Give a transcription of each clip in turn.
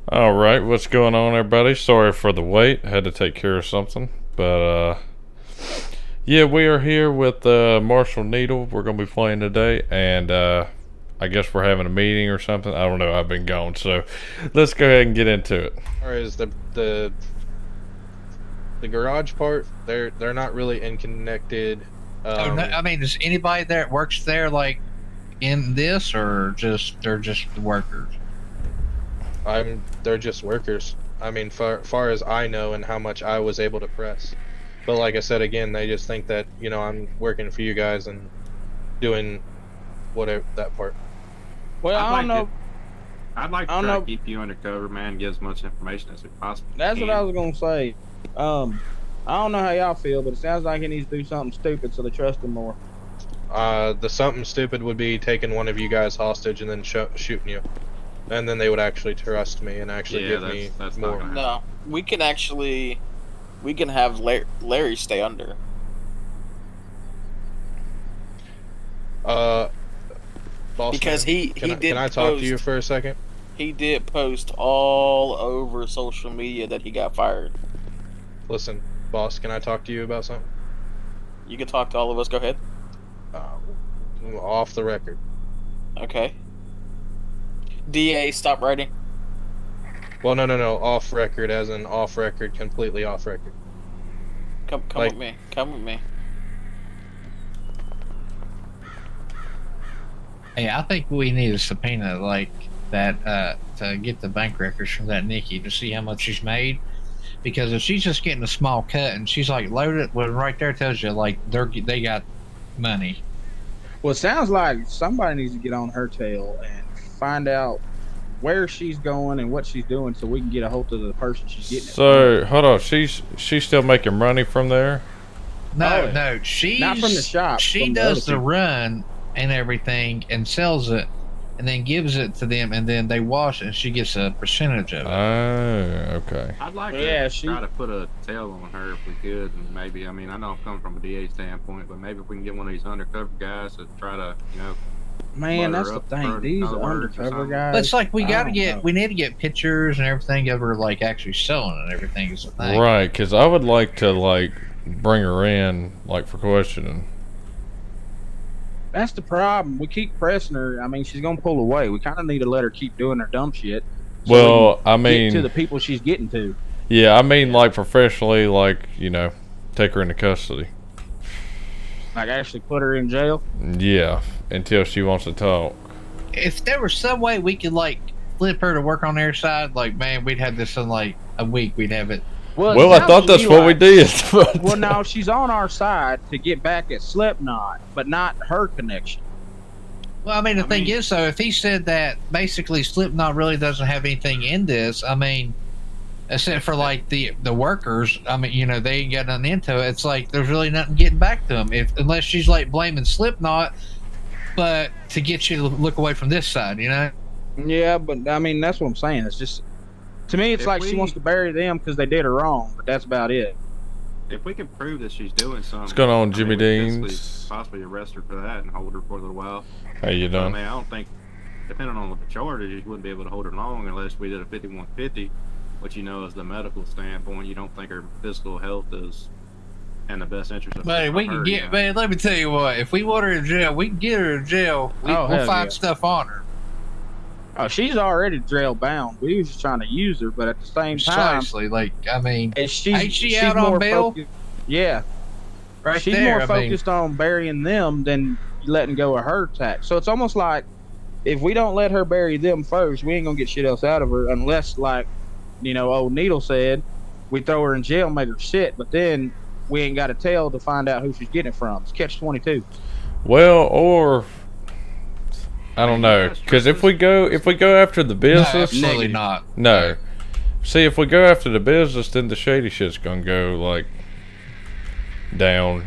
All right, what's going on, everybody? Sorry for the wait. Had to take care of something, but yeah, we are here with Marshall Needle. We're gonna be playing today, and I guess we're having a meeting or something. I don't know. I've been gone, so let's go ahead and get into it. Or is the garage part? They're not really interconnected. Oh no! I mean, is anybody that works there like in this, or just they're just the workers? They're just workers. I mean, far as I know, and how much I was able to press. But like I said again, they just think that I'm working for you guys and doing whatever that part. Well, I don't know. I'd like to try to keep you undercover, man. Get as much information as we possibly That's can. what I was gonna say. I don't know how y'all feel, but it sounds like he needs to do something stupid so they trust him more. The something stupid would be taking one of you guys hostage and then shooting you, and then they would actually trust me and actually give me that's more. Not gonna No, we can have Larry stay under. Boss Because man, he can did I talk post, to you for a second? He did post all over social media that he got fired. Listen, boss, can I talk to you about something? You can talk to all of us. Go ahead. Off the record. Okay. DA, stop writing. Well, no. Off record, as in off record, completely off record. Come with me. Come with me. Hey, I think we need a subpoena like that to get the bank records from that Nikki to see how much she's made. Because if she's just getting a small cut and she's like loaded, well, right there tells you like they got money. Well, it sounds like somebody needs to get on her tail and find out where she's going and what she's doing, so we can get a hold of the person she's getting. So hold on, she's still making money from there? No, she's not from the shop. She does the run and everything and sells it, and then gives it to them, and then they wash it, and she gets a percentage of it. Oh, okay. I'd like to try to put a tail on her if we could, and maybe, I mean, I know I'm coming from a DA standpoint, but maybe if we can get one of these undercover guys to try to, Man, that's the thing. These undercover guys. But it's like we need to get pictures and everything of her like actually selling and everything is the thing. Right, because I would like to bring her in for questioning. That's the problem. We keep pressing her. I mean, she's gonna pull away. We kind of need to let her keep doing her dumb shit. So well, I mean, get to the people she's getting to. Yeah, I mean, professionally, take her into custody. Like actually put her in jail. Yeah, until she wants to talk. If there was some way we could flip her to work on their side, man, we'd have this in a week. We'd have it. Well, I thought that's what we did. Well, no, she's on our side to get back at Slipknot, but not her connection. Well, I mean, the thing is, though, if he said that basically Slipknot really doesn't have anything in this, I mean, except for the workers, I mean, they ain't got nothing into it. It's like there's really nothing getting back to them unless she's blaming Slipknot, but to get you to look away from this side, Yeah, but I mean, that's what I'm saying. It's just. To me, it's she wants to bury them because they did her wrong, but that's about it. If we can prove that she's doing something, what's going on, Jimmy Deans? Possibly arrest her for that and hold her for a little while. How you doing? I mean, I don't think, depending on what the charge is, you wouldn't be able to hold her long unless we did a 5150, which is the medical standpoint. You don't think her physical health is in the best interest of her. We can get, man, let me tell you what, if we want her in jail, we can get her in jail. We'll find stuff on her. Oh, she's already jail bound. We was just trying to use her, but at the same time, precisely. I mean, ain't she out on bail? Yeah, right. She's there, more focused on burying them than letting go of her tax. So it's almost like if we don't let her bury them first, we ain't gonna get shit else out of her unless, old Needle said, we throw her in jail, make her sit, but then we ain't got a tail to find out who she's getting it from. It's catch-22. Well, or. I don't know, because if we go after the business, no, absolutely not. No, see, if we go after the business, then the shady shit's gonna go down.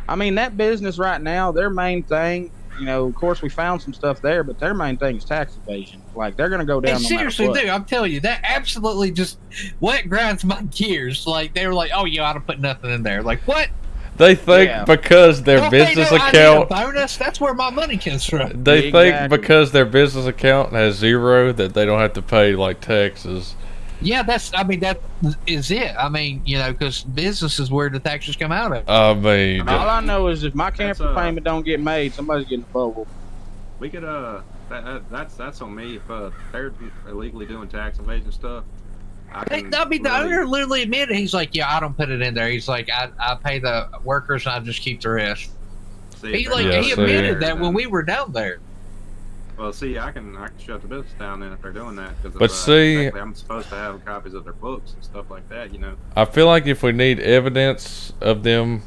I mean, that business right now, their main thing, of course, we found some stuff there, but their main thing is tax evasion. They're gonna go down. They seriously do. I'm telling you, that absolutely just grinds my gears. They were like, "Oh, yeah, I don't put nothing in there." What? They think Yeah. because their Don't they business know I need account, a bonus. That's where my money comes from. they think Exactly. because their business account has 0 that they don't have to pay like taxes. Yeah, that is it. I mean, because business is where the taxes come out of. I mean, All I know is if my That's, camper payment don't get made, somebody's getting a bubble. We could that's on me if they're illegally doing tax evasion stuff. I mean, the owner literally admitted, he's like, yeah, I don't put it in there. He's like, I pay the workers and I just keep the rest. He admitted that when we were down there. Well, see, I can shut the business down then if they're doing that. Cause But see- technically I'm supposed to have copies of their books and stuff like that, you know. I feel like if we need evidence of them,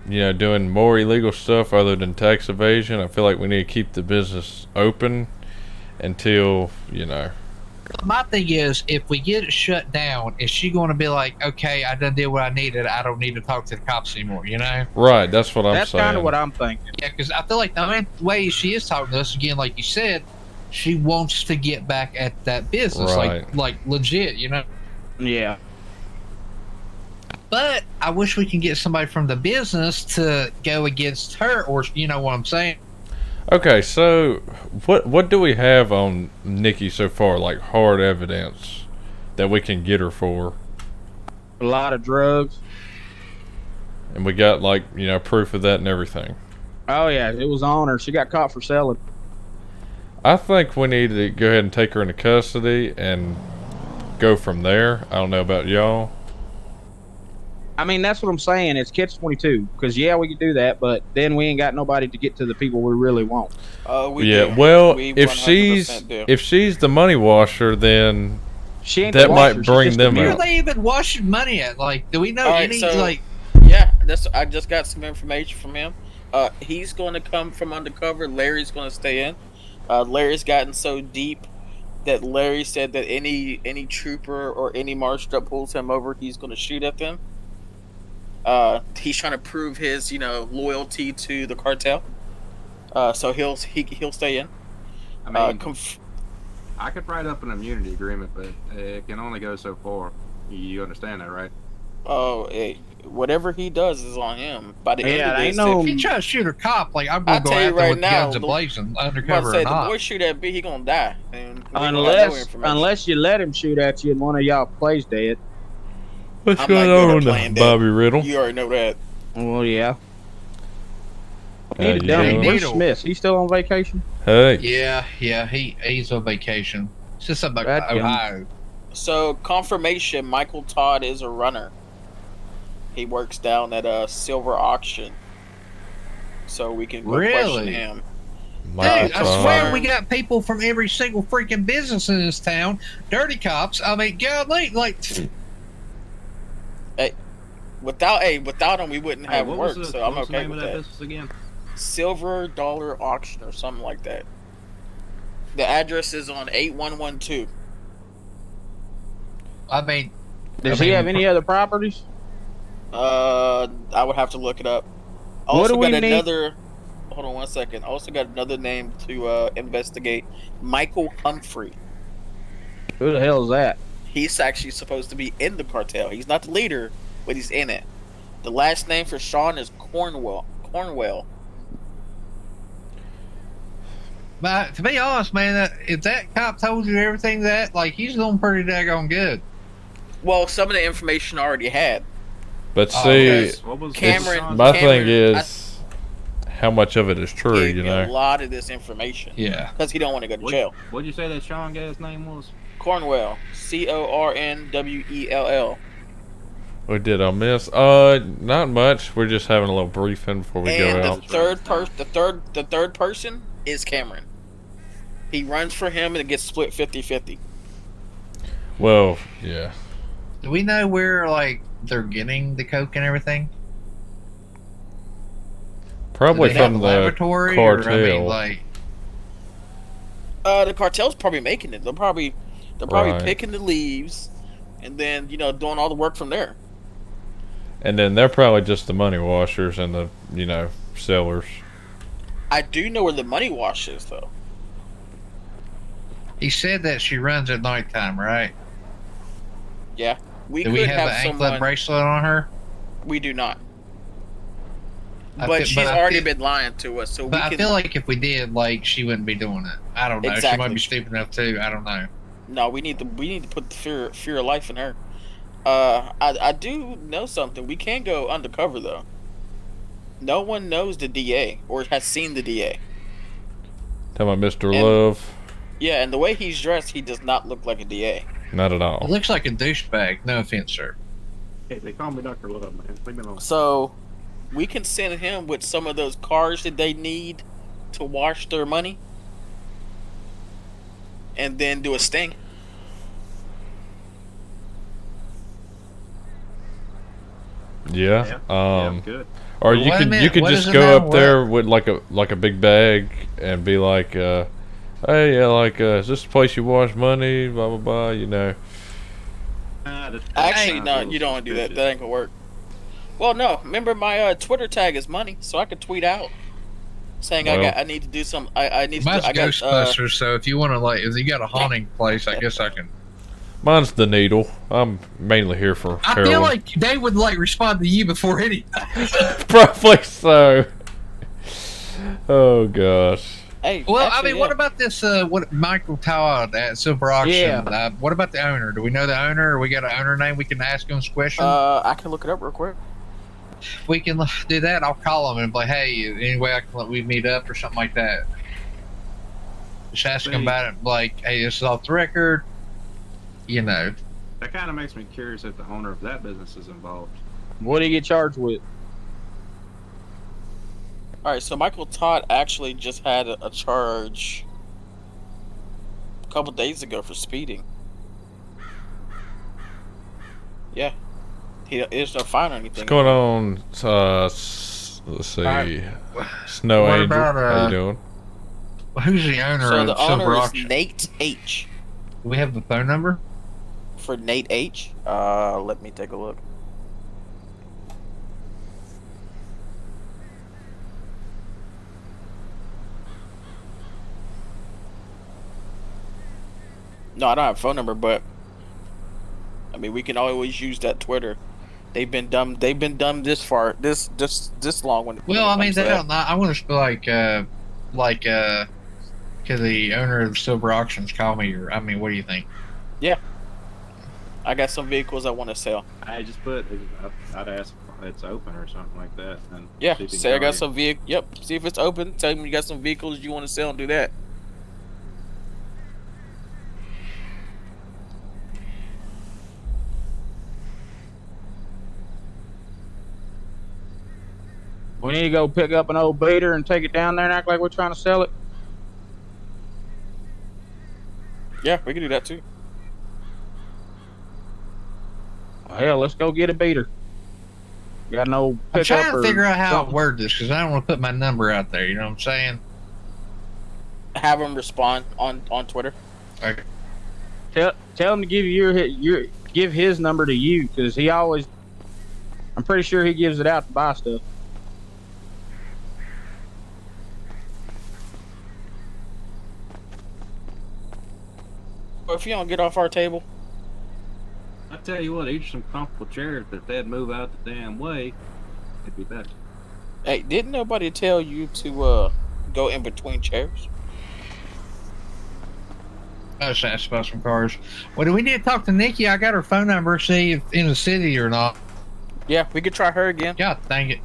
doing more illegal stuff other than tax evasion, I feel like we need to keep the business open until, My thing is, if we get it shut down, is she going to be like, okay, I done did what I needed. I don't need to talk to the cops anymore, Right, that's what I'm That's saying. kind of what I'm thinking. Yeah, because I feel like the only way she is talking to us, again, like you said, she wants to get back at that business, Right. like legit, Yeah. But I wish we can get somebody from the business to go against her, or you know what I'm saying? Okay, so what do we have on Nikki so far, like hard evidence that we can get her for? A lot of drugs. And we got proof of that and everything. Oh yeah, it was on her. She got caught for selling. I think we need to go ahead and take her into custody and go from there. I don't know about y'all. I mean, that's what I'm saying. It's catch-22. Because yeah, we could do that, but then we ain't got nobody to get to the people we really want. We do. Well, We if 100% do. she's the money washer, then She ain't that the might washer, she's bring just them the Where out. are they even washing money at? Like, do we know All right, any so- like? Yeah, I just got some information from him. He's going to come from undercover. Larry's going to stay in. Larry's gotten so deep that Larry said that any trooper or any marshal that pulls him over, he's going to shoot at them. He's trying to prove his, loyalty to the cartel. So he'll stay in. I mean, I could write up an immunity agreement, but it can only go so far. You understand that, right? Whatever he does is on him. By the end Yeah, of ain't this, no- If you try to shoot a cop, like I'm I'll gonna go tell you after right with now, guns a blazing, I'm about to undercover say or the not. boy shoot at B, he gonna die. And we don't have no information. Unless you let him shoot at you and one of y'all plays dead. What's I'm going not good at on, playing dead. Bobby Riddle? You already know that. Well, yeah. How Need a you dummy. doing? Where's Smith? He's still on vacation? Hey. Yeah, he's on vacation. It's just about That young- Ohio. So confirmation: Michael Todd is a runner. He works down at a silver auction, so we can go question Really? him. Michael Dude, I Todd. swear we got people from every single freaking business in this town. Dirty cops. I mean, golly, like. Without him, we wouldn't have what was work. the- So what I'm was the okay name with of that that. business again? Silver Dollar Auction or something like that. The address is on 8112. I mean, Does he have any other properties? I would have to look it up. I What also do we got need- another. Hold on 1 second. I also got another name to investigate. Michael Humphrey. Who the hell is that? He's actually supposed to be in the cartel. He's not the leader, but he's in it. The last name for Sean is Cornwell. but to be honest, man, if that cop told you everything like he's doing pretty daggone good. Well, some of the information I already had. But Oh, see, okay. What was Cameron- Sean's- my Cameron, thing is how much of it is true, Gave you me a know? lot of this information. Yeah. Because he don't want to go to jail. What'd you say that Sean guy's name was? Cornwell. Cornwell. What did I miss? Not much. We're just having a little briefing before we And go the out. third person is Cameron. He runs for him and it gets split 50-50. Well, yeah. Do we know where like they're getting the coke and everything? Probably Do they have from a the laboratory, cartel. or I mean, like, The cartel's probably making it. They're probably Right. picking the leaves and then, doing all the work from there. And then they're probably just the money washers and the, sellers. I do know where the money wash is though. he said that she runs at nighttime, right? Yeah. We Do could we have have an anklet someone bracelet on her? we do not. But she's already been lying to us, so But we I can. feel like if we did, like, she wouldn't be doing it. I don't know. She might Exactly. be stupid enough too. I don't know. No, we need to put the fear of life in her. I do know something. We can go undercover though. No one knows the DA or has seen the DA. Tell my Mr. And- Love. Yeah, and the way he's dressed, he does not look like a DA. Not at It all. looks like a douchebag. No offense, sir. Hey, they call me Dr. Love, man. Leave me alone. So we can send him with some of those cars that they need to wash their money, and then do a sting. Yeah. Yeah, good. Or Wait you a could minute, you could what just is it go now? up there with like a big bag and be like, hey, yeah, like, is this the place you wash money? Blah blah blah. You know. Actually, no, you don't want to do that. That ain't gonna work. Well, no. Remember, my Twitter tag is money, so I could tweet out saying Well. I need to do some. I need to. Mine's I got. Ghostbusters, so if you want to, like, if you got a haunting place, I guess I can. Mine's the needle. I'm mainly here for I heroin. feel like they would like respond to you before anything. Probably so. Oh gosh. Hey, Well, actually, I mean, what about this? What Michael Todd at Silver Auction? Yeah. What about the owner? Do we know the owner? Or we got an owner name we can ask him this question? I can look it up real quick. We can do that. I'll call him and be like, hey, any way I can let we meet up or something like that. Just ask him about it. Like, hey, this is off the record. You know. That kind of makes me curious if the owner of that business is involved. What did he get charged with? All right, so Michael Todd actually just had a charge a couple days ago for speeding. Yeah, there's no fine or anything. What's going on? Let's see. Snow What Angel. about, How you doing? Who's the owner So of the Silver owner is Auction? Nate H. Do we have the phone number? For Nate H. Let me take a look. No, I don't have a phone number, but I mean, we can always use that Twitter. They've been dumb. They've been dumb this far, this long. When Well, I mean, comes to they that. don't. I want to could the owner of Silver Auctions call me? Or I mean, what do you think? I got some vehicles I want to sell. I just put, I'd ask if it's open or something like that. And Yeah, see if he say I can got call some vehicle. Yep, see if it's open. Tell him you got some vehicles you want to sell and do that. We need to go pick up an old beater and take it down there and act like we're trying to sell it. Yeah, we can do that too. Well, hell, let's go get a beater. Got no I'm pickup trying to or figure out how to something. word this because I don't want to put my number out there. You know what I'm saying? Have him respond on Twitter. Like, Tell him to give give his number to you because he always. I'm pretty sure he gives it out to buy stuff. Or if you don't get off our table, I tell you what, each some comfortable chairs, but if they'd move out the damn way, it'd be better. hey, didn't nobody tell you to go in between chairs? I was asked about some cars. Well, do we need to talk to Nikki? I got her phone number. See if in the city or not. Yeah, we could try her again. God dang it!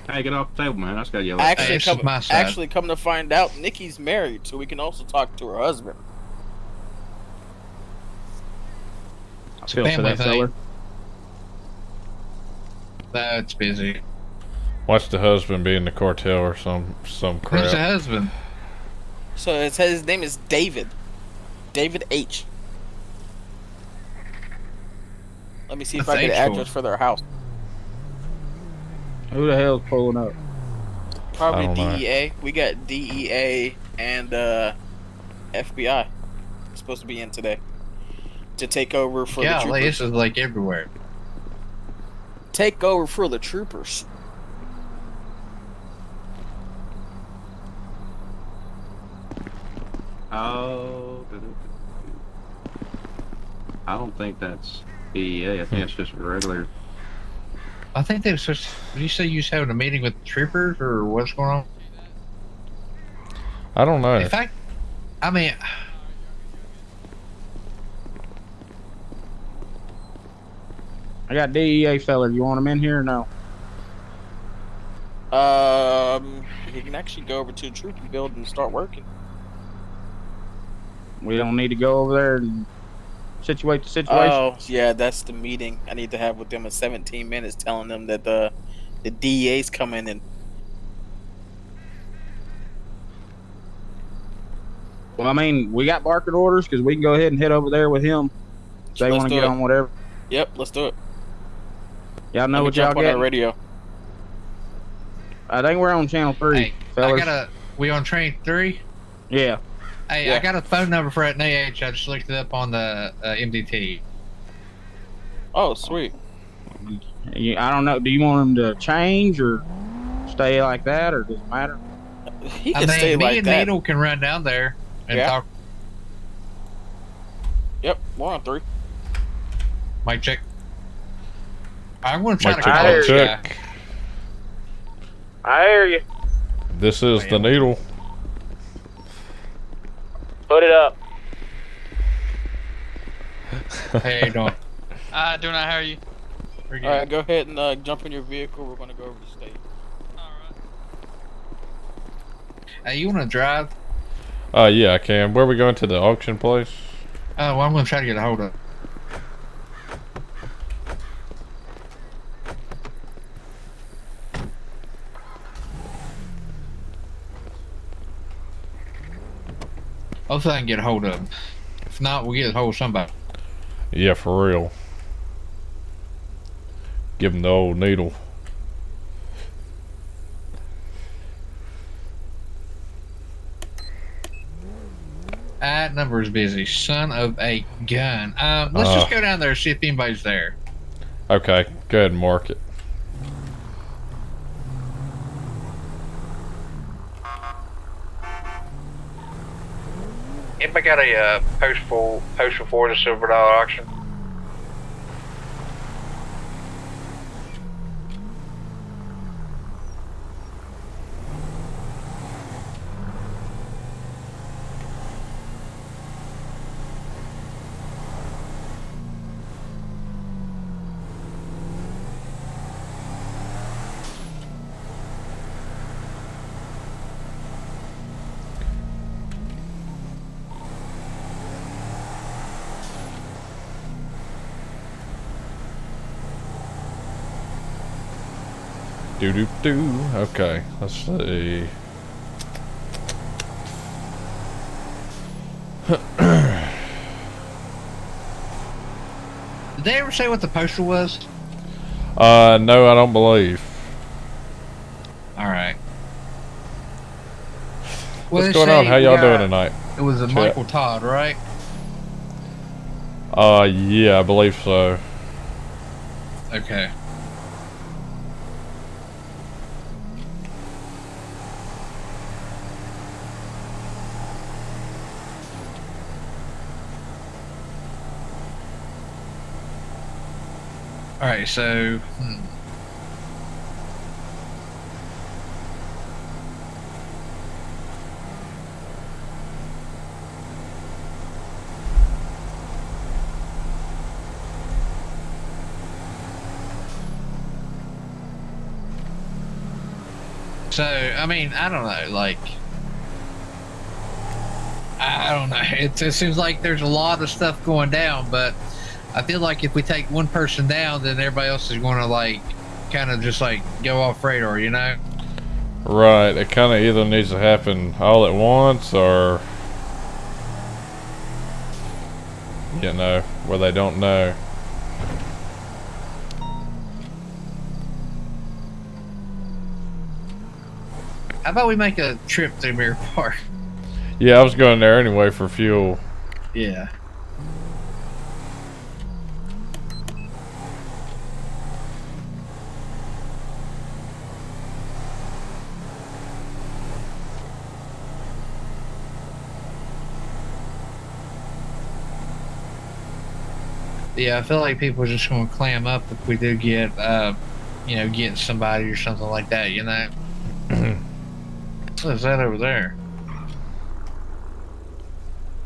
Hey, get off the table, man. I just gotta yell at Actually, this is my side. actually, come to find out, Nikki's married, so we can also talk to her husband. I feel for family that thing. feller. No, it's busy. Watch the husband be in the cartel or some Who's the crap. husband? So his name is David. David H. Let me see if What's I get an H for? address for their house. Who the hell's pulling up? Probably I don't know. DEA. We got DEA and FBI. Supposed to be in today to take over for the Yeah, troopers. this is like everywhere. Take over for the troopers. Oh, I don't think that's DEA. I think it's just regular. I think they were supposed. Did you say you was having a meeting with the troopers, or what's going on? I don't know. In fact, I mean, I got DEA fella. You want him in here or no? He can actually go over to the trooping building and start working. We don't need to go over there and situate the situation. Oh, yeah, that's the meeting I need to have with them in 17 minutes, telling them that the DEA's coming in. Well, I mean, we got market orders because we can go ahead and head over there with him. If they Let's want to do get it. on whatever. Yep, let's do it. Y'all know Let me what y'all jump on that get. radio. I think we're on channel 3, hey, fellas. we on train 3? Yeah. Hey, Yeah. I got a phone number for it in AH. I just looked it up on the MDT. Oh, sweet. I don't know. Do you want him to change or stay like that, or does it matter? He I can mean, stay me like and that. Needle can run down there and Yeah. talk. Yep, we're on 3. Mic check. I'm going to try Mic to check, call mic this check. guy. I hear you. This is the needle. Put it up. Hey, how you doing? Doing all right, how are you? We're good. All right, go ahead and jump in your vehicle. We're going to go over to state. Alright. Hey, you want to drive? Yeah, I can. Where are we going, to the auction place? Well, I'm going to try to get a hold of. Hopefully I can get a hold of him. If not, we'll get a hold of somebody. Yeah, for real. Give him the old needle. That number is busy. Son of a gun. Let's just go down there and see if anybody's there. Okay, go ahead and mark it. Anybody got a postal for the $silver auction? Do. Okay, let's see. Did they ever say what the postal was? No, I don't believe. Alright. What's going on? How y'all doing tonight? It was a Chat. Michael Todd, right? Yeah, I believe so. Okay. Alright, so... So, I mean, I don't know, like... I don't know. It seems like there's a lot of stuff going down, but I feel like if we take one person down, then everybody else is going to, like, kind of just, like, go off radar, you know? Right, it kind of either needs to happen all at once or, you know, where they don't know. How about we make a trip through Mirror Park? Yeah, I was going there anyway for fuel. Yeah. Yeah, I feel like people are just going to clam up if we do get getting somebody or something like that. What is that over there?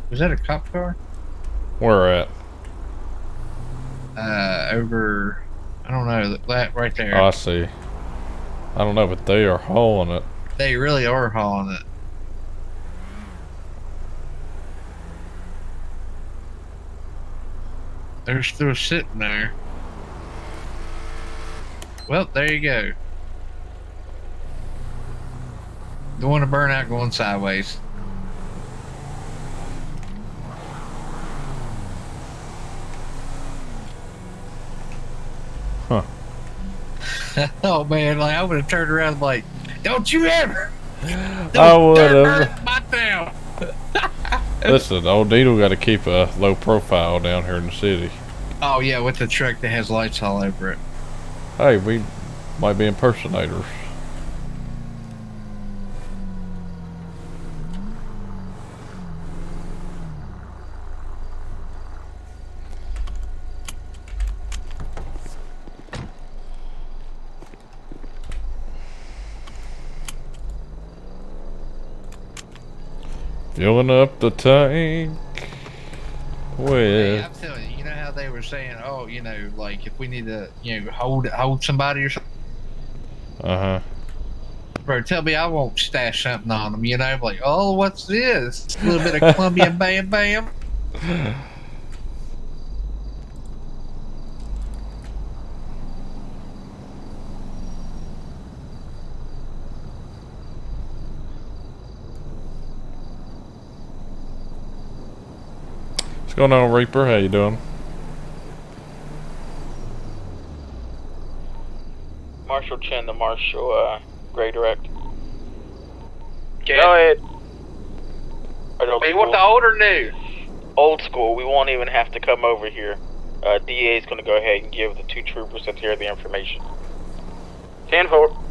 Was that a cop car? Where at? Over. I don't know. That right there. Oh, I see. I don't know, but they are hauling it. They really are hauling it. They're still sitting there. Well, there you go. The one to burn out going sideways. Huh. Oh man, like I would have turned around like, don't you ever! I would have. My town. Listen, old Needle got to keep a low profile down here in the city. Oh yeah, with the truck that has lights all over it. Hey, we might be impersonators. Filling up the tank Hey, with. I'm telling you, you know how they were saying, oh, like if we need to, hold somebody or something. Uh Bro, tell me I won't stash something on them, like, oh, what's this? A little bit of Colombian bam bam. huh. What's going on, Reaper? How you doing? Marshall Chen, the Marshall, Gray Direct. Go ahead. Hey, what the old or new? Old school. We won't even have to come over here. DA is going to go ahead and give the two troopers that's here the information. 10-4.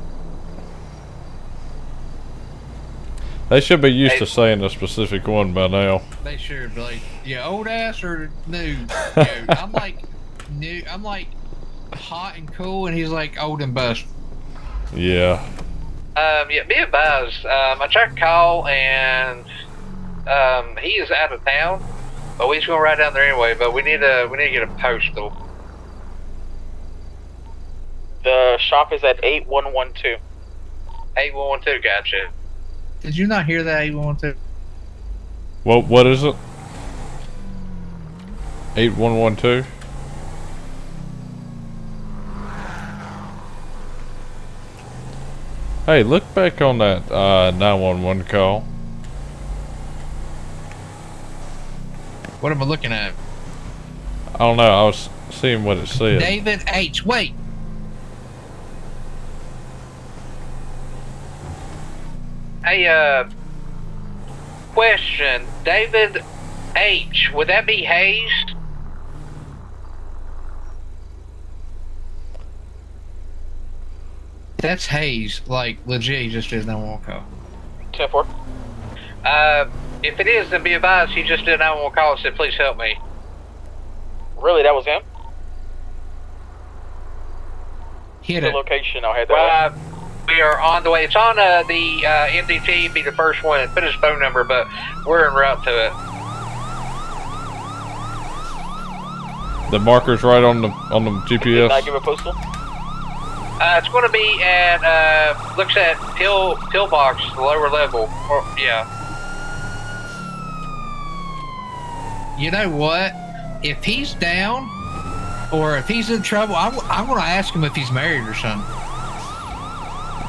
They should be used Hey. to saying a specific one by now. They sure be like, yeah, old ass or new? I'm like new. I'm like hot and cool, and he's like old and bust. Yeah. Yeah, be advised. I tried to call, and he is out of town, but we're just gonna ride down there anyway. But we need to get a postal. The shop is at 8112. 8112, gotcha. Did you not hear that 8112? What is it? 8112? Hey, look back on that 911 call. What am I looking at? I don't know, I was seeing what it said. David H. Wait. Hey, question. David H. Would that be Hayes? That's Hayes. Like, legit, he just did a 911 call. 10-4. If it is, then be advised, he just did a 911 call and said, please help me. Really, that was him? Hit The it. location, I'll head that way. We are on the way. It's on the MDT, be the first one. Put his phone number, but we're en route to it. The marker's right on the Did I GPS. give a postal? It's going to be at, looks at pillbox, the lower level. Or, yeah. You know what? If he's down, or if he's in trouble, I'm going to ask him if he's married or something.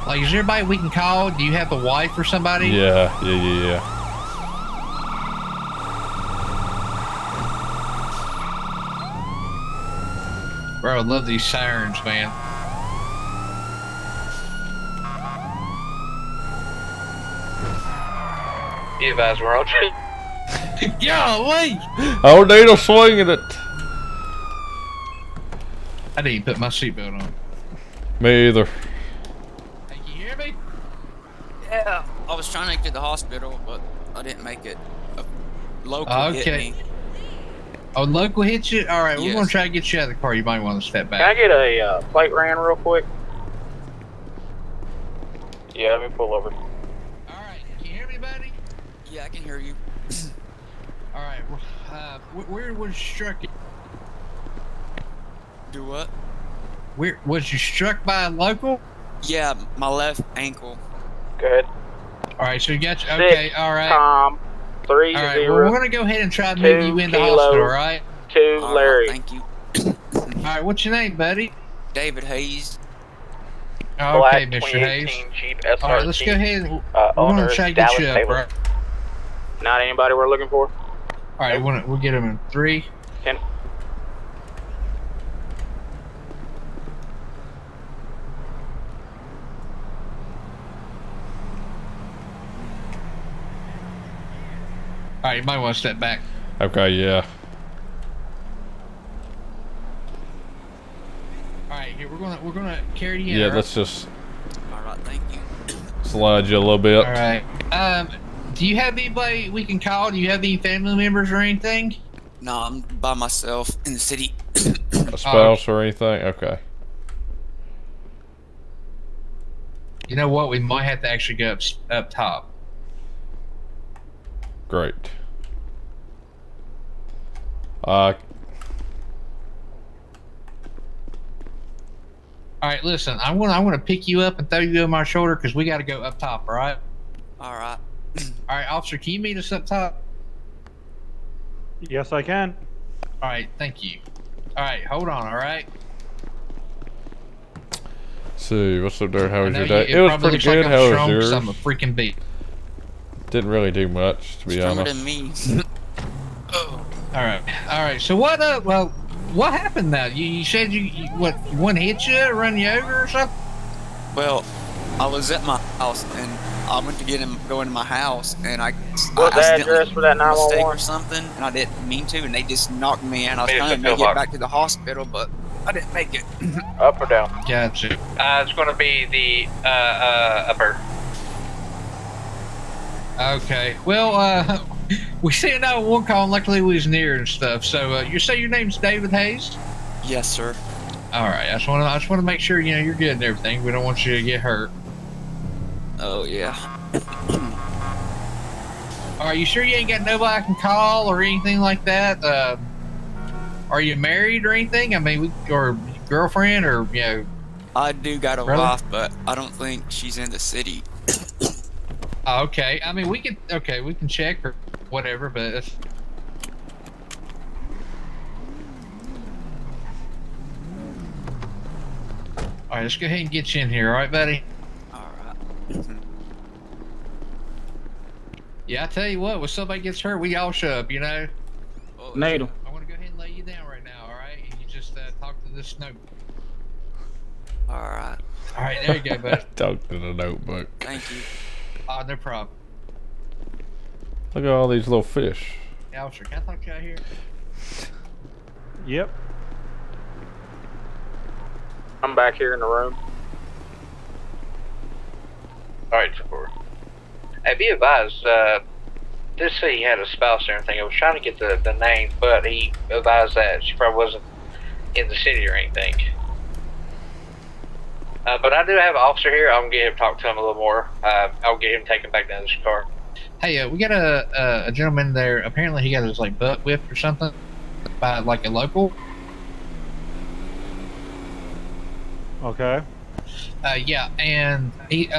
Like, is there anybody we can call? Do you have a wife or somebody? Yeah. Bro, I love these sirens, man. You guys were on trip. Golly! Oh, Needle swinging it. I didn't even put my seatbelt on. Me either. Hey, can you hear me? Yeah, I was trying to get to the hospital, but I didn't make it. A local hit Okay. me. Oh, local hit you? Alright, we're Yes. going to try to get you out of the car. You might want to step Can I back. get a plate ran real quick? Yeah, let me pull over. All right, can you hear me, buddy? Yeah, I can hear you. All right, where was you struck? Do what? Where was you struck by a local? Yeah, my left ankle. Go ahead. All right, so you got you. Okay, all right. Tom, 3 All right, 0. well, we're gonna go ahead and try to move you into Kilo. hospital, all right? 2 All Larry. right, thank you. All right, what's your name, buddy? David Hayes. Oh, okay, Black Mr. Hayes. 2018 Jeep SRT. All right, let's go ahead. We're owner gonna try to get Dallas you up, Taylor. right? Not anybody we're looking for? All right, we'll get him in 3. 10. All right, you might want to step back. Okay, yeah. All right, here we're gonna carry you in. Yeah, all right? let's just All right, thank you. slide you a little bit. All right. Do you have anybody we can call? Do you have any family members or anything? No, I'm by myself in the city. A spouse or anything? Okay. You know what? We might have to actually go up top. Great. All right, listen. I want to pick you up and throw you on my shoulder because we got to go up top. All right. All right. All right, officer. Can you meet us up top? Yes, I can. All right. Thank you. All right. Hold on. All right. See, what's up there? How I was know your day? it It was probably pretty looks like good. I'm How was strong 'cause yours? I'm a freaking beat. Didn't really do much, to be Stronger honest. than me. All right. All right. So what? Well, what happened now? You said you what? One hit you, run you over, or something? Well, I was at my house and I went to go into my house and I What's the accidentally address for that made a mistake 911? or something and I didn't mean to and they just knocked me and I was Made it trying to to the get back to the hospital but I didn't make it. Up or down? Gotcha. It's going to be the upper. Okay. Well, we sent out one call and luckily we was near and stuff. So you say your name's David Hayes? Yes, sir. All right. I just want to make sure you're good and everything. We don't want you to get hurt. Oh yeah. Are you sure you ain't got nobody I can call or anything like that? Are you married or anything? I mean, or girlfriend or I do got a Brother? wife, but I don't think she's in the city. Okay. I mean, we can check or whatever, but it's... All right, let's go ahead and get you in here, all right, buddy? All right. Yeah, I tell you what, when somebody gets hurt, we all show up, Oh, Natal. I want to go ahead and lay you down right now, all right? And you just talk to this notebook. all right. All right, there you go, buddy. Talk to the notebook. Thank you. No problem. Look at all these little fish. Hey, officer, can I talk to you out here? Yep. I'm back here in the room. Alright, support. Hey, be advised, this said he had a spouse and everything. I was trying to get the name, but he advised that she probably wasn't in the city or anything. But I do have an officer here. I'm going to get him to talk to him a little more. I'll get him taken back down to his car. Hey, we got a gentleman there. Apparently, he got his butt whipped or something by a local. Okay. Yeah, and he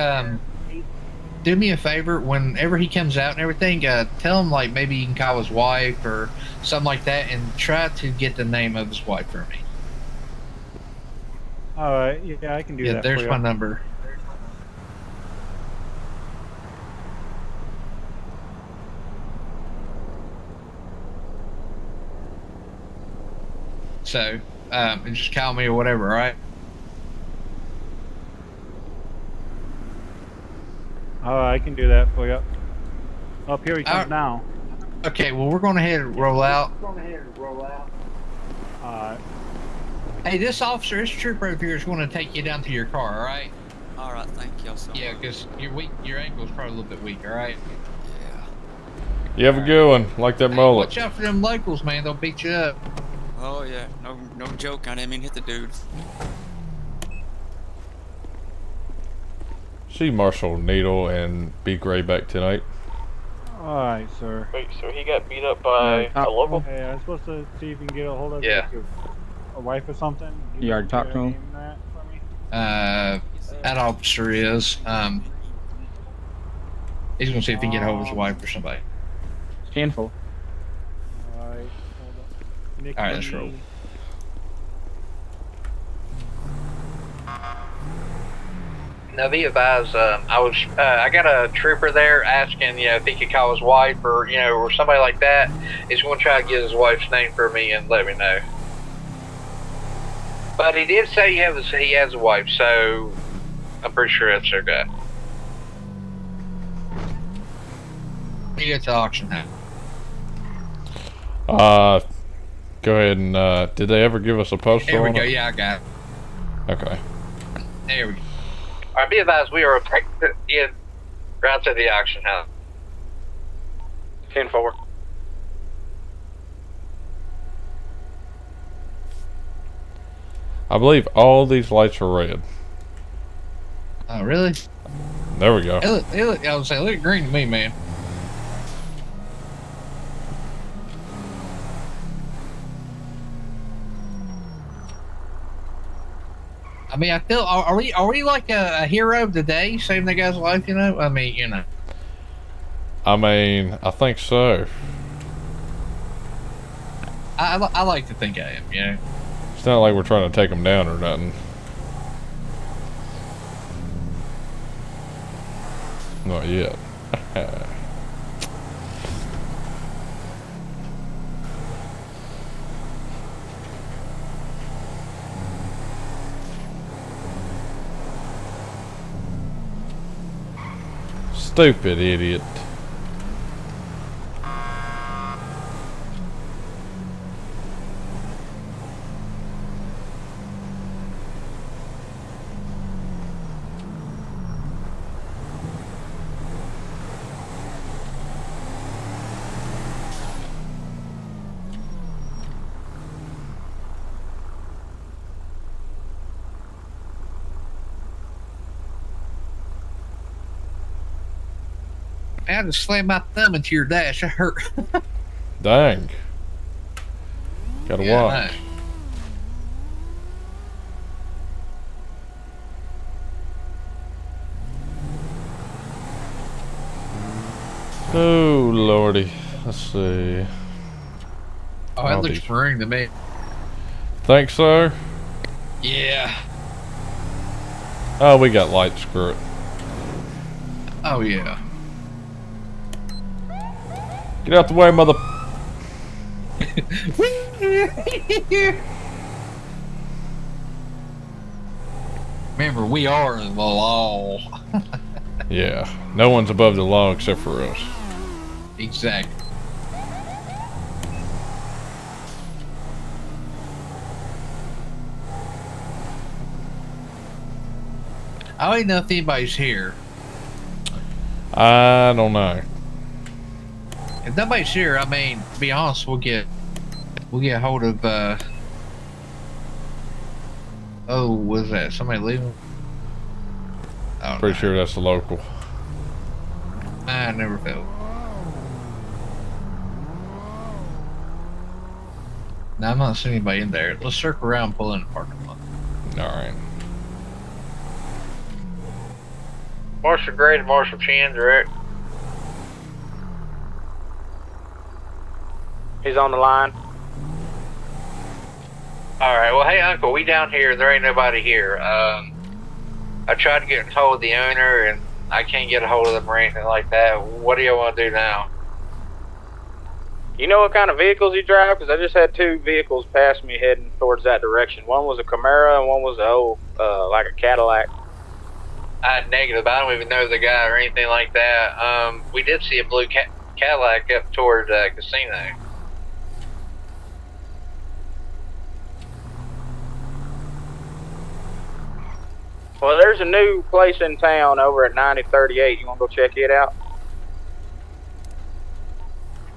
do me a favor whenever he comes out and everything. Tell him maybe you can call his wife or something like that, and try to get the name of his wife for me. All right. Yeah, I can do Yeah, that. there's for my you. number. So, and just call me or whatever, all right? All right, I can do that for you. Up here he comes now. Okay, well, we're going ahead and roll out. All right. Hey, this officer, this trooper over here is going to take you down to your car, all right? All right. Thank y'all so much. Yeah, because your ankle is probably a little bit weak, all right? Yeah. You have a good one. Like that Hey, mullet. watch out for them locals, man. They'll beat you up. Oh yeah. No joke. I didn't mean to hit the dude. see Marshal Needle and be Gray back tonight. Alright, sir. Wait, so he got beat up by a local? Hey, I'm supposed to see if you can get a hold of Yeah. like, a wife or something. You already talked to him? Name that for me? That officer is. He's gonna see if he can get hold of his wife or somebody. 10-4. Alright, hold on. Nikki. Alright, let's roll. Now be advised, I got a trooper there asking, if he could call his wife or, or somebody like that. He's going to try to get his wife's name for me and let me know. But he did say he has a wife, so I'm pretty sure that's their guy. You get to auction now. Go ahead and, did they ever give us a postal? Here we on go. it? Yeah, I got it. Okay. There we go. Alright, be advised, we are in route to the auction house. 10-4. I believe all these lights are red. Oh, really? There we go. I was saying, look green to me, man. I mean, I feel are we like a hero of the day, saving that guy's life? I mean, I think so. I like to think I am. It's not like we're trying to take them down or nothing. Not yet. Stupid idiot. I had to slam my thumb into your dash. It hurt. Dang. Gotta Yeah, watch. Oh lordy. Let's see. Oh, that looks maroon to me. Think so? Yeah. Oh, we got lights. Screw it. Oh yeah. Get out the way, mother. Remember, we are the law. Yeah. No one's above the law except for us. Exactly. I don't even know if anybody's here. I don't know. If nobody's here, I mean, to be honest, we'll get hold of oh, was that somebody leaving? Oh, Pretty sure that's the local. I never felt. No, I'm not seeing anybody in there. Let's circle around and pull in the parking lot. Alright. Marshall Gray and Marshall Chan, direct. He's on the line. Alright, well, hey, Uncle, we down here. There ain't nobody here. I tried to get in hold of the owner, and I can't get a hold of them or anything like that. What do y'all want to do now? You know what kind of vehicles he drive? Because I just had two vehicles pass me heading towards that direction. One was a Camaro and one was like a Cadillac. Negative. I don't even know the guy or anything like that. We did see a blue Cadillac up toward casino. Well, there's a new place in town over at 9038. You want to go check it out?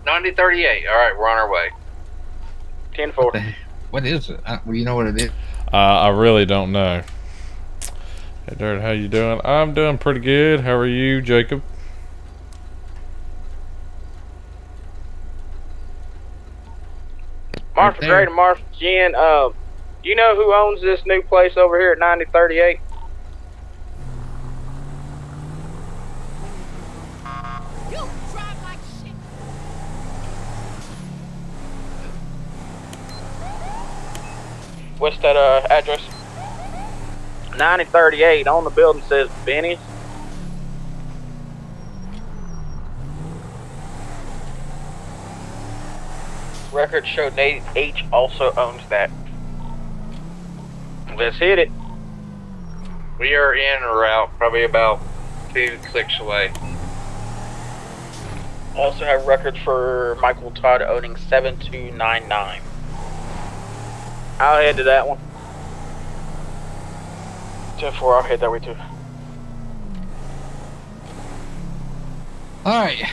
9038. All right, we're on our way. 10-4. What is it? Well, you know what it is? I really don't know. Hey, Dirt, how you doing? I'm doing pretty good. How are you, Jacob? Marshall Gray to Marshall Jen. You know who owns this new place over here at 9038? What's that address? 9038 on the building says Benny's. Records show Nate H also owns that. Let's hit it. We are in route, probably about 2 clicks away. Also have records for Michael Todd owning 7299. I'll head to that one. 10-4, I'll head that way too. Alright.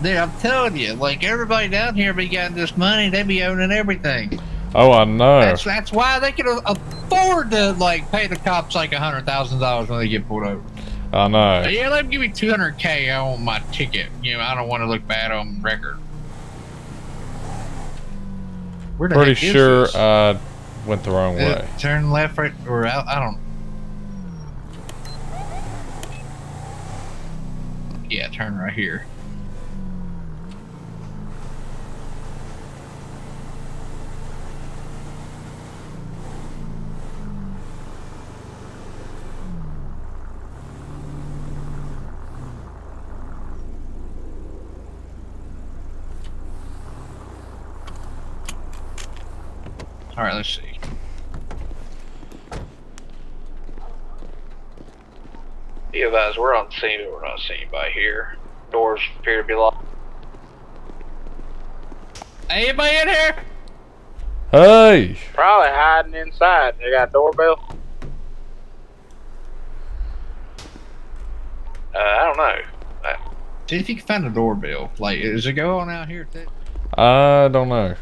Dude, I'm telling you, like, everybody down here be getting this money, they be owning everything. Oh, I know. That's why they can afford to, like, pay the cops like $100,000 when they get pulled over. I know. Yeah, let them give me $200K on my ticket. You know, I don't want to look bad on record. Where the Pretty heck is sure this? I went the wrong way. Turn left, right, or out. I don't. Yeah, turn right here. All right, let's see. Be advised, we're on the scene, but we're not seeing anybody here. Doors appear to be locked. Anybody in here? Hey! Probably hiding inside. They got a doorbell. I don't know. See if you can find a doorbell. Like, does it go on out here too? I don't know.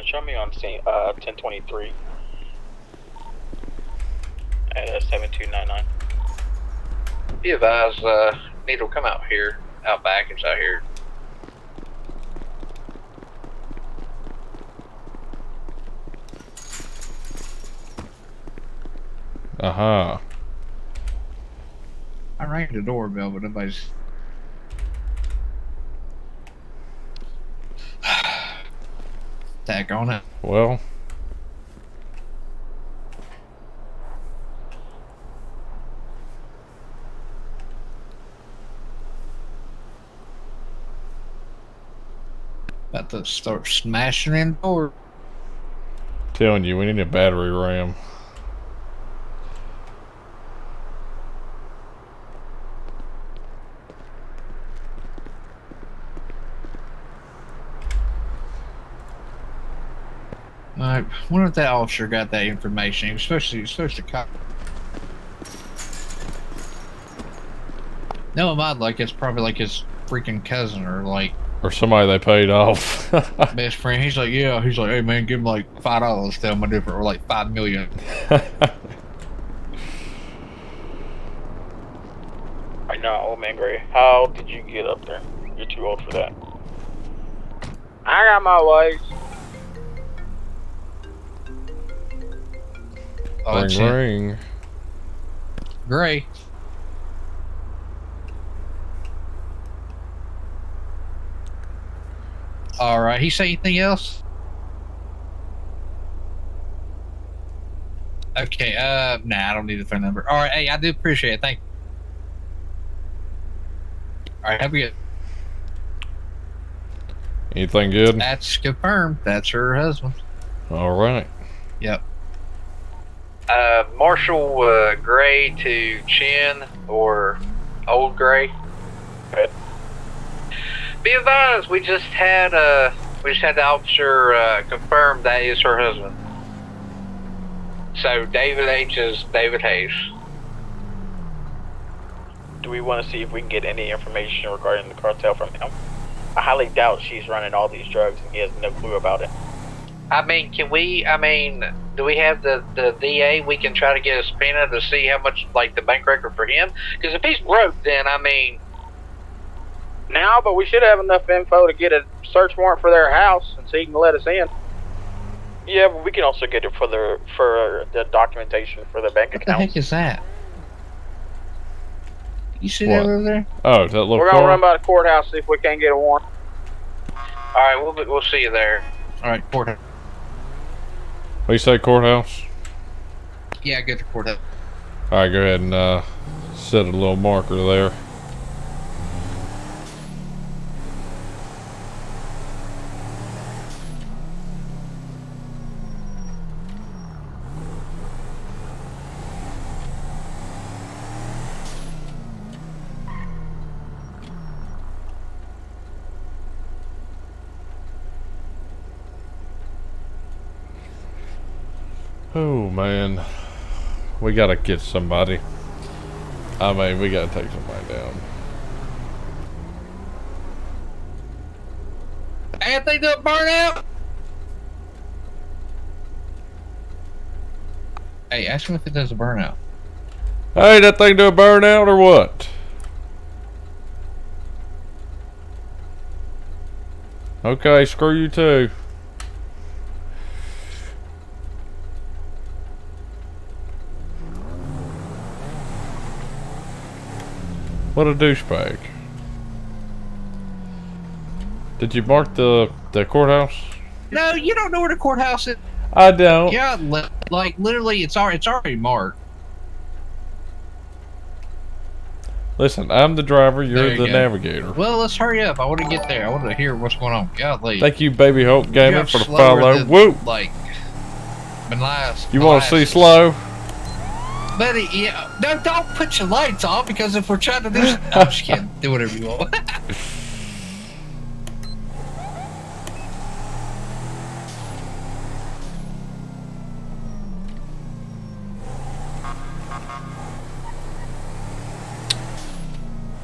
Show me on scene 1023 at 7299. Be advised, Needle, come out here, out back, it's out here. Uh-huh. I rang the doorbell, but nobody's. Tack on it. Well. About to start smashing in door. Telling you, we need a battery RAM. I wonder if that officer got that information. He was supposed to cop. No, I'm like it's probably like his freaking cousin or like Or somebody they paid off. best friend. He's like, yeah. He's like, hey man, give him like $5. Tell him a different, or like $5 million. I know, old man Gray. How did you get up there? You're too old for that. I got my ways. Oh, that's ring, it. ring. Gray. All right. He say anything else? Okay. Nah, I don't need the phone number. All right. Hey, I do appreciate it. Thank you. All right. Have a good. Anything good? That's confirmed. That's her husband. All right. Yep. Marshall Gray to Chin or Old Gray. Be advised, we just had the officer confirm that is her husband. So David H is David Hayes. Do we want to see if we can get any information regarding the cartel from him? I highly doubt she's running all these drugs and he has no clue about it. I mean, can we? I mean, Do we have the DA? We can try to get a subpoena to see how much, like, the bank record for him. Because if he's broke, then I mean, Now, but we should have enough info to get a search warrant for their house and so he can let us in. Yeah, but we can also get it for the documentation for the bank What the accounts. heck is that? You see What? that over there? Oh, that little We're gonna car? run by the courthouse, see if we can't get a warrant. all right, we'll see you there. All right, courthouse. What you say, courthouse? Yeah, go to courthouse. All right, go ahead and set a little marker there. Oh man, we gotta get somebody. I mean, we gotta take somebody down. Anthony, do a burnout. Hey, ask him if it does a burnout. Hey, that thing do a burnout or what? Okay, screw you too. What a douchebag. Did you mark the courthouse? No, you don't know where the courthouse is. I don't. Yeah, like literally, it's already marked. Listen, I'm the driver, There you're you the go. navigator. Well, let's hurry up. I want to get there. I want to hear what's going on. Golly. Thank you, Baby Hope Gaming, Drive for the slower follow. than, Woo! Like, You want to see slow? Buddy, yeah. No, don't put your lights on because if we're trying to do something, I'm just kidding. Do whatever you want.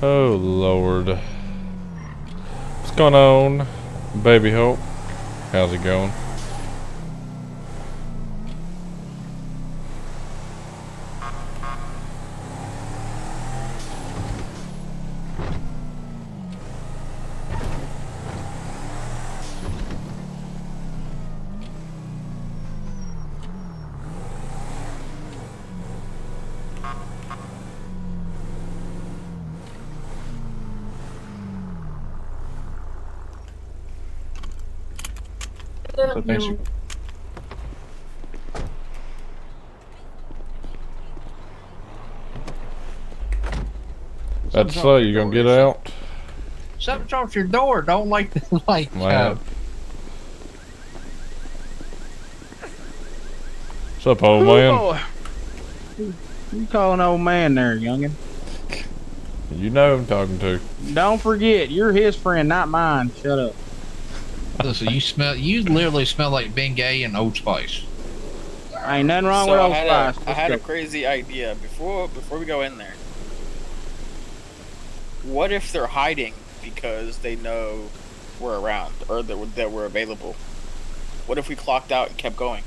Oh, Lord. What's going on, Baby Hope? How's it going? So thanks. I'd say you gonna get out. Something's off your door. Don't like the like. Man. What's up, old man? Boy. You calling old man there, youngin'? You know who I'm talking to. Don't forget, you're his friend, not mine. Shut up. Listen, you literally smell like Bengay and Old Spice. Ain't nothing wrong So with I Old had Spice. I had a crazy idea before we go in there. What if they're hiding because they know we're around or that we're available? What if we clocked out and kept going?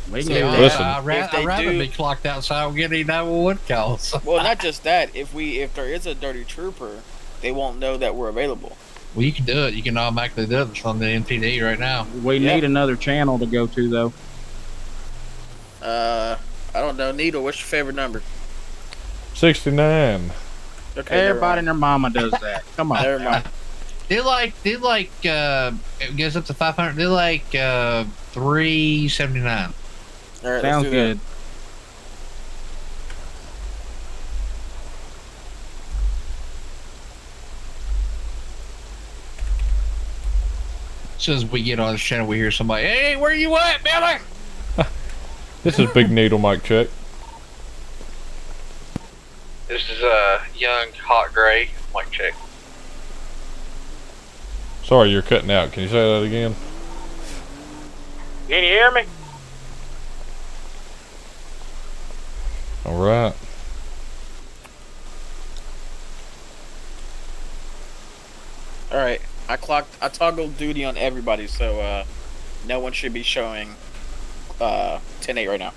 Listen. I'd rather be clocked outside and get any 911 calls. Well, not just that. If there is a dirty trooper, they won't know that we're available. Well, you can do it. You can automatically do it from the MTD right now. We need another channel to go to, though. I don't know. Needle, what's your favorite number? 69. Okay, Everybody and their mama does that. Come on. Never mind. They like it goes up to 500. They like 379. All right, Sounds let's do good. As soon as we get on this channel, we hear somebody, "Hey, where you at, Billy?" This is Big Needle Mic Check. This is young hot gray. Mic check. Sorry, you're cutting out. Can you say that again? Can you hear me? All right. All right. I toggled duty on everybody, so no one should be showing 10-8 right now.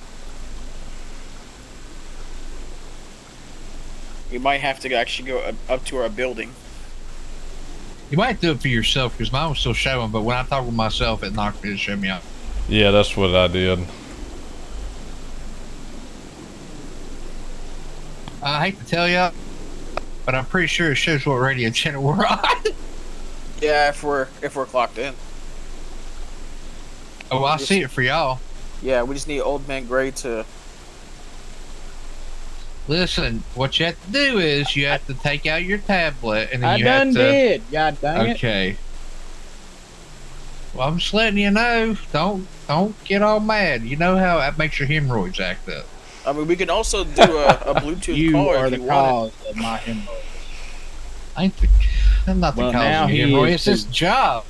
We might have to actually go up to our building. You might do it for yourself because mine was still showing, but when I talk with myself, it knocked me to show me out. Yeah, that's what I did. I hate to tell you, but I'm pretty sure it shows what radio channel we're on. Yeah, if we're clocked in. Oh, I see it for y'all. Yeah, we just need Old Man Gray to. Listen, what you have to do is you have to take out your tablet and then I you done have to. did. God dang it. Okay. Well, I'm just letting you know. Don't get all mad. You know how that makes your hemorrhoids act up. I mean, we can also do a Bluetooth You call are if the you want cause of my hemorrhoids. I'm not the Well, cause now of he your hemorrhoid. is It's his too. job.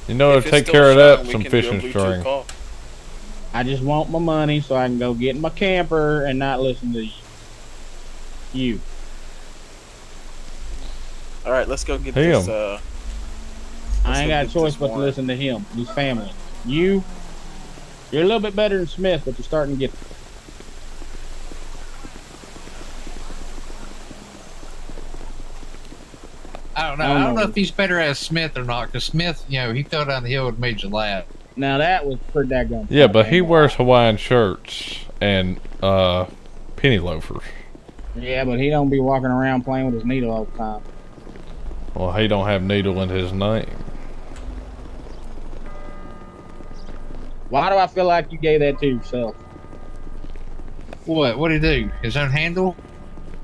You know, If to it's take still care of showing, that, we some can do a fishing Bluetooth string. call. I just want my money so I can go get in my camper and not listen to you. All right, let's go get Him. this. I ain't got a get choice this but to warrant. listen to him. He's family. You're a little bit better than Smith, but you're starting to get. I don't know. I don't know if he's better as Smith or not, because Smith, you know, he fell down the hill and made you laugh. Now that was pretty daggone. Yeah, but he wears Hawaiian shirts and penny loafers. Yeah, but he don't be walking around playing with his needle all the time. Well, he don't have needle in his name. Why do I feel like you gave that to yourself? What? What'd he do? His own handle?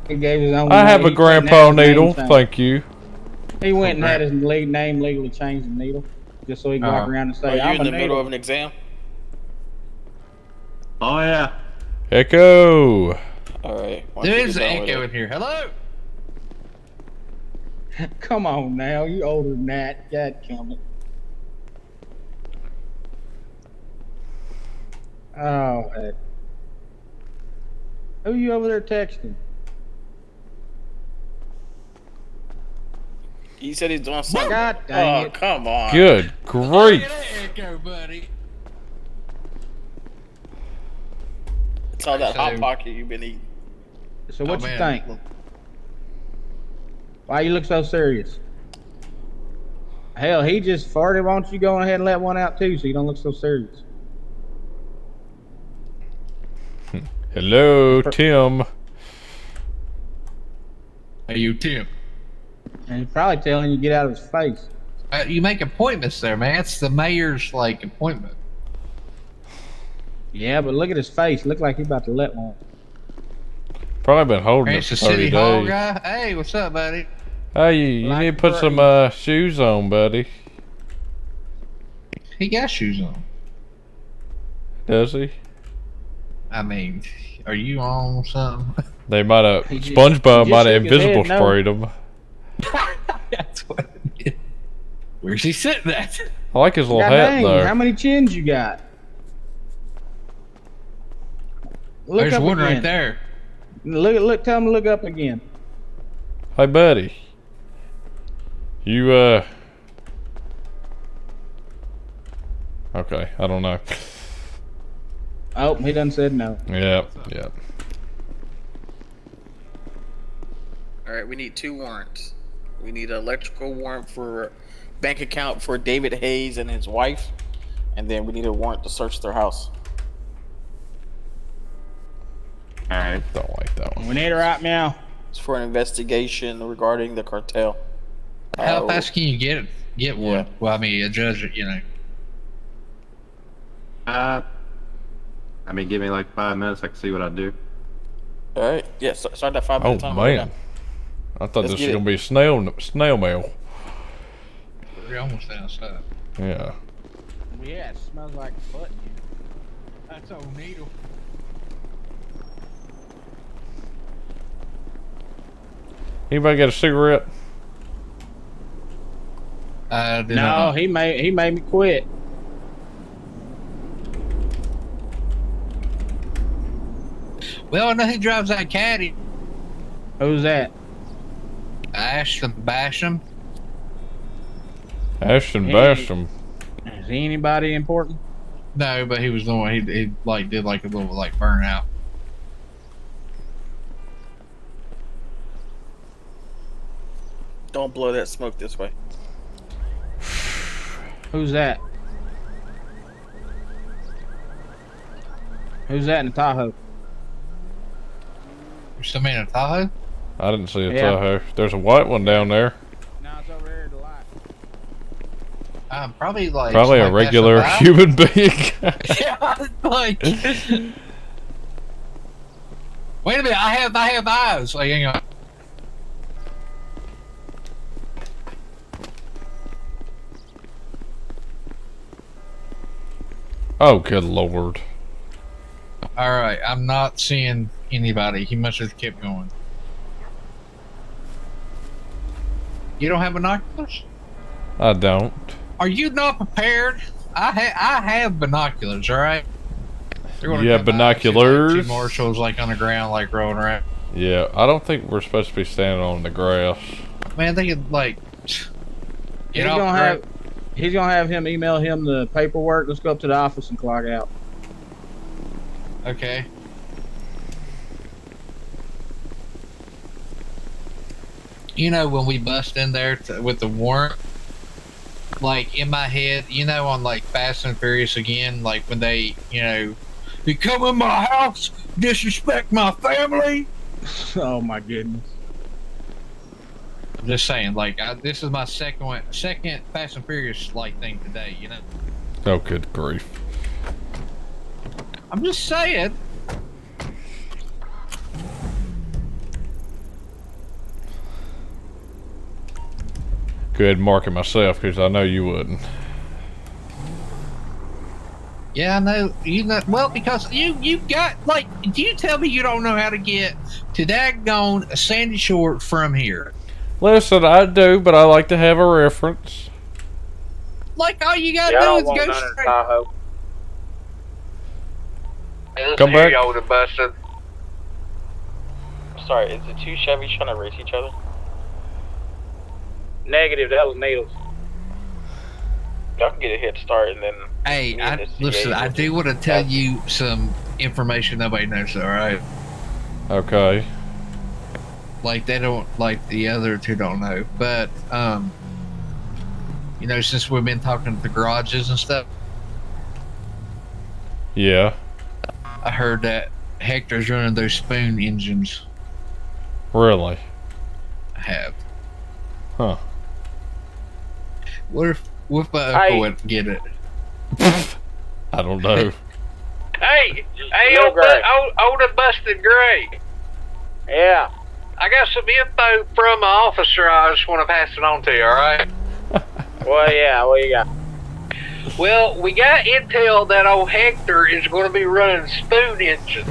He gave his own. I have he a went and grandpa had his name needle. changed. Thank you. He went and had his name legally changed the needle, just so he could walk around and Are say, you "I'm in a the middle needle." of an exam? Oh yeah. Echo. All right. once There you is get an done with echo it. in here. Hello? Come on now, you older than that. God damn it. Oh, heck. Who you over there texting? He said he's doing something. God dang Oh, it. come on. Good grief. Echo, buddy. It's all that So- hot pocket you've been eating. So what Oh, you man. think? Why you look so serious? Hell, he just farted. Why don't you go ahead and let one out too, so you don't look so serious? Hello, Tim. Hey, you, Tim. And he's probably telling you to get out of his face. You make appointments there, man. It's the mayor's, like, appointment. Yeah, but look at his face. Look like he's about to let one. Probably been holding Hey, it it's the for 30 city hall days. guy. Hey, what's up, buddy? Hey, you Like need to put for- some shoes on, buddy. He got shoes on. Does he? I mean, are you on something? They might have. He just- SpongeBob he might just have shook his head, invisible no. sprayed him. That's what it is. Where's he sitting at? I like his little God hat dang, though. how many chins you got? Look There's up one again. right there. Look, tell him to look up again. Hey, buddy. You Okay, I don't know. Oh, he done said no. Yep, yep. All right, we need 2 warrants. We need an electrical warrant for bank account for David Hayes and his wife, and then we need a warrant to search their house. Alright. Don't like that one. We need it right now. It's for an investigation regarding the cartel. How fast can you get one? Yeah. Well, I mean, a judge, you know. I mean, give me like 5 minutes. I can see what I do. All right, yeah, start that 5 Oh minute time. right man, I thought Let's this get was it. gonna be snail mail. We're almost outside. Yeah. Yeah, it smells like butt. That's old needle. Anybody got a cigarette? No, he made me quit. Well, I know he drives that caddy. Who's that? Ashton Basham. Ashton Hey. Basham. Is he anybody important? No, but he was the one. He like did like a little like burnout. Don't blow that smoke this way. Who's that? Who's that in the Tahoe? There's somebody in a Tahoe? I didn't see a Yeah. Tahoe. There's a white one down there. No, it's over there at the light. Probably like Probably a somebody regular passing human being. by. Yeah, like. Wait a minute! I have eyes. Like, hang on. Oh, good lord. All right, I'm not seeing anybody. He must have kept going. You don't have binoculars? I don't. Are you not prepared? I have binoculars. All right. They're gonna You have come by and see, like, binoculars? two marshals like on the ground, like rolling around. Yeah, I don't think we're supposed to be standing on the grass. Man, they could like. He's gonna have him email him the paperwork. Let's go up to the office and clock out. Okay. You know, when we bust in there with the warrant, like in my head, you know, on like Fast and Furious again, like when they, you know, you come in my house, disrespect my family. Oh my goodness. I'm just saying, like, this is my second Fast and Furious like thing today, you know. Oh, good grief. I'm just saying. Go ahead and mark it myself, because I know you wouldn't. Yeah, I know. You know, well, because you got, like, do you tell me you don't know how to get to daggone Sandy Shore from here? Listen, I do, but I like to have a reference. Like, all you gotta do is go straight. Tahoe. Hey, listen Come here, back. y'all would have busted. Sorry, is the two Chevys trying to race each other? Negative. That was Needles. Y'all can get a head start and then. Hey, me and the listen, CA I will do want to tell you some information nobody knows, all right? Okay. Like, they don't, like, the other two don't know. But, you know, since we've been talking to the garages and stuff, Yeah. I heard that Hector's running those spoon engines. Really? I have. Huh. What if my uncle would get it? I don't know. Hey, Lil old, Gray. old and busted Gray. Yeah. I got some info from an officer. I just want to pass it on to you, all right? Well, yeah. What you got? Well, we got intel that old Hector is going to be running spoon engines.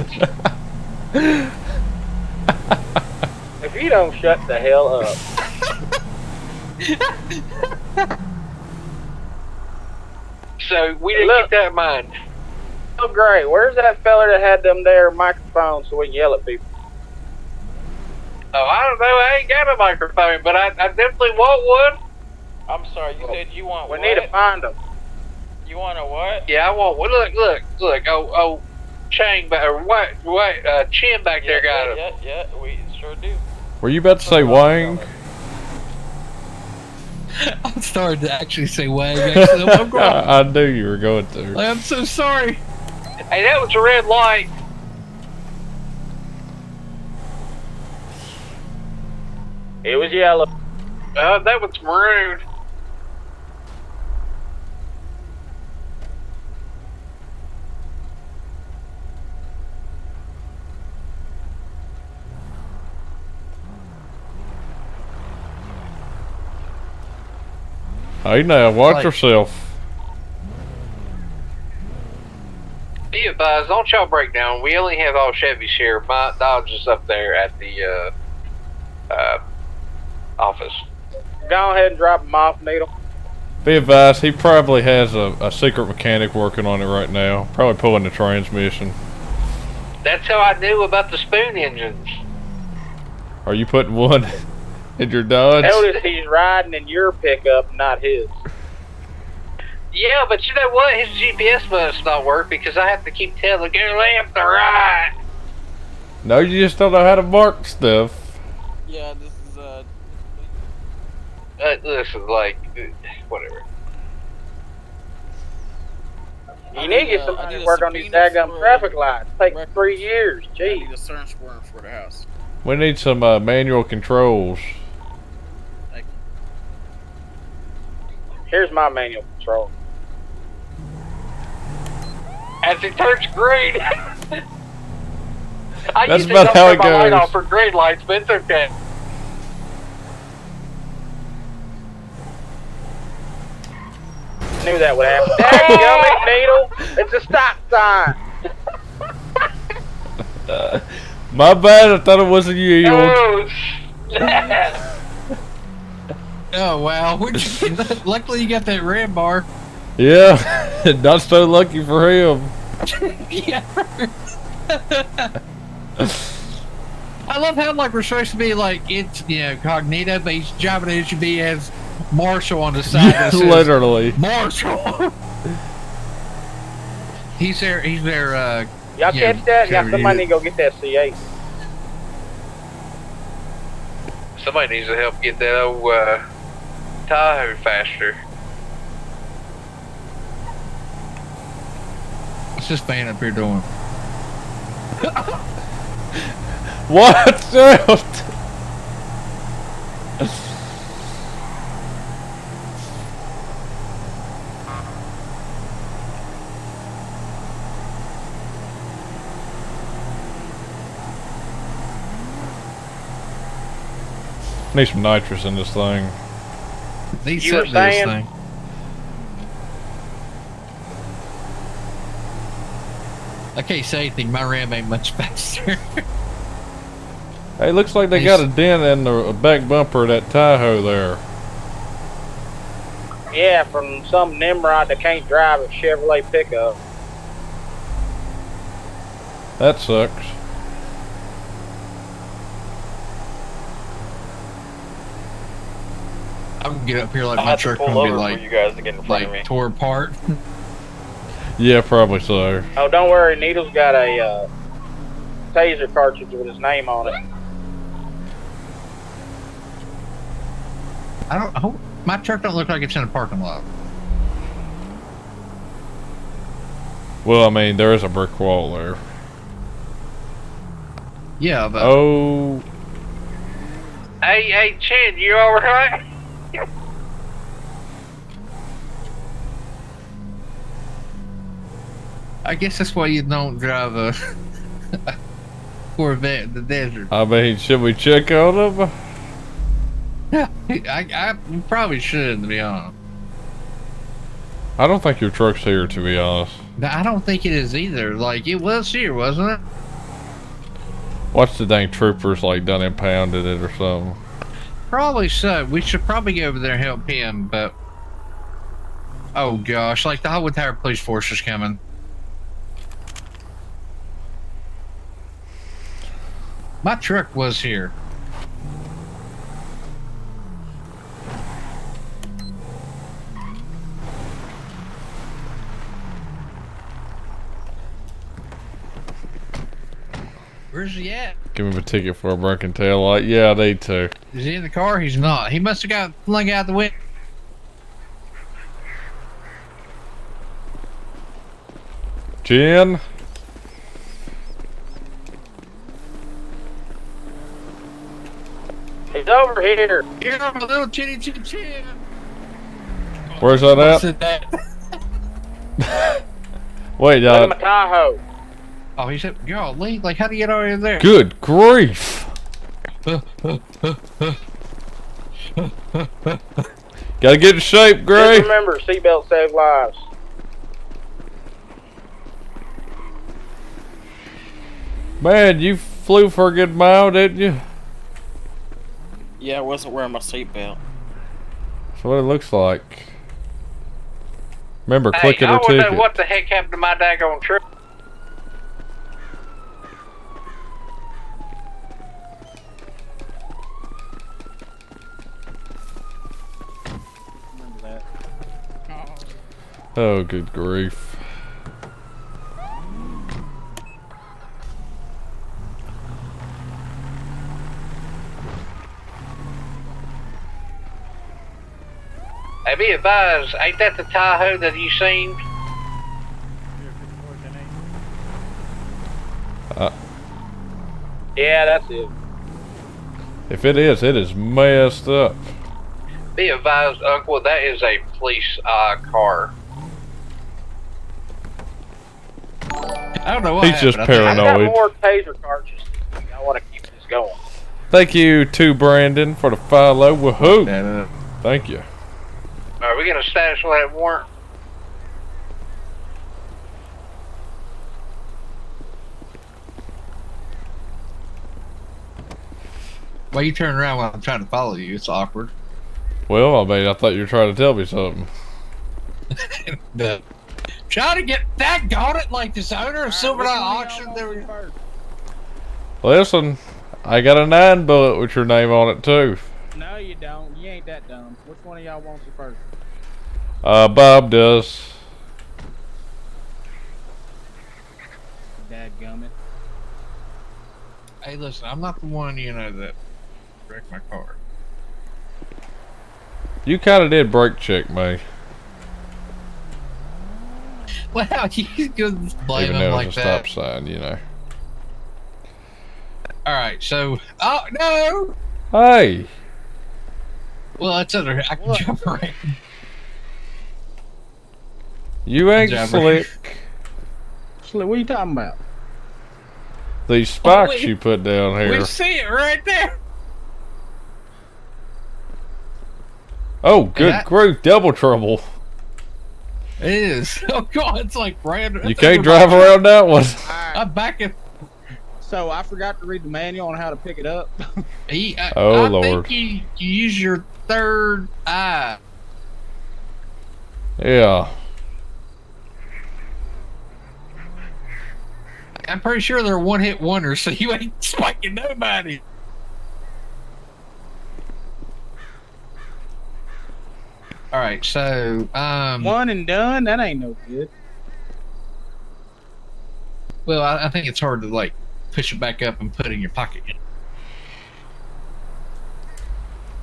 If you don't shut the hell up. So we didn't keep that in mind. Oh, great. Where's that fella that had them there microphones so we can yell at people? Oh, I don't know. I ain't got a microphone, but I definitely want one. I'm sorry. You said you want. We need to find them. You want a what? Yeah, I want one. Look. Oh, Chang, or what? Chin back there got him. Yeah. We sure do. Were you about to say Wang? I'm starting to actually say Wang. Actually, I'm, I knew you were going to. I'm so sorry. Hey, that was a red light. It was yellow. That was maroon. Hey now, watch Like- yourself. Be advised, don't y'all break down. We only have all Chevys here. My Dodge is up there at the office. Go ahead and drop him off, Needle. Be advised, he probably has a secret mechanic working on it right now. Probably pulling the transmission. That's how I knew about the spoon engines. Are you putting one in your Dodge? Notice he's riding in your pickup, not his. Yeah, but you know what? His GPS must not work because I have to keep telling go left or right. No, you just don't know how to mark stuff. Yeah, this is Listen, like, whatever. You need to get I somebody need to a work on these subpoena daggum for, traffic lights. Take records. 3 years. I Gee. need a search warrant for the house. We need some manual controls. Thank Here's my manual control. As it turns green. I That's usually about don't how turn it my light goes. off for green lights, but it's okay. Knew that would happen. Dadgummit, Needle. It's a stop sign. My bad, I thought it was a yield. Oh, snap. Oh wow! Luckily you got that red bar. Yeah, not so lucky for him. Yeah. I love how like we're supposed to be like it's cognito, but he's driving it should be as Marshall on the side. Yeah, that says, literally. Marshall. He's there. Y'all catch that? Yeah, somebody need to go get that C8. Somebody needs to help get that old Tahoe faster. What's this fan up here doing? Watch out! Need some nitrous in this thing. Needs You were something to this saying? thing. I can't say anything. My RAM ain't much faster. Hey, looks like they got a dent in the back bumper of that Tahoe there. Yeah, from some Nimrod that can't drive a Chevrolet pickup. That sucks. I'm gonna get up here like I'll my have to truck pull gonna be over like for you guys to get in front of me. tore apart. Yeah, probably so. Oh, don't worry. Needle's got a taser cartridge with his name on it. I hope my truck don't look like it's in a parking lot. Well, I mean, there is a brick wall there. Yeah, but Oh, Hey, Chad, you alright? I guess that's why you don't drive a Corvette in the desert. I mean, should we check on them? I probably should, to be honest. I don't think your truck's here, to be honest. I don't think it is either. Like, it was here, wasn't it? Watch the dang troopers like done impounded it or something. Probably so. We should probably go over there and help him, but... Oh, gosh. Like, the whole entire police force is coming. My truck was here. Where's he at? Give him a ticket for a broken tail light. Yeah, I need to. Is he in the car? He's not. He must have got flung out the window. Jen? He's over here. Here, my little chinny chin chin. Where's that Said at? that. Wait, Look at my Tahoe. Oh, he said, golly, like, how do you get over there? Good grief. Gotta get in shape, Gray. Just remember, seatbelt save lives. Man, you flew for a good mile, didn't you? Yeah, I wasn't wearing my seatbelt. That's what it looks like. Remember, Hey, click it I or want to know ticket. what the heck happened to my daggone truck. Remember that. Oh, good grief. Hey, be advised, ain't that the Tahoe that you seen? Yeah, that's it. If it is messed up. Be advised, Uncle, that is a police car. I don't know what He's just happened. I've got paranoid. more taser cartridges. I want to keep this going. Thank you to Brandon for the follow. Woohoo! Thank you. Are we gonna status that warrant? Why you turn around while I'm trying to follow you? It's awkward. Well, I mean, I thought you were trying to tell me something. Trying to get that got it like this owner of Silver Knight Auction. Listen, I got a 9 bullet with your name on it too. No, you don't. You ain't that dumb. Which one of y'all wants it first? Bob does. Dadgummit. Hey, listen, I'm not the one, that wrecked my car. You kind of did brake check me. Well, you could blame Even him though it like was a that. stop sign, All right, so oh no. Hey, Well, it's other. I can jump around. you ain't Jabber. slick. What are you talking about? These spikes wait. you put down here. We see it right there. Oh, good that- grief, double trouble. It is. Oh God, it's like random. You can't drive around that one. I'm back in. So I forgot to read the manual on how to pick it up. Oh, I Lord. think you use your third eye. Yeah. I'm pretty sure they're one-hit wonders, so you ain't spiking nobody. All right, so One and done. That ain't no good. well, I think it's hard to like push it back up and put it in your pocket.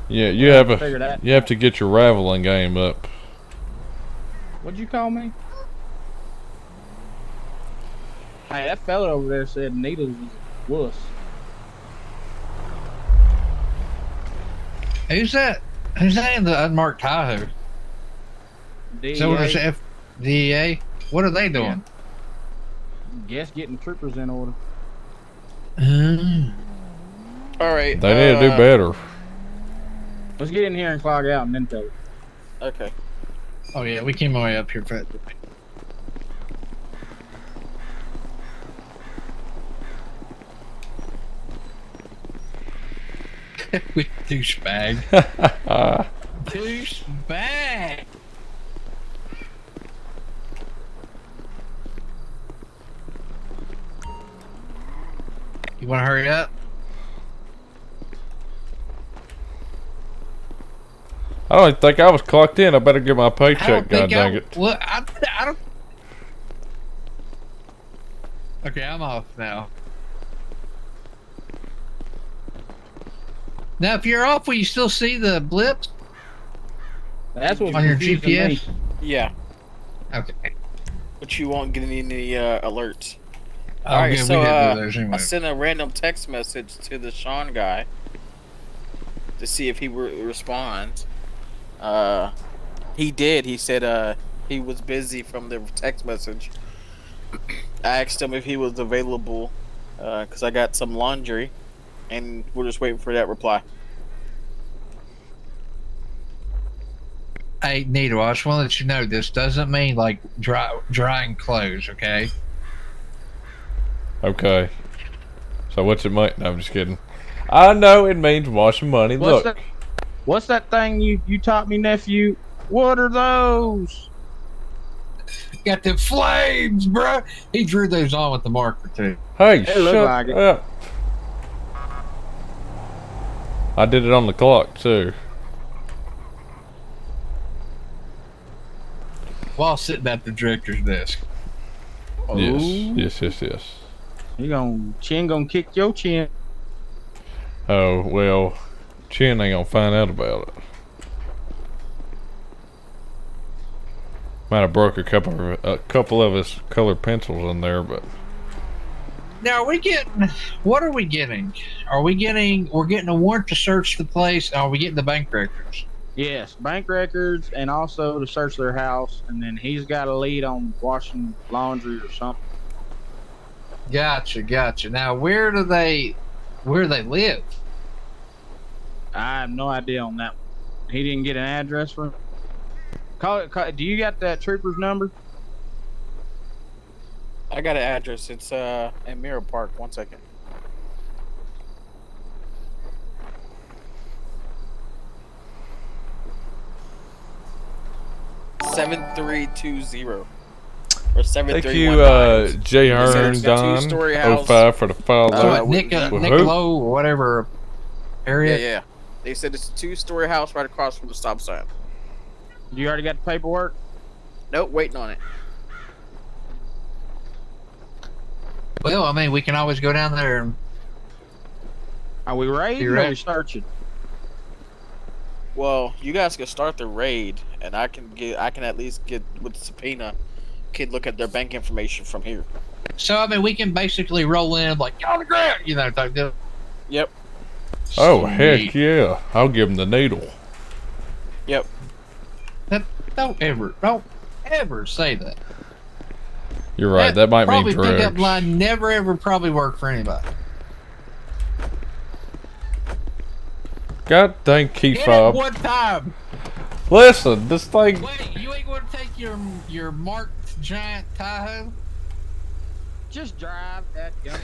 Yeah, you have Figure a that you have to get your raveling game up. What'd you call me? Hey, that fella over there said needles was a wuss. Who's that? Who's that in the unmarked Tahoe? So what is FDEA? What are they doing? Guess getting troopers in order. All right. They need to do better. Let's get in here and clog out and then tell you. Okay. Oh yeah, we came all the way up here for that. With douchebag. Douchebag. You want to hurry up? I don't think I was clocked in. I better get my paycheck, god dang it. Well, I don't. Okay, I'm off now. Now, if you're off, will you still see the blips That's what on your confusing me. GPS? Yeah, Okay. but you won't get any alerts. Oh, All right, good, so we didn't do those anyway. I sent a random text message to the Sean guy to see if he responds. He did. He said he was busy from the text message. I asked him if he was available because I got some laundry, and we're just waiting for that reply. Hey, Nito, I just want to let you know this doesn't mean like drying clothes, okay? Okay. So what's it mean? No, I'm just kidding. I know it means washing money. Look. What's that thing you taught me, nephew? What are those? Got the flames, bro. He drew those on with the marker too. Hey, It looked shut like it. up. I did it on the clock too. while sitting at the director's desk. Yes, Ooh. yes. Chin gonna kick your chin. Oh, well, Chin ain't gonna find out about it. Might have broke a couple of his colored pencils in there, but Now, what are we getting? We're getting a warrant to search the place. Are we getting the bank records? Yes, bank records and also to search their house, and then he's got a lead on washing laundry or something. Gotcha. Now, where do they live? I have no idea on that one. He didn't get an address for him. Do you got that trooper's number? I got an address. It's in Mirror Park. 1 second. $7320 or 7319. thank you, J. Hearn Don 05 for the follow. Niccolo or whatever area. Yeah. They said it's a 2-story house right across from the stop sign. You already got the paperwork? Nope, waiting on it. Well, I mean, we can always go down there and. Are we raiding or are we searching? Well, you guys can start the raid, and I can at least get with the subpoena. Can look at their bank information from here. So I mean, we can basically roll in like get on the ground, type deal. Yep. Oh, heck yeah! I'll give him the needle. Yep. Don't ever say that. You're right. That might mean probably drugs. pickup line never ever probably work for anybody. God dang key Hit fob. it one time. Listen, this thing. Wait, you ain't going to take your marked giant Tahoe? Just drive that gun.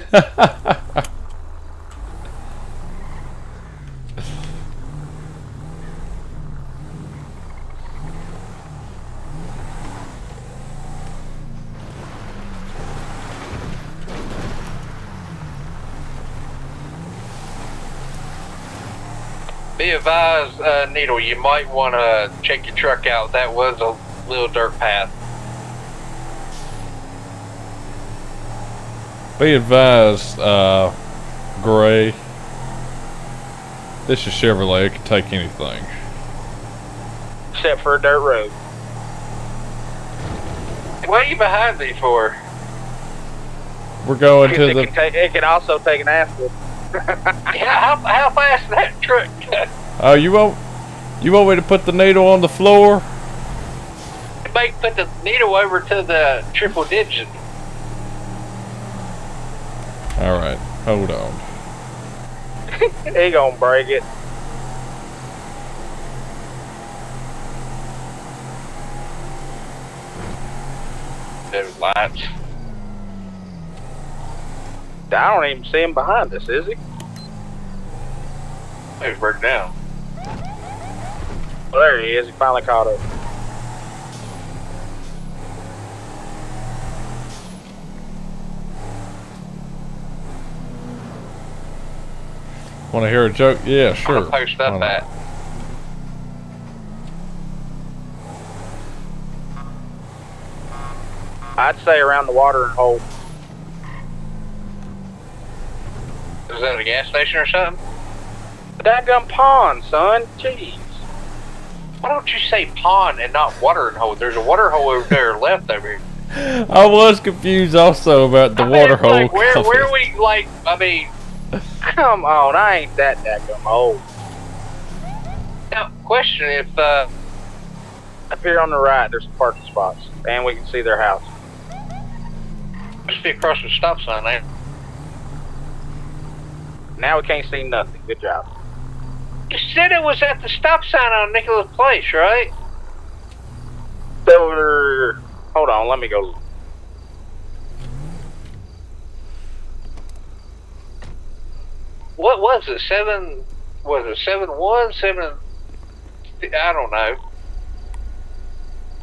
Be advised, Needle, you might want to check your truck out. That was a little dirt path. Be advised, Gray. This is Chevrolet. It can take anything. Except for a dirt road. What are you behind me for? We're going to the. It can also take an asphalt. Yeah, how fast is that truck? Oh, you want me to put the needle on the floor? You might put the needle over to the triple digit. All right, hold on. He gonna break it. Those lights. I don't even see him behind us, is he? He's broke down. Well, there he is. He finally caught up. Want to hear a joke? Yeah, sure. I'll post up that. I'd say around the watering hole. Is that a gas station or something? The dadgum pond, son. Jeez. Why don't you say pond and not watering hole? There's a water hole over there left over here. I was confused also about the water hole. Like, where we, like, I mean... Come on, I ain't that dadgum old. Now, question if, Up here on the right, there's some parking spots, and we can see their house. Must be across the stop sign there. Now we can't see nothing. Good job. You said it was at the stop sign on Nicola's Place, right? Over. Hold on, let me go. What was it? 7? Was it 7-1? 7? I don't know.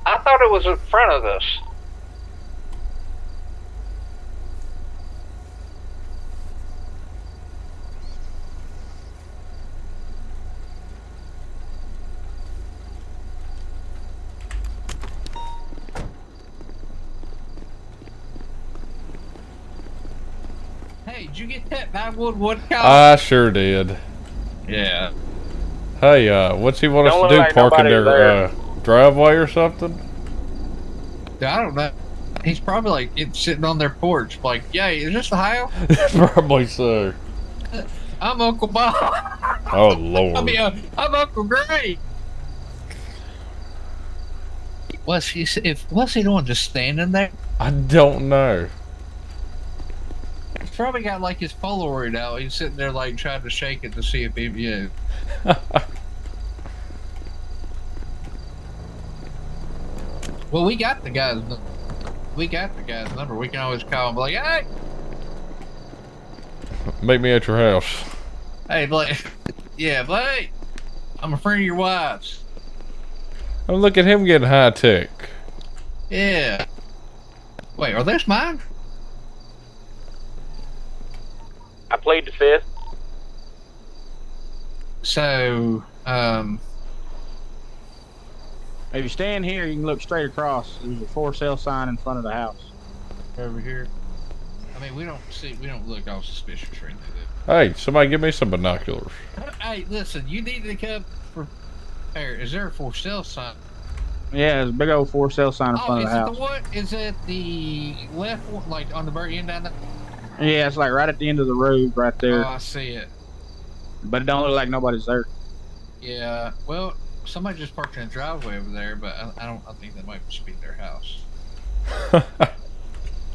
I thought it was in front of us. Hey, did you get that 911 call? I sure did. Yeah. Hey, what's he want us Don't to look do? like Park in nobody's their driveway or something? I don't know. He's probably like sitting on their porch, like, "Yay, is this the house? Probably so. I'm Uncle Bob. Oh Lord. I'm Uncle Gray." What's he doing? Just standing there? I don't know. He's probably got like his Polaroid out. He's sitting there like trying to shake it to see if he, Well, we got the guy's number. We can always call him, like, "Hey, Meet me at your house. hey, Blake." Yeah, Blake. I'm a friend of your wife's. Oh, look at him getting high tech. Yeah. Wait, are those mine? I played the fifth. So, If you stand here, you can look straight across. There's a for sale sign in front of the house. over here. I mean, we don't look all suspicious or anything. Hey, somebody give me some binoculars. Hey, listen, you need to come for. Is there a for sale sign? Yeah, there's a big old for sale sign in front of is the it house. the one? Is it the left one, like on the very end down there? Yeah, it's like right at the end of the road, right there. Oh, I see it. But it don't look like nobody's there. Yeah. Well, somebody just parked in a driveway over there, but I think that might just be their house.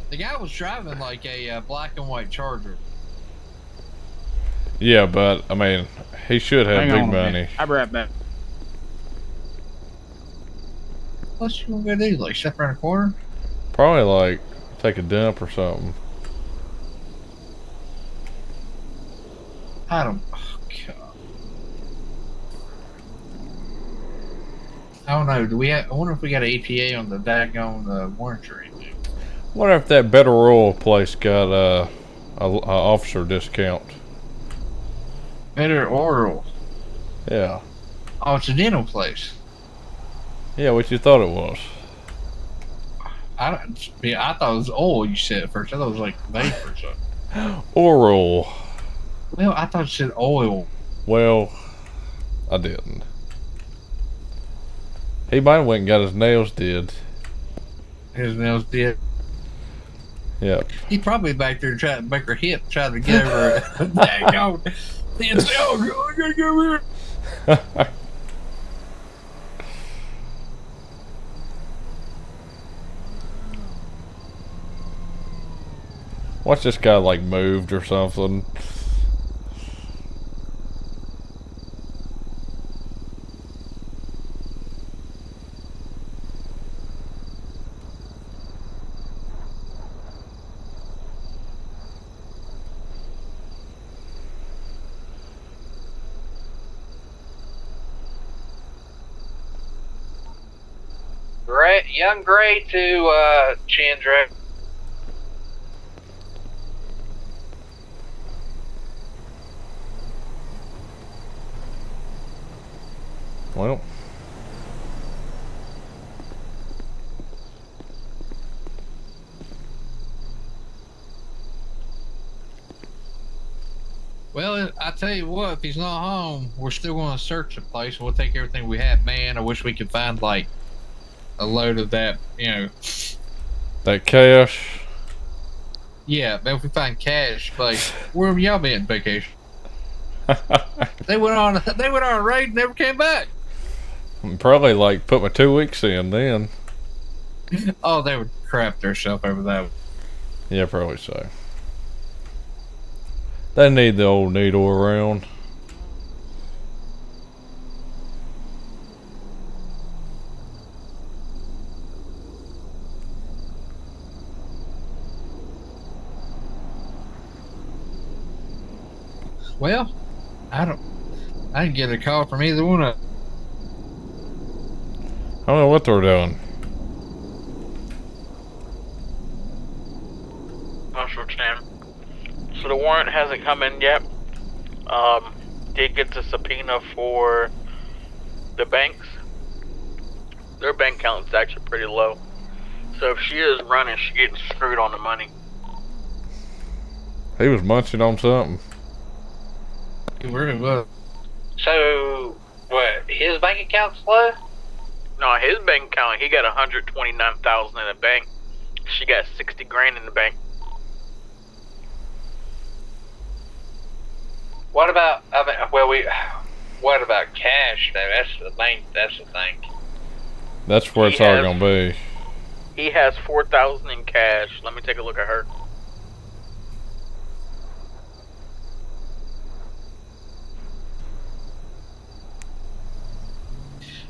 The guy was driving like a black and white Charger. Yeah, but I mean, he should have Hang big on a money. minute. I'll be right back. What's you gonna do? Like step around the corner? Probably like take a dump or something. I don't. Oh, God. I don't know. Do we have? I wonder if we got an APA on the daggone warrants or anything. Wonder if that Better Royal place got a officer discount. Better oral. Yeah. Oh, it's a dental place. Yeah, what you thought it was? I thought it was oil. You said at first. I thought it was like vapor or something. Oral. Well, I thought it said oil. Well, I didn't. He might have went and got his nails did. His nails did. Yep. He probably back there trying to make her hip, trying to get over it. Daggone. Then say, "Oh, I gotta go here." Watch this guy like moved or something. Young Gray to Chandra. Well. Well, I tell you what, if he's not home, we're still going to search the place. We'll take everything we have. Man, I wish we could find like a load of that, That cash. Yeah, but if we find cash, like, where have y'all been vacation? They went on a raid and never came back. Probably like put my 2 weeks in then. Oh, they would crap themselves over that. Yeah, probably so. They need the old needle around. Well, I didn't get a call from either one of them. I don't know what they're doing. Understand. So the warrant hasn't come in yet. Did get the subpoena for the banks. Their bank account is actually pretty low. So if she is running, she's getting screwed on the money. He was munching on something. He really was. So, what? His bank account's low? No, his bank account, he got 129,000 in the bank. She got 60 grand in the bank. What about? I mean, well, what about cash though? That's the thing. That's where it's all gonna be. He has 4,000 in cash. Let me take a look at her.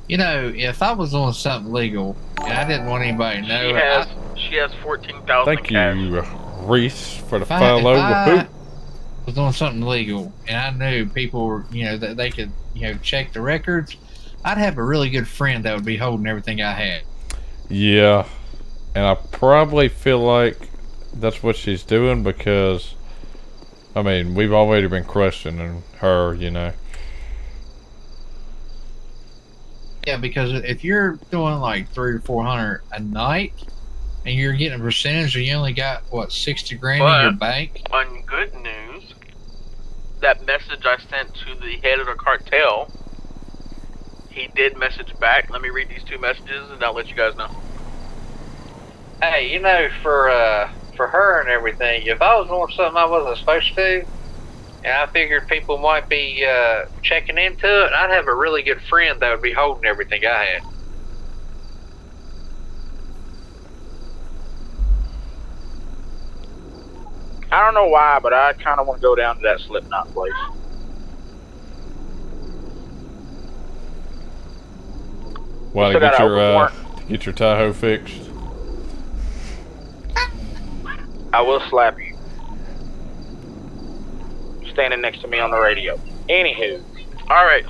You know, if I was doing something legal and I didn't want anybody to know, She has 14,000 Thank cash. you, Reese, for the if I follow. Woohoo. was doing something legal and I knew people were, that they could, check the records, I'd have a really good friend that would be holding everything I had. Yeah, and I probably feel like that's what she's doing because, I mean, we've already been questioning her, Yeah, because if you're doing like 300 or 400 a night and you're getting a percentage and you only got, 60 grand in your bank? On good news, that message I sent to the head of the cartel, he did message back. Let me read these 2 messages and I'll let you guys know. Hey, for her and everything, if I was doing something I wasn't supposed to, and I figured people might be checking into it, I'd have a really good friend that would be holding everything I had. I don't know why, but I kind of want to go down to that Slipknot place. Why, to get your Tahoe fixed? I will slap you. Standing next to me on the radio. Anywho. Alright.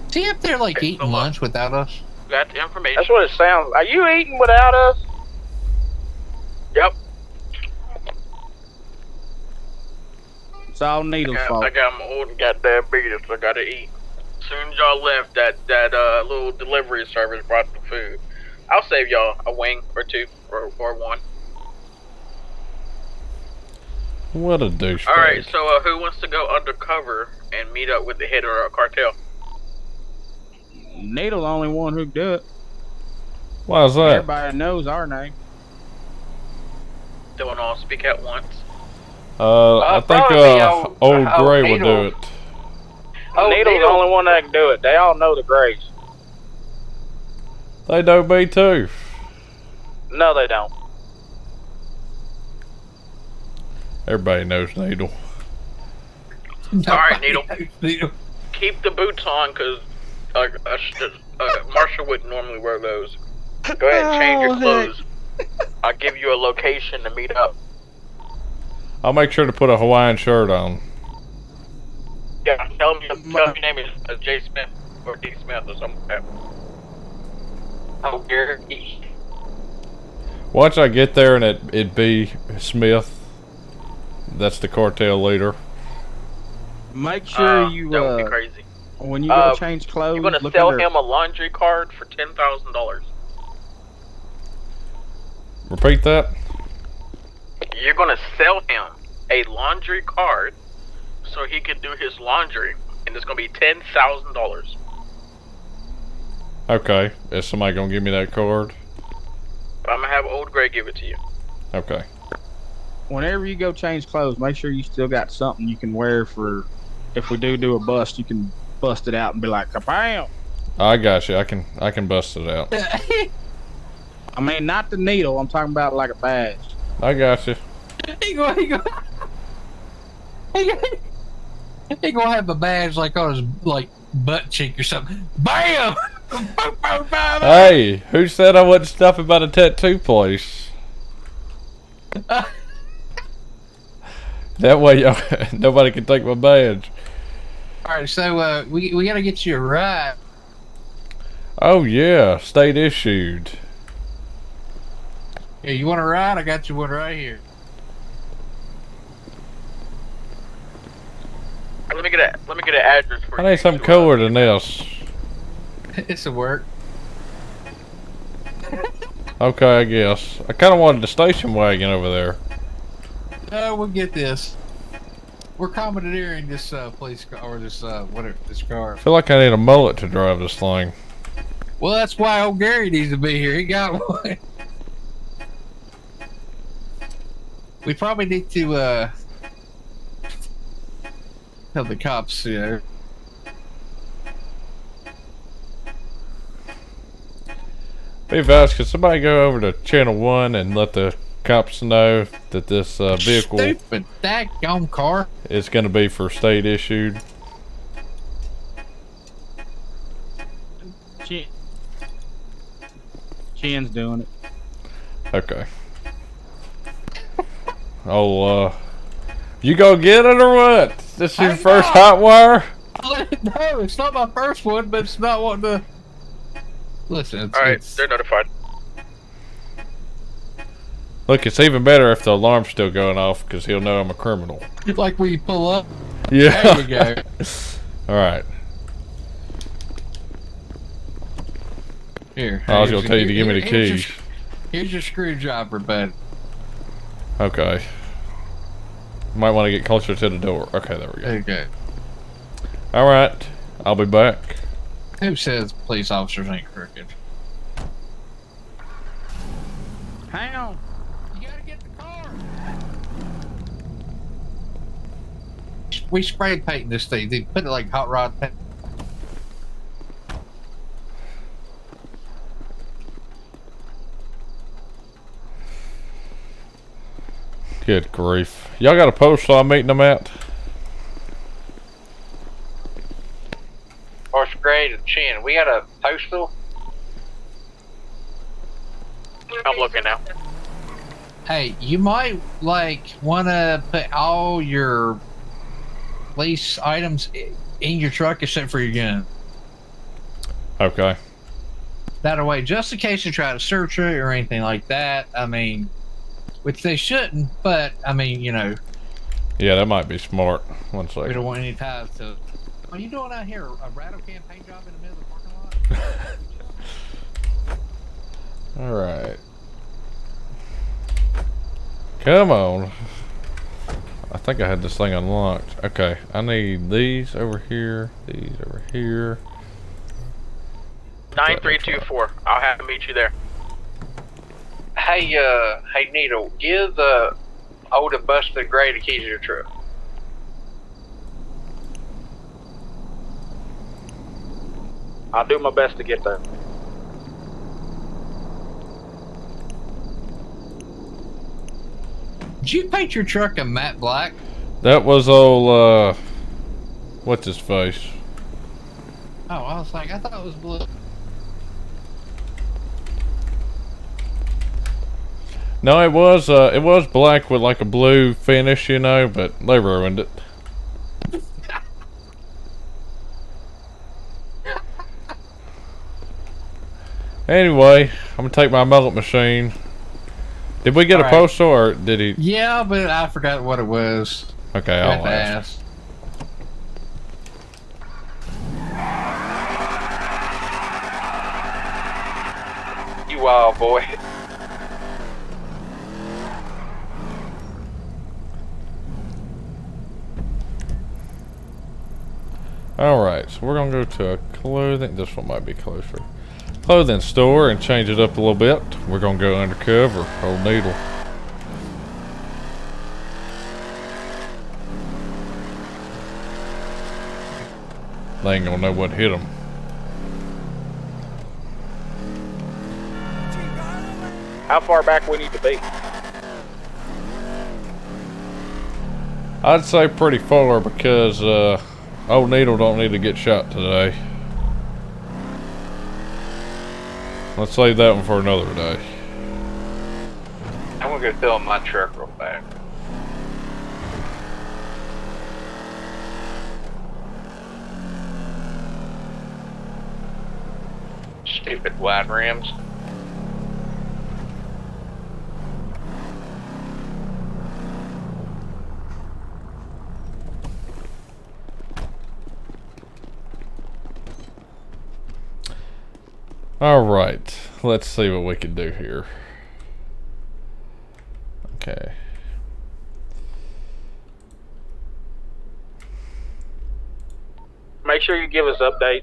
Is he up there like eating lunch without us? Got the information. That's what it sounds. Are you eating without us? Yep. It's all Needle's fault. I got my old got diabetes, so I gotta eat. As soon as y'all left, that little delivery service brought the food. I'll save y'all a wing or 2 or 1. What a douchebag. Alright, so who wants to go undercover and meet up with the head of our cartel? Needle the only one who do it. Why is that? Everybody knows our name. Don't all speak at once. I think old Gray will do it. Needle's the only one that can do it. They all know the Grays. They know me too. No, they don't. Everybody knows Needle. Alright, Needle. Keep the boots on, because Marshall wouldn't normally wear those. Go ahead and change your clothes. I'll give you a location to meet up. I'll make sure to put a Hawaiian shirt on. Yeah, tell me your name is J. Smith or D. Smith or something like that. Oh, Gary. Once I get there and it be Smith, that's the cartel leader. Make sure you that would be crazy. When you go change clothes, you're gonna sell him a laundry card for $10,000. Repeat that. You're gonna sell him a laundry card so he can do his laundry, and it's gonna be $10,000. Okay. Is somebody gonna give me that card? I'm gonna have Old Gray give it to you. Okay. Whenever you go change clothes, make sure you still got something you can wear for. If we do a bust, you can bust it out and be like, "Kabam!" I got you. I can bust it out. I mean, not the needle. I'm talking about like a badge. I got you. He gonna have a badge like on his butt cheek or something. Bam! Hey, who said I wasn't stuffing by the tattoo place? That way, nobody can take my badge. All right, so we gotta get you a ride. Oh yeah, state issued. Yeah, you want a ride? I got you one right here. Let me get an address for I you. need something cooler than this. It's a work. Okay, I guess. I kind of wanted the station wagon over there. No, we'll get this. We're commandeering this police car, or this whatever this car. I feel like I need a mullet to drive this thing. Well, that's why old Gary needs to be here. He got one. We probably need to tell the cops, you know. Be advised, could somebody go over to Channel 1 and let the cops know that this vehicle Stupid daggone car is going to be for state issued? Chen's doing it. Okay. Oh, you go get it or what? This your first hot wire? No, it's not my first one, but it's not what the. Listen, Alright, they're notified. Look, it's even better if the alarm's still going off because he'll know I'm a criminal. Like we pull up. Yeah. There you go. Alright. Here. I was going to tell you to give me the keys. Here's your screwdriver, bud. Okay. Might want to get closer to the door. Okay, there we go. Okay. Alright. I'll be back. Who says police officers ain't crooked? Hang on. You gotta get the car. We sprayed painting this thing. They put it like hot rod paint. Good grief. Y'all got a postal I'm meeting them at? Horse grade and chin. We got a postal. I'm looking now. Hey, you might want to put all your police items in your truck except for your gun. Okay. That way, just in case you try to search it or anything like that. I mean, which they shouldn't, but I mean, you know. Yeah, that might be smart. 1 We second. don't want any ties to. What are you doing out here? A rattle can paint job in the middle of the parking lot? Alright. Come on. I think I had this thing unlocked. Okay, I need these over here, these over here. 9324. I'll have to meet you there. Hey, hey Needle, give the older busted gray the keys to your truck. I'll do my best to get there. Did you paint your truck a matte black? That was old, what's his face? Oh, I was like, I thought it was blue. No, it was black with like a blue finish, you know, but they ruined it. Anyway, I'm gonna take my mullet machine. Did we get a postal or did he? Yeah, but I forgot what it was. Okay, I'll ask. You wild boy. Alright, so we're gonna go to a clothing, this one might be closer. Clothing store and change it up a little bit. We're gonna go undercover, old Needle. They ain't gonna know what hit them. How far back we need to be? I'd say pretty far because old Needle don't need to get shot today. Let's save that one for another day. I'm gonna go fill in my truck real fast. Stupid wide rims. Alright, let's see what we can do here. Okay. Make sure you give us updates.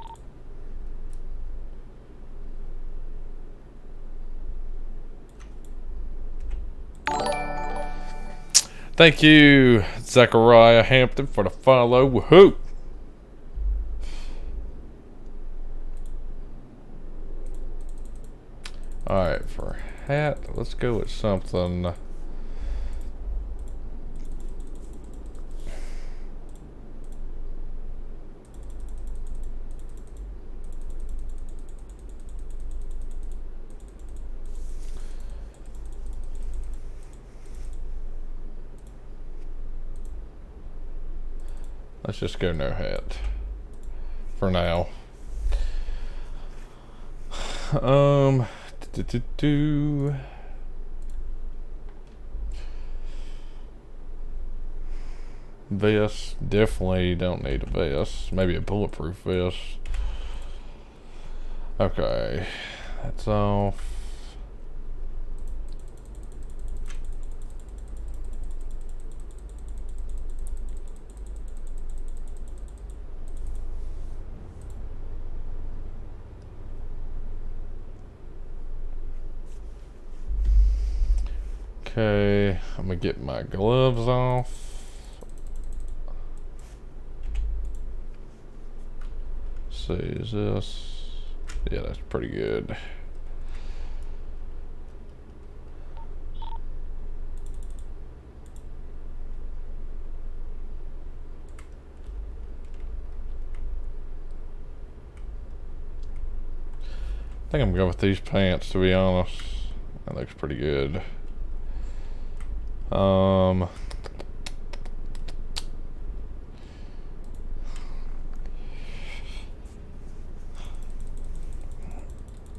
Thank you, Zachariah Hampton, for the follow. Woohoo! Alright, for a hat, let's go with something. Let's just go no hat for now. Vest, definitely don't need a vest. Maybe a bulletproof vest. Okay, that's off. Okay, I'm gonna get my gloves off. See, is this? Yeah, that's pretty good. I think I'm going with these pants, to be honest. That looks pretty good.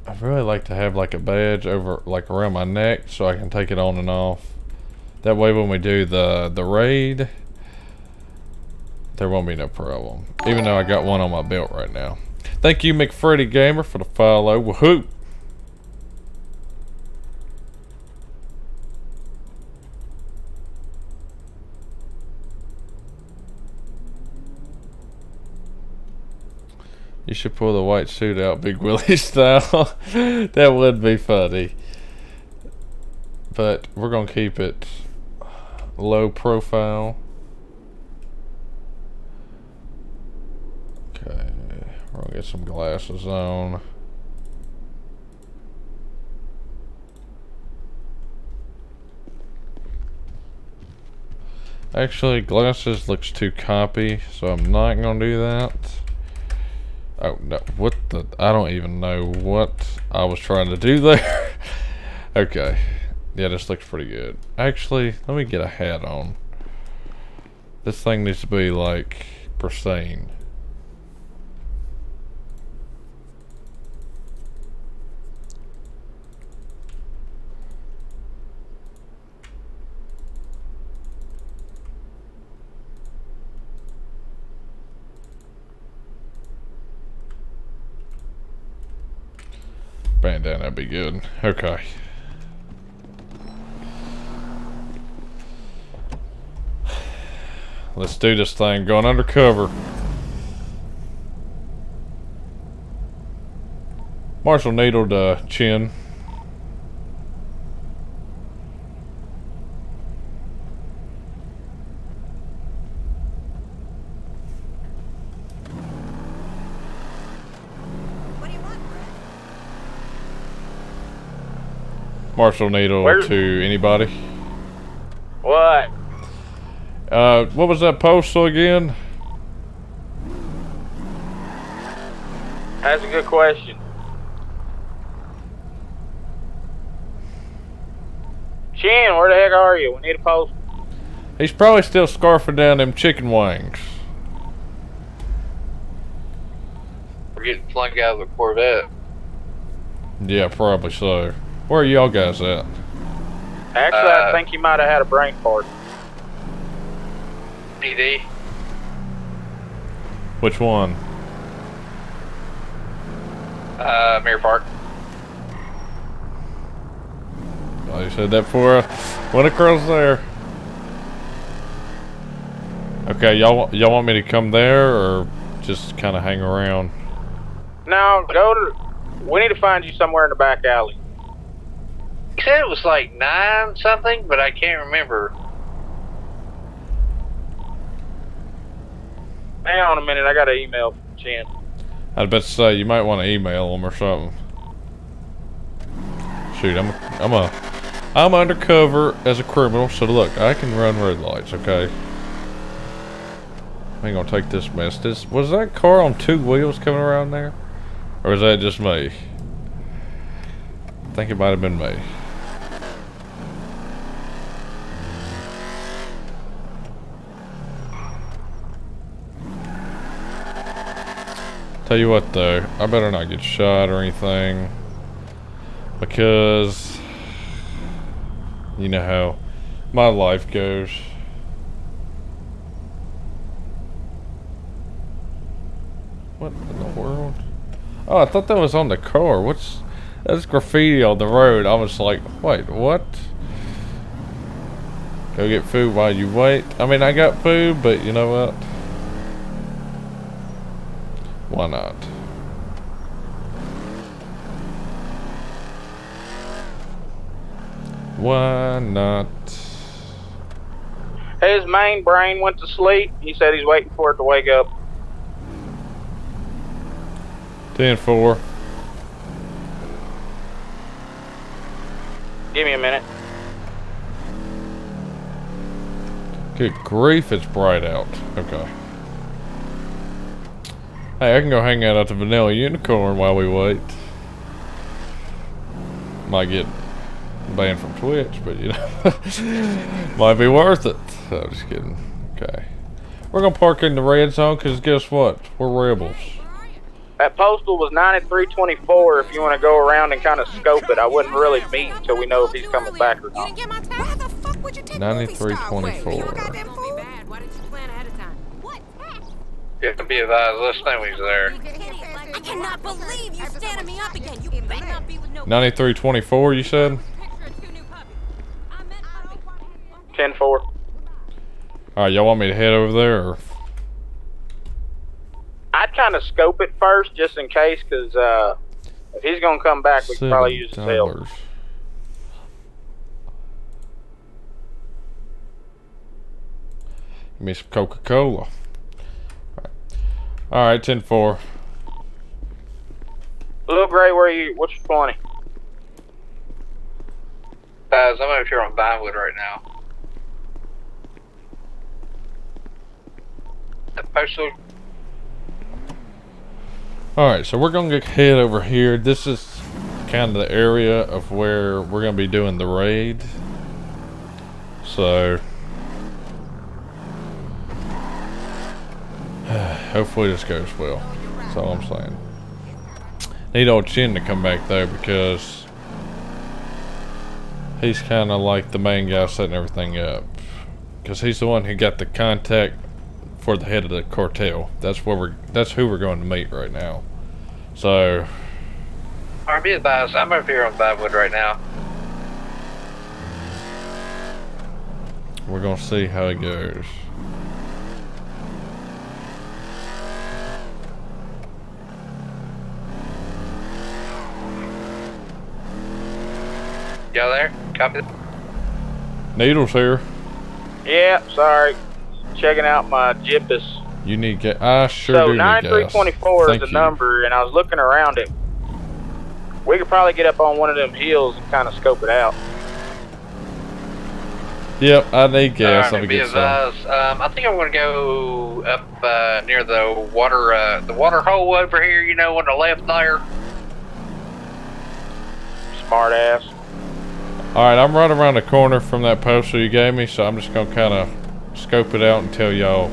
I'd really like to have like a badge over, like around my neck, so I can take it on and off. That way when we do the raid, there won't be no problem. Even though I got one on my belt right now. Thank you, McFreddy Gamer, for the follow. Woohoo! You should pull the white suit out, Big Willie style. That would be funny. But we're gonna keep it low profile. Okay, we're gonna get some glasses on. Actually, glasses looks too copy, so I'm not gonna do that. Oh no, what the, I don't even know what I was trying to do there. Okay, yeah, this looks pretty good. Actually, let me get a hat on. This thing needs to be like pristine. Bandana would be good. Okay. Let's do this thing. Going undercover. Marshall Needle to chin. Marshall Needle to anybody. What? What was that postal again? That's a good question. Chin, where the heck are you? We need a post. He's probably still scarfing down them chicken wings. We're getting flung out of the Corvette. Yeah, probably so. Where are y'all guys at? Actually, I think you might have had a brain fart. PD. Which one? Mirror Park. He said that before I went across there. Okay, y'all want me to come there or just kind of hang around? No, we need to find you somewhere in the back alley. He said it was like 9 something, but I can't remember. Hang on a minute, I got an email from Jen. I'd bet to say you might want to email them or something. Shoot, I'm undercover as a criminal, so look, I can run red lights, okay? I ain't gonna take this mess. Was that car on 2 wheels coming around there? Or was that just me? I think it might have been me. Tell you what though, I better not get shot or anything. Because you know how my life goes. What in the world? Oh, I thought that was on the car. That's graffiti on the road. I was like, wait, what? Go get food while you wait. I mean, I got food, but you know what? Why not? Why not? His main brain went to sleep. He said he's waiting for it to wake up. 10-4. Give me a minute. Good grief, it's bright out. Okay. Hey, I can go hang out at the Vanilla Unicorn while we wait. Might get banned from Twitch, but you know, might be worth it. Oh, just kidding. Okay. We're gonna park in the red zone because guess what? We're rebels. That postal was 9324 if you want to go around and kind of scope it. I wouldn't really meet until we know if he's coming back or not. 9324. You have to be advised, let's know he's there. I cannot believe you standing me up again. You better not be with no 9324, you said? 10-4. Alright, y'all want me to head over there or? I'd kind of scope it first just in case, because if he's going to come back, we can probably use his help. Give me some Coca-Cola. Alright, 10-4. Little Gray, what's your 20? Guys, I'm over here on Vinewood right now. The postal. Alright, so we're gonna head over here. This is kind of the area of where we're gonna be doing the raid. So hopefully this goes well. That's all I'm saying. Need old Chin to come back though because he's kind of like the main guy setting everything up. Because he's the one who got the contact for the head of the cartel. That's who we're going to meet right now. So Alright, be advised, I'm over here on Vinewood right now. we're gonna see how it goes. Y'all there? Copy. Needles here. Yeah, sorry. Checking out my Jippus. You need gas. I sure so do need gas. 9324 is the you. number, and I was looking around it. We could probably get up on one of them hills and kind of scope it out. Yep, I need gas. Alright, Let me be get some. advised, I think I'm gonna go up near the water hole over here, you know, on the left there. Smart ass. Alright, I'm right around the corner from that poster you gave me, so I'm just gonna kind of scope it out and tell y'all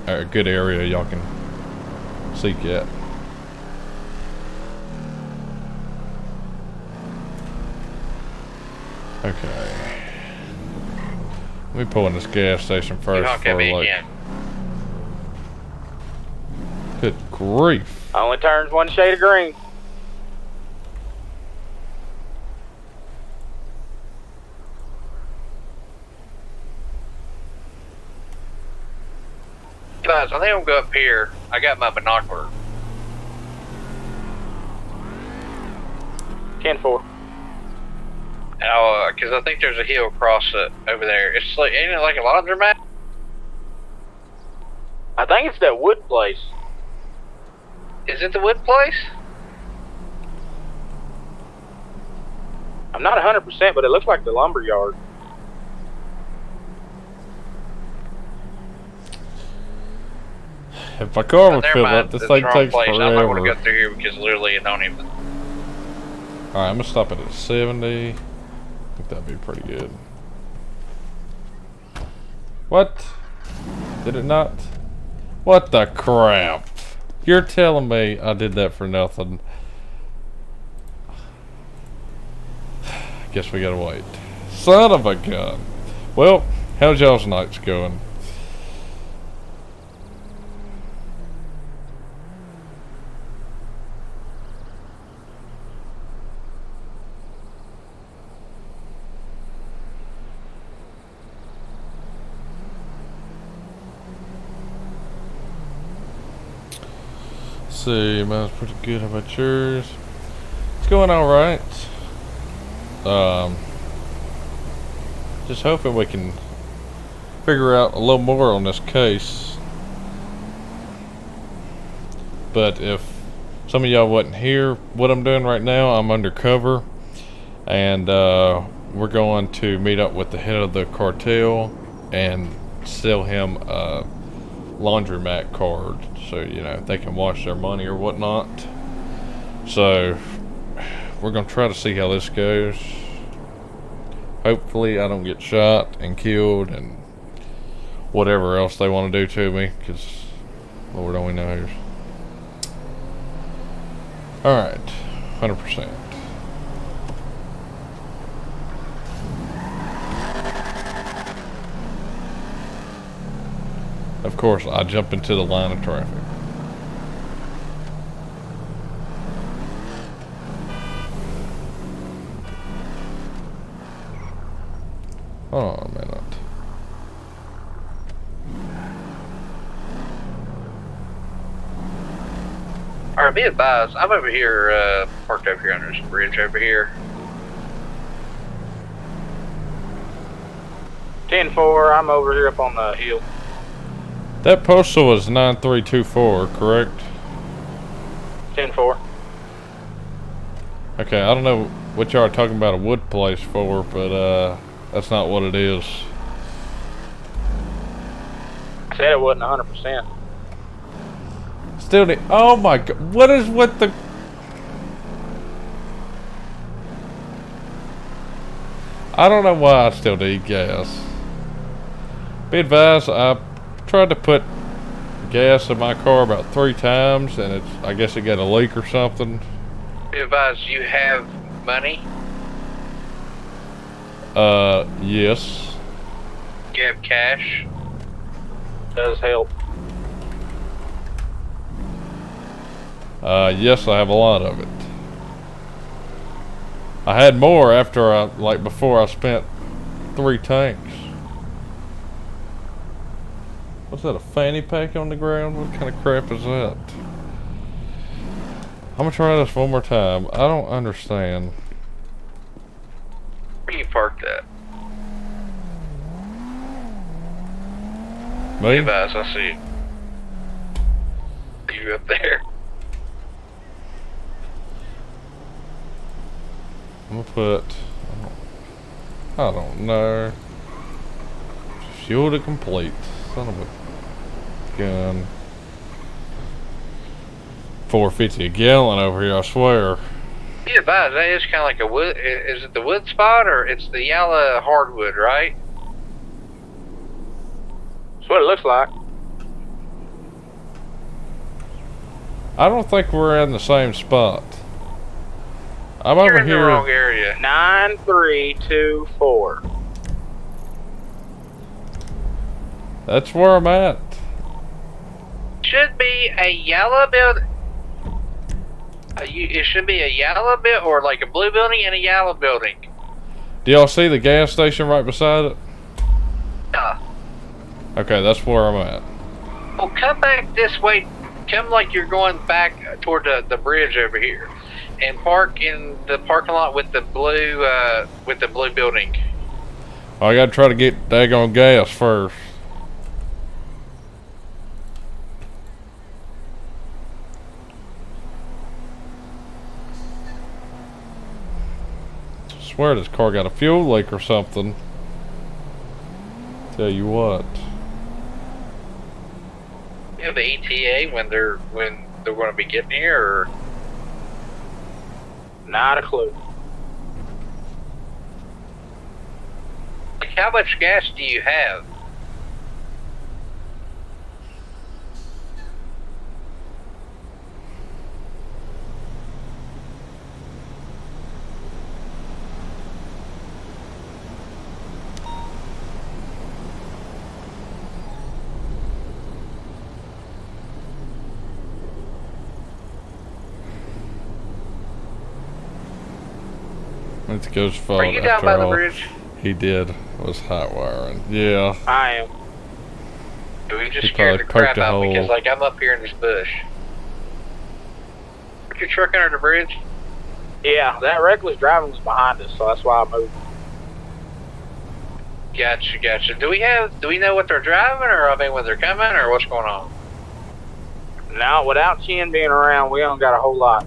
a good area y'all can seek at. Okay. Let me pull in this gas station first before like. Good grief. Only turns one shade of green. advised, I think I'm gonna go up here. I got my binocular. 10-4. Because I think there's a hill across it over there. It's like, ain't it like a laundromat? I think it's that wood place. Is it the wood place? I'm not 100%, but it looks like the lumber yard. If my car would Never fill mind, up, this it's thing the wrong takes place. I'm not forever. gonna go through here because literally it don't even. Alright, I'm gonna stop it at 70. I think that'd be pretty good. What? Did it not? What the crap? You're telling me I did that for nothing. Guess we gotta wait. Son of a gun. Well, how's y'all's nights going? See, mine's pretty good. How about yours? It's going alright. Just hoping we can figure out a little more on this case. But if some of y'all wasn't here, what I'm doing right now, I'm undercover. And we're going to meet up with the head of the cartel and sell him a laundromat card, so you know they can wash their money or whatnot. So we're gonna try to see how this goes. Hopefully I don't get shot and killed and whatever else they want to do to me, because Lord only knows. Alright, 100%. Of course, I jump into the line of traffic. Hold on a minute. Alright, be advised, I'm over here, parked over here under this bridge over here. 10-4, I'm over here up on the hill. That postal was 9324, correct? 10-4. Okay, I don't know what y'all are talking about a wood place for, but that's not what it is. I said it wasn't 100%. Still need, oh my god, what is with the... I don't know why I still need gas. Be advised, I tried to put gas in my car about 3 times and I guess it got a leak or something. Be advised, you have money? Yes. You have cash? Does help. Yes, I have a lot of it. I had more after before I spent 3 tanks. What's that, a fanny pack on the ground? What kind of crap is that? I'm gonna try this one more time. I don't understand. Where you parked at? Me? Be advised, I see you up there. I'm gonna put, I don't know. Fuel to complete. Son of a gun. $4.50 a gallon over here, I swear. Be advised, that is kind of like a wood. Is it the wood spot or it's the yellow hardwood, right? That's what it looks like. I don't think we're in the same spot. I'm You're over in the here. wrong area. 9324. That's where I'm at. Should be a yellow building. It should be a yellow building, or like a blue building and a yellow building. Do y'all see the gas station right beside it? Yeah. Okay, that's where I'm at. Well, come back this way. Come like you're going back toward the bridge over here, and park in the parking lot with the blue building. I gotta try to get daggone gas first. I swear this car got a fuel leak or something. Tell you what. You have the ETA when they're going to be getting here, or Not a clue. like, how much gas do you have? It goes fault. Are you down after by the all. bridge? He did. Was hot wiring. Yeah. I am. We just He scared the probably crap poked a out of me because, hole. like, I'm up here in this bush. Put your truck under the bridge. Yeah, that reckless driving was behind us, so that's why I moved. Gotcha. Do we know what they're driving, or I mean, when they're coming, or what's going on? Now, without Chin being around, we don't got a whole lot.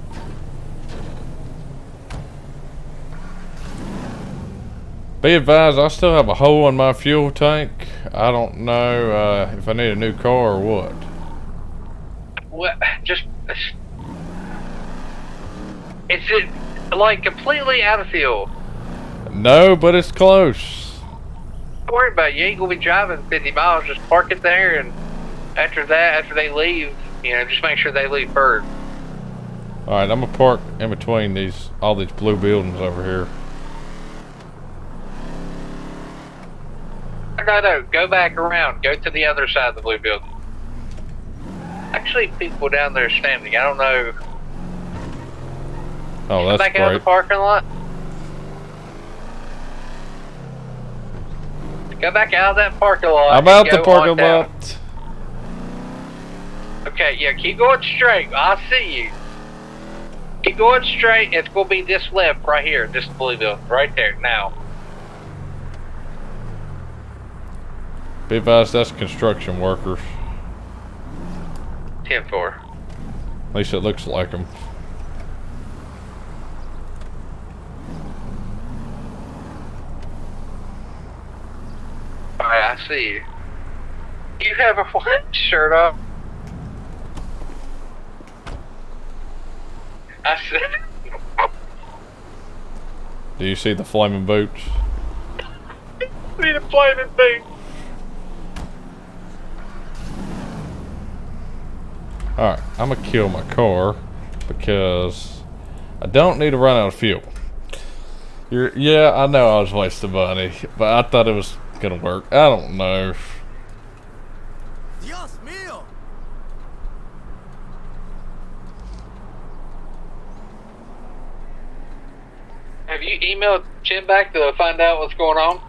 Be advised, I still have a hole in my fuel tank. I don't know if I need a new car or what. What? Just is it like completely out of fuel? No, but it's close. Don't worry about it. You ain't gonna be driving 50 miles. Just park it there, and after they leave, just make sure they leave first. All right, I'm gonna park in between all these blue buildings over here. No, go back around. Go to the other side of the blue building. Actually, people down there standing. I don't know. Oh, Come that's back out of the great. parking lot. Go back out of that parking lot. I'm out and the go on parking down. lot. Okay, yeah, keep going straight. I see you. Keep going straight. It's gonna be this left right here. This blue building right there now. Be advised, that's construction workers. 10-4. At least it looks like them. Alright, I see you. You have a white shirt on. I said. Do you see the flaming boots? Need a flaming boot. Alright, I'm gonna kill my car because I don't need to run out of fuel. Yeah, I know I was wasting money, but I thought it was gonna work. I don't know. Dios mío! Have you emailed Jim back to find out what's going on?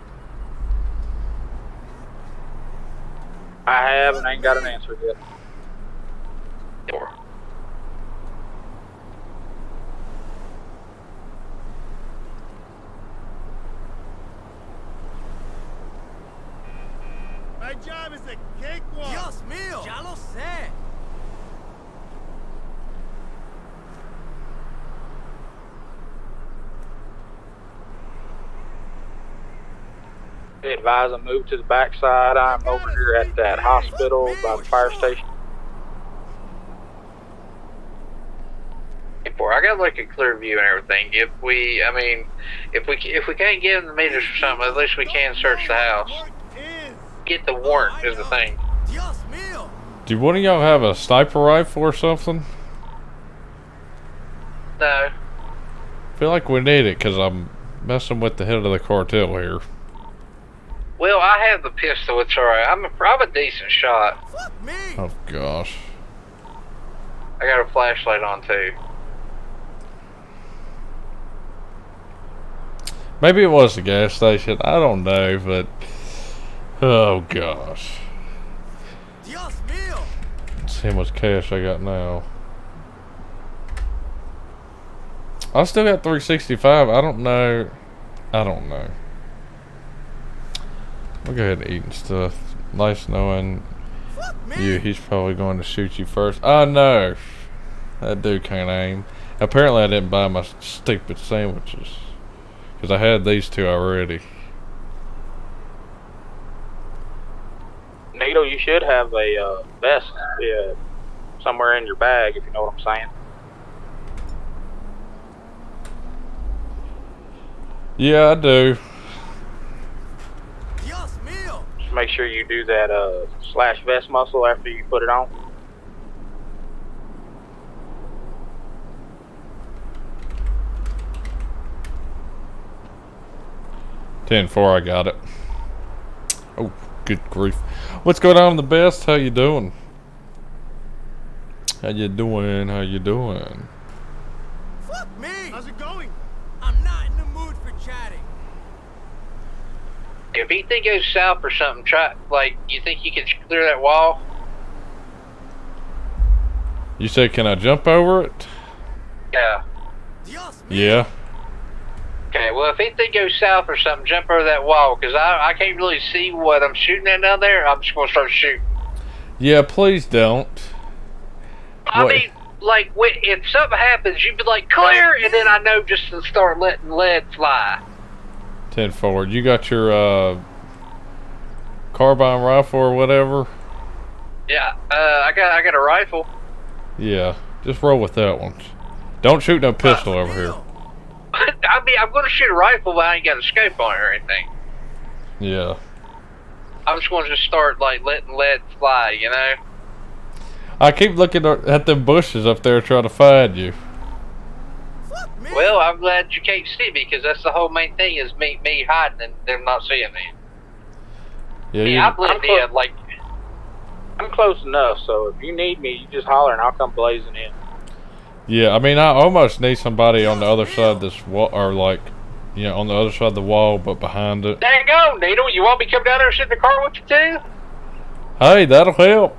I have, and I ain't got an answer yet. My job is a cakewalk! Dios mío! Ya lo sé! Be advised, I moved to the backside. I'm over here at that hospital by the fire station. I got like a clear view and everything. If we can't get in the meters or something, at least we can search the house. Get the warrant is the thing. Do one of y'all have a sniper rifle or something? No. I feel like we need it because I'm messing with the head of the cartel here. Well, I have the pistol. It's alright. I'm a decent shot. Oh gosh. I got a flashlight on too. Maybe it was the gas station. I don't know, but oh gosh. Dios mío! see how much cash I got now. I still got 365. I don't know. We'll go ahead and eat and stuff. Nice knowing you. He's probably going to shoot you first. Oh no. That dude can't aim. Apparently I didn't buy my stupid sandwiches. Because I had these two already. Needle, you should have a vest somewhere in your bag, if you know what I'm saying. Yeah, I do. Just make sure you do that slash vest muscle after you put it on. $10-4, I got it. Oh, good grief. What's going on, the best? How you doing? How you doing? Fuck me! How's it going? I'm not in the mood for chatting. If anything goes south or something, you think you can clear that wall? You said, can I jump over it? Yeah. Yeah. Okay, well, if anything goes south or something, jump over that wall, because I can't really see what I'm shooting at down there. I'm just going to start shooting. Yeah, please don't. I mean, if something happens, you'd be like, clear, and then I know just to start letting lead fly. 10-4. You got your carbine rifle or whatever? Yeah, I got a rifle. Yeah, just roll with that one. Don't shoot no pistol over here. I mean, I'm going to shoot a rifle, but I ain't got a scope on it or anything. Yeah. I'm just going to start, letting lead fly, you know? I keep looking at them bushes up there trying to find you. Well, I'm glad you can't see me, because that's the whole main thing, is me hiding and them not seeing me. Yeah, I'm blending in, I'm close enough, so if you need me, you just holler and I'll come blazing in. Yeah, I mean, I almost need somebody on the other side of this wall, or on the other side of the wall, but behind it. Dang on, Needle, you want me to come down there and sit in the car with you too? Hey, that'll help.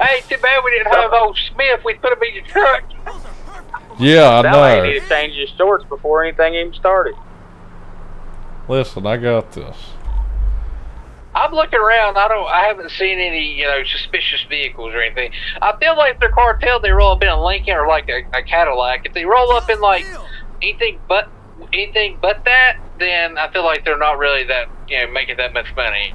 Hey, too bad we didn't have old Smith. We put him in your truck. Yeah, I know. You need to change your shorts before anything even started. Listen, I got this. I'm looking around. I haven't seen any, suspicious vehicles or anything. I feel like if they're cartel, they roll up in a Lincoln or a Cadillac. If they roll up in anything but that, then I feel like they're not really that, making that much money.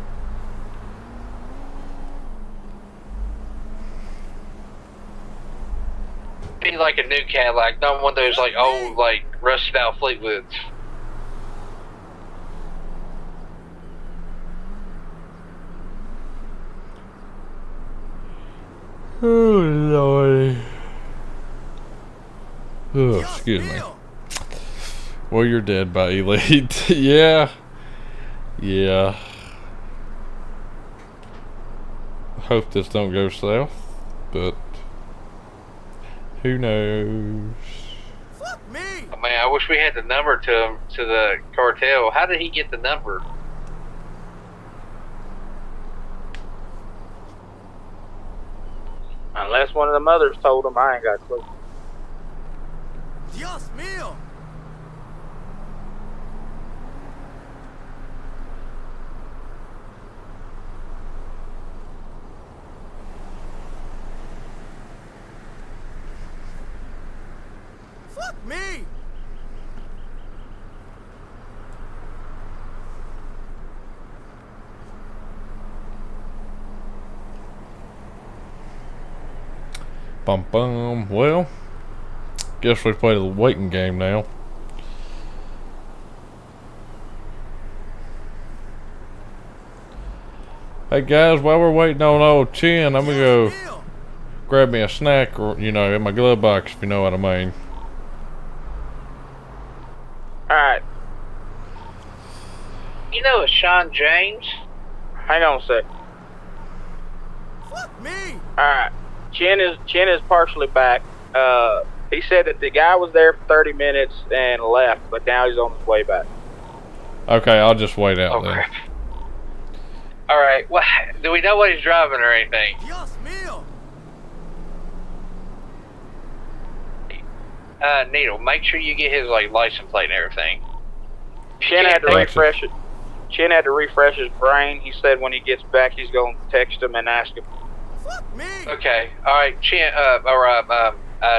Be like a new Cadillac, not one of those old rusted out Fleetwoods. Oh, Lord. Oh, excuse me. Well, you're dead by Elite. Yeah. Hope this don't go south, but who knows? Fuck me! Oh, man, I wish we had the number to the cartel. How did he get the number? Unless one of the mothers told him, I ain't got a clue. Dios mío! Fuck me! Bum bum. Well, guess we play the waiting game now. Hey guys, while we're waiting on old Chin, I'm gonna go grab me a snack, or in my glove box, if you know what I mean. Alright. You know it's Sean James? Hang on a sec. Fuck me! Alright. Chin is partially back. He said that the guy was there for 30 minutes and left, but now he's on his way back. Okay, I'll just wait out then. Alright, well, do we know what he's driving or anything? Dios mío! Needle, make sure you get his like license plate and everything. Chin had to Gotcha. refresh it. Chin had to refresh his brain. He said when he gets back, he's going to text him and ask him. Fuck me. Okay, all right, Chin,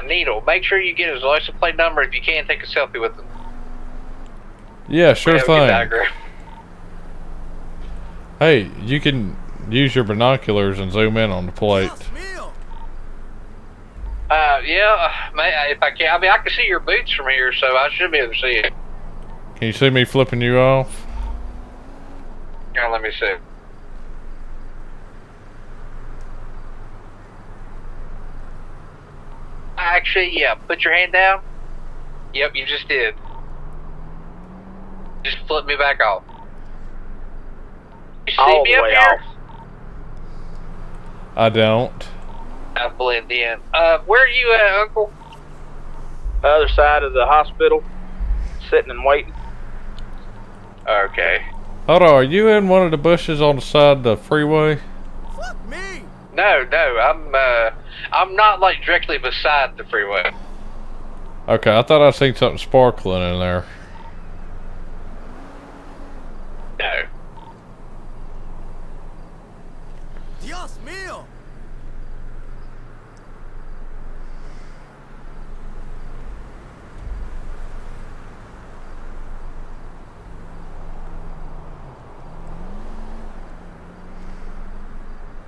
Needle, make sure you get his license plate number. If you can, take a selfie with him. Yeah, sure Yeah, we can thing. diagram. Hey, you can use your binoculars and zoom in on the plate. If I can. I mean, I can see your boots from here, so I should be able to see it. Can you see me flipping you off? Now, let me see. Actually, yeah, put your hand down. Yep, you just did. Just flip me back off. You see All me the up way here? I don't. I blend in. Where are you at, Uncle? Other side of the hospital, sitting and waiting. Okay. Hold on, are you in one of the bushes on the side of the freeway? Fuck me. No, I'm not like directly beside the freeway. Okay, I thought I seen something sparkling in there. No. Dios mío.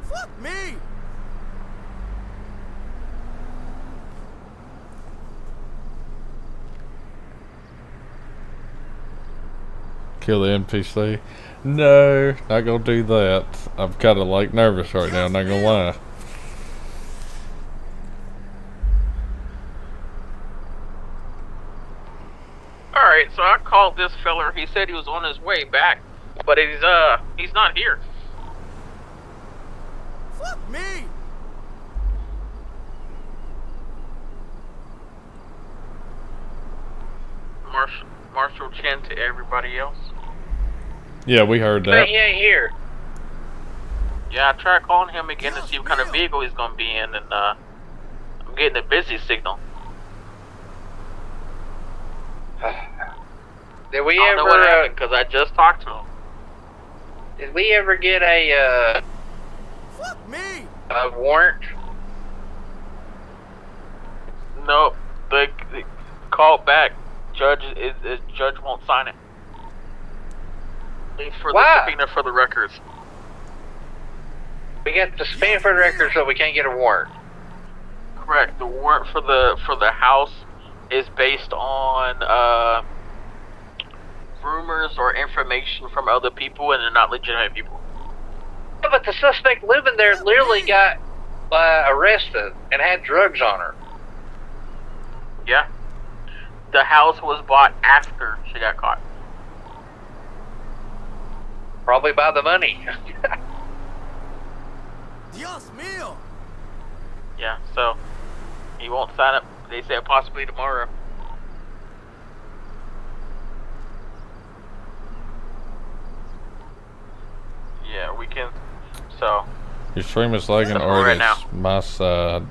Fuck me. Kill the NPC? No, not gonna do that. I'm kind of like nervous right now, not gonna lie. Alright, so I called this feller. He said he was on his way back, but he's not here. Fuck me. Marshall Chen to everybody else. Yeah, we heard that. He ain't here. Yeah, I tried calling him again to see what kind of vehicle he's gonna be in, and I'm getting a busy signal. Did we I don't know what ever? happened because I just talked to him. Did we ever get a Fuck me. warrant? Nope. The call back. Judge judge won't sign it. Leave for Why? the subpoena for the records. We got the subpoena for the records, so we can't get a warrant. Correct. The warrant for the house is based on rumors or information from other people, and they're not legitimate people. Yeah, but the suspect living there literally got arrested and had drugs on her. Yeah. The house was bought after she got caught. Probably by the money. Dios mío. Yeah, so he won't sign up. They said possibly tomorrow. Yeah, we can. So. Your stream is lagging, Right or now. it's my side.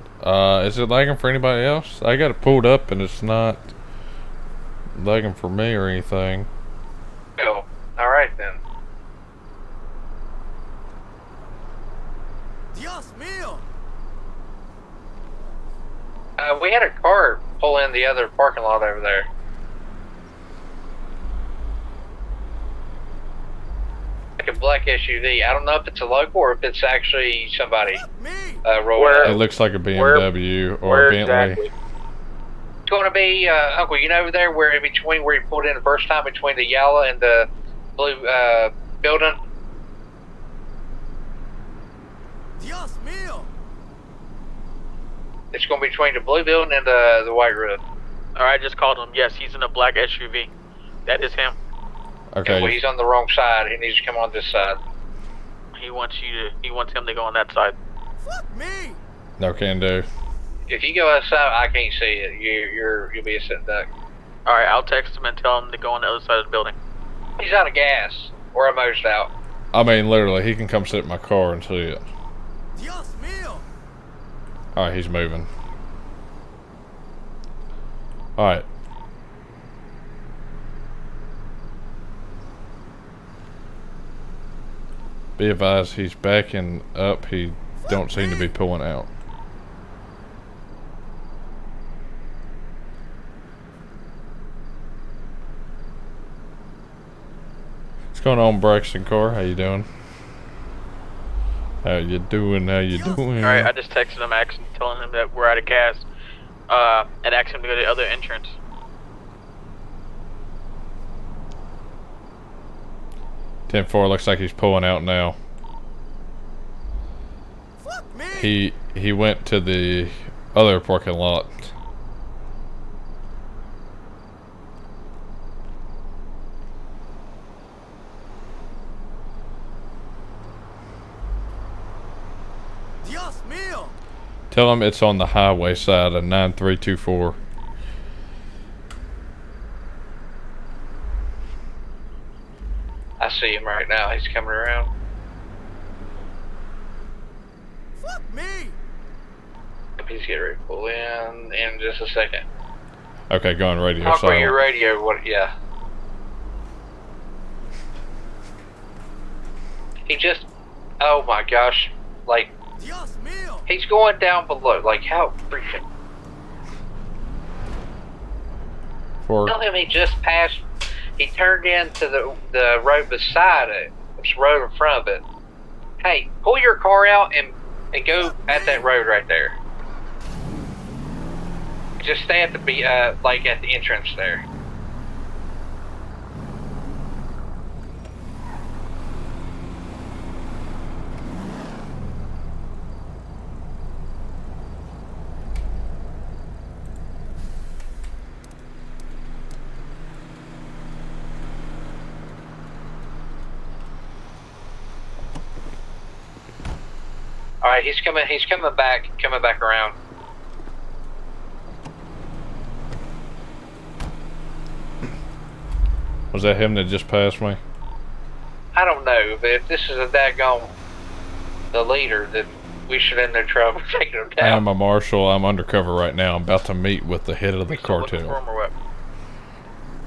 Is it lagging for anybody else? I got it pulled up and it's not lagging for me or anything. Oh, all right then. Dios mío. We had a car pull in the other parking lot over there. Like a black SUV. I don't know if it's a local or if it's actually somebody rolling It up. looks like a BMW or a Bentley. Exactly? It's going to be, Uncle, you know over there where in between where you pulled in the first time between the yellow and the blue building? Dios mío. It's going to be between the blue building and the white roof. Alright, I just called him. Yes, he's in a black SUV. That is him. Okay. Well, he's on the wrong side. He needs to come on this side. He wants him to go on that side. Fuck me. No can do. If you go outside, I can't see it. You'll be a sitting duck. Alright, I'll text him and tell him to go on the other side of the building. He's out of gas. Or almost out. I mean, literally, he can come sit in my car and see it. Dios mío. Alright, he's moving. Alright. Be advised, he's backing up. He don't seem to be pulling out. What's going on, Braxton Carr? How you doing? How you doing? How you doing? Alright, I just texted him telling him that we're out of gas. And asked him to go to the other entrance. Ten 4 looks like he's pulling out now. He went to the other parking lot. Dios mío! Tell him it's on the highway side of 9324. I see him right now. He's coming around. Fuck me! He's getting ready to pull in just a second. Okay, go on radio Talk on silent. your radio. What? Yeah. He just. Oh my gosh! Like. Dios mío! He's going down below. Like how freaking. Tell him he just passed. He turned into the road beside it. It's the road in front of it. Hey, pull your car out and go at that road right there. Just stay at the like at the entrance there. All right, he's coming back around. Was that him that just passed me? I don't know, but if this is a daggone the leader, then we should end their trouble taking him down. I'm a marshal. I'm undercover right now. I'm about to meet with the head of the cartel.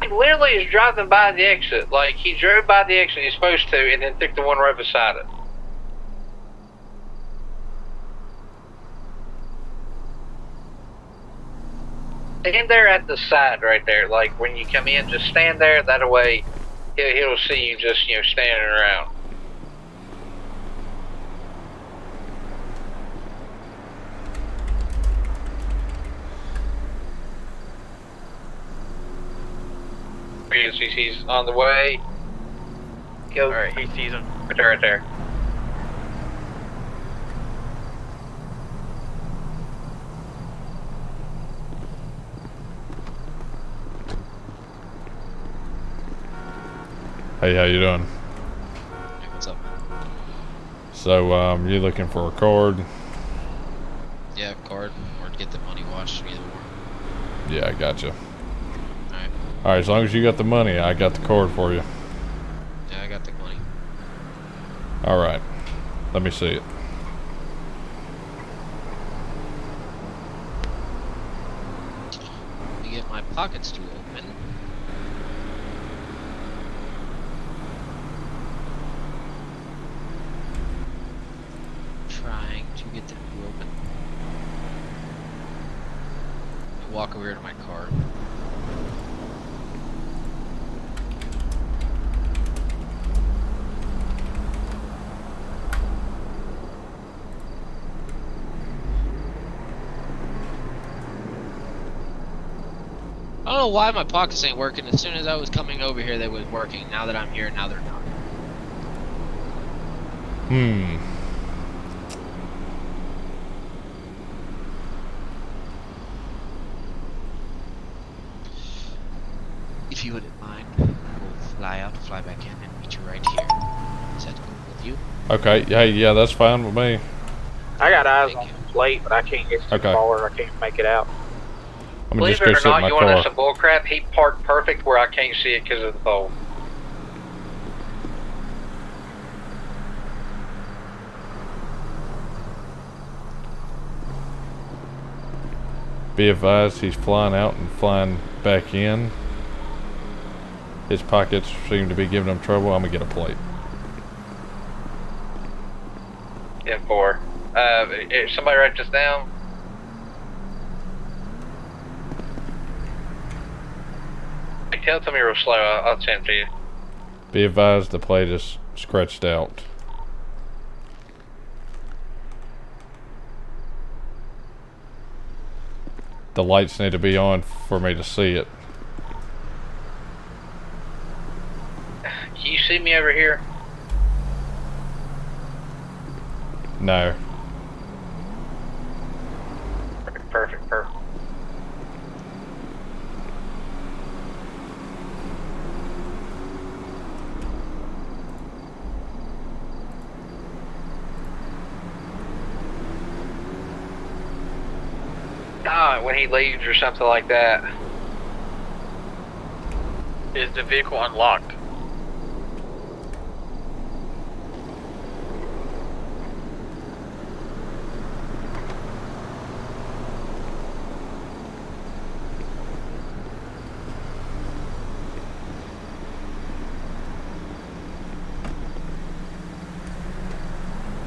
He literally is driving by the exit. Like, he drove by the exit he's supposed to and then took the one right beside it. Stand there at the side right there. Like, when you come in, just stand there. That way, he'll see you just, standing around. He's on the way. Go. Alright, he sees him. Right there. Hey, how you doing? Hey, what's up? So, you looking for a card? Yeah, card, or to get the money washed, either or. Yeah, I gotcha. Alright. Alright, as long as you got the money, I got the card for you. Yeah, I got the money. Alright. Let me see it. Let me get my pockets to open. Trying to get them to open. Walk over to my car. I don't know why my pockets ain't working. As soon as I was coming over here, they was working. Now that I'm here, now they're not. If you wouldn't mind, we'll fly out, fly back in, and meet you right here. Is that cool with you? Okay, hey, yeah, that's fine with me. I got eyes on the plate, but I can't get too Okay. far. I can't make it out. I'm gonna Believe just it go or sit in not, my you want to know car. some bullcrap? He parked perfect where I can't see it because of the pole. Be advised, he's flying out and flying back in. His pockets seem to be giving him trouble. I'm gonna get a plate. 10-4. Somebody write this down. Tell it to me real slow. I'll send it to you. Be advised, the plate is scratched out. The lights need to be on for me to see it. Can you see me over here? No. Perfect. When he leaves or something like that. Is the vehicle unlocked?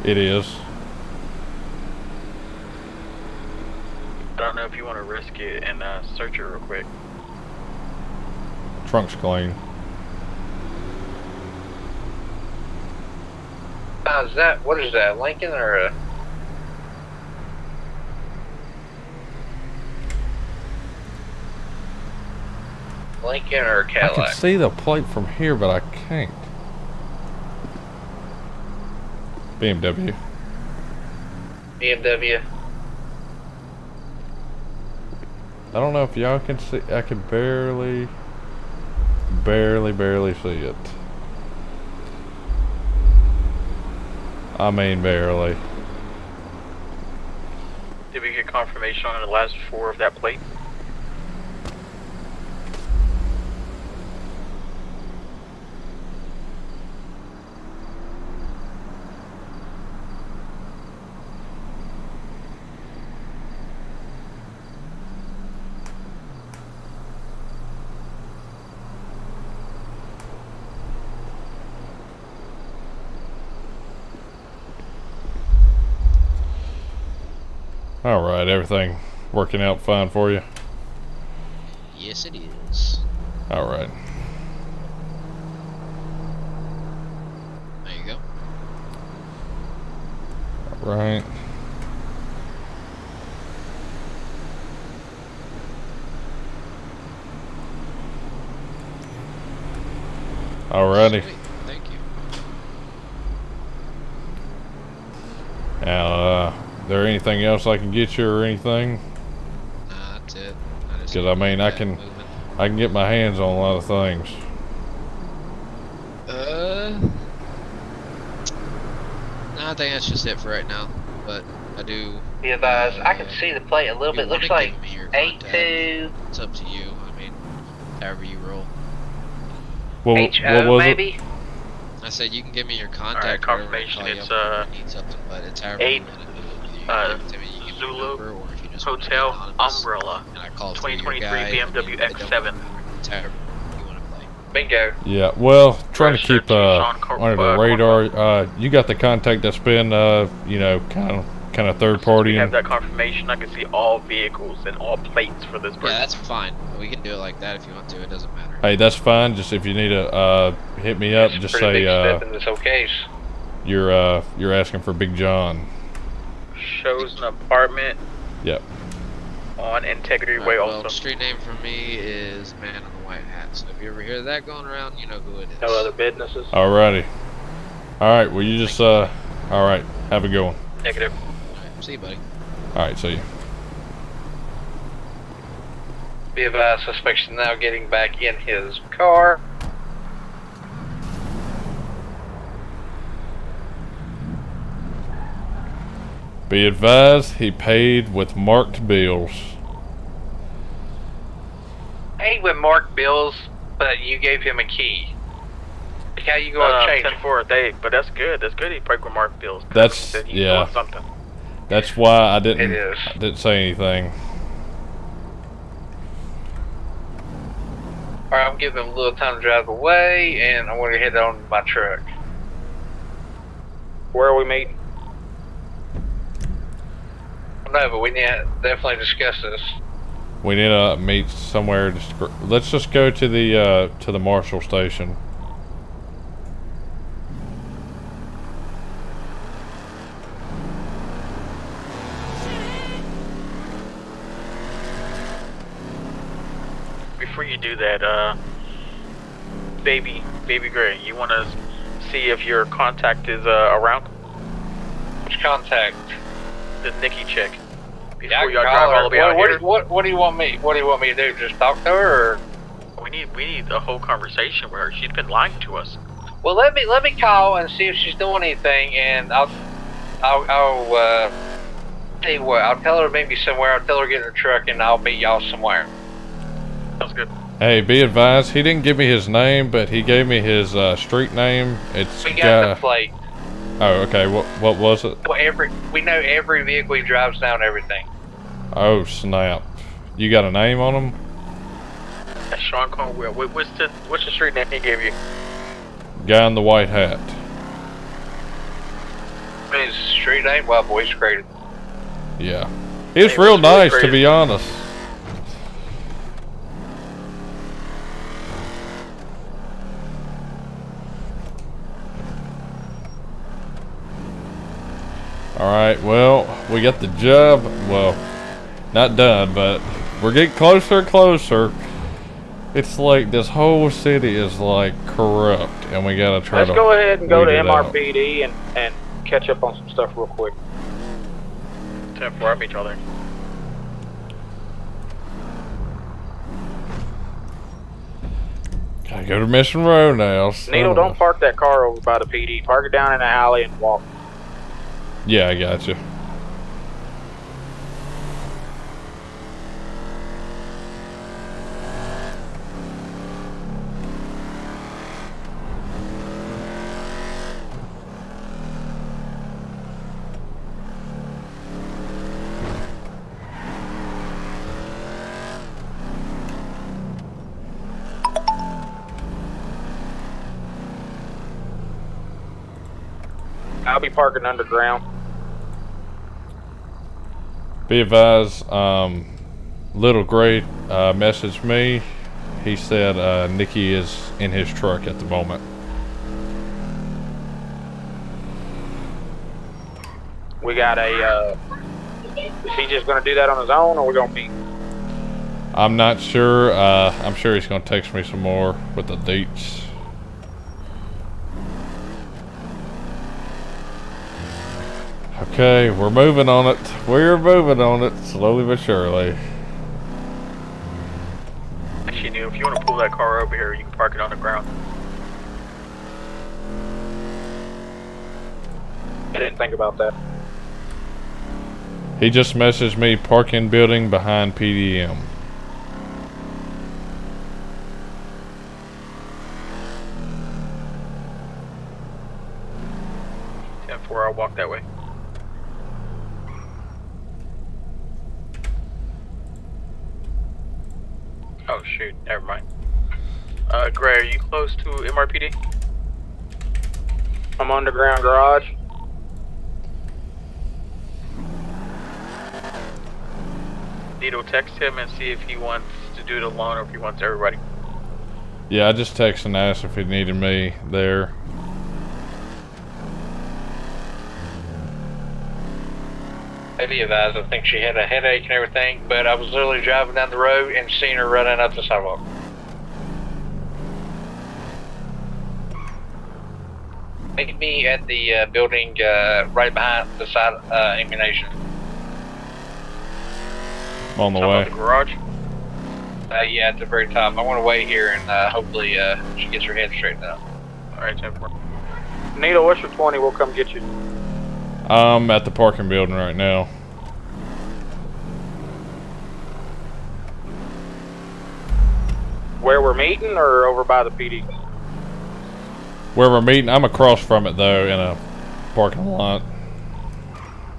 It is. I don't know if you want to risk it and search it real quick. Trunk's clean. Is that, what is that, Lincoln or a... Lincoln or a I Cadillac? can see the plate from here, but I can't. BMW. BMW. I don't know if y'all can see. I can barely see it. I mean, barely. Did we get confirmation on the last four of that plate? Alright, everything working out fine for you? Yes, it is. Alright. There you go. Alright. Alrighty. Sweet. Thank you. Now, there anything else I can get you or anything? Nah, that's it. Because I mean, I can get my hands on a lot of things. Nah, I think that's just it for right now. But I do. Be advised, I can see the plate a little bit. Looks like 82. It's up to you. I mean, however you roll. What was maybe? It? I said you can give me your contact. Alright, confirmation. It's need something, but it's however 8 you want to do it. Zulu or if you just Hotel Umbrella. And I call 2023 guy, BMW X7. It's however you want to play. Bingo. Yeah, well, trying to keep Tucson, under the radar. You got the contact that's been, you know, kind of third party. We have that confirmation. I can see all vehicles and all plates for this person. Yeah, that's fine. We can do it like that if you want to. It doesn't matter. Hey, that's fine. Just if you need to hit me up, just say step in this whole case. you're asking for Big John. Shows an apartment. Yep. On Integrity Right, Way well, also. street name for me is Man in the White Hat. So if you ever hear that going around, you know who it is. No other businesses? Alrighty. Alright, well you just alright, have a good one. Negative. Alright, see you, buddy. Alright, see you. Be advised, suspect's now getting back in his car. Be advised, he paid with marked bills. Hey, with marked bills, but you gave him a key. Like how you gonna change? 10-4 a day, but that's good. That's good. He break with marked bills. That's That he's yeah. doing something. That's why I It is. didn't say anything. Alright, I'm giving him a little time to drive away, and I'm going to head on to my truck. Where are we meeting? No, but we need to definitely discuss this. We need to meet somewhere. Let's just go to the marshal station. Before you do that, baby Gray, you want to see if your contact is around? Which contact? The Nikki chick. Before Yeah, y'all drive all the way out here. What do you want me? What do you want me to do? Just talk to her, or? We need a whole conversation with her. She's been lying to us. Well, let me call and see if she's doing anything, and I'll tell you what. I'll tell her to meet me somewhere. I'll tell her to get in her truck, and I'll meet y'all somewhere. Sounds good. Hey, be advised, he didn't give me his name, but he gave me his street name. It's We got the plate. Oh, okay. What was it? Well, we know every vehicle he drives down, everything. Oh snap! You got a name on him? That's Sean Conwell. What's the street name he gave you? Guy in the white hat. His street name? Well, boy's created. Yeah, he was Hey, real what's really nice, to crazy? be honest. Alright, well, we got the job, well, not done, but we're getting closer and closer. It's like this whole city is like corrupt, and we gotta try Let's to go ahead and go to weed it out. MRPD and catch up on some stuff real quick. 10-4, I'll meet y'all there. Gotta go to Mission Road now. Needle, don't park that car over by the PD. Park it down in the alley and walk. Yeah, I got you. I'll be parking underground. Be advised, Little Gray messaged me. He said Nikki is in his truck at the moment. We got a, is he just gonna do that on his own, or we gonna meet? I'm not sure. I'm sure he's gonna text me some more with the dates. Okay, we're moving on it. We're moving on it, slowly but surely. Actually, Neil, if you want to pull that car over here, you can park it on the ground. I didn't think about that. He just messaged me, parking building behind PDM. I'll walk that way. Oh shoot, never mind. Gray, are you close to MRPD? I'm underground garage. Needle, text him and see if he wants to do it alone or if he wants everybody. Yeah, I just texted and asked if he needed me there. Be advised, I think she had a headache and everything, but I was literally driving down the road and seeing her running up the sidewalk. Meet me at the building right behind the side ammunition. I'm on the way. The garage? Yeah, at the very top. I want to wait here and hopefully she gets her head straightened out. Alright, 10-4. Needle, what's your 20? We'll come get you. I'm at the parking building right now. Where we're meeting, or over by the PD? Where we're meeting, I'm across from it though, in a parking lot.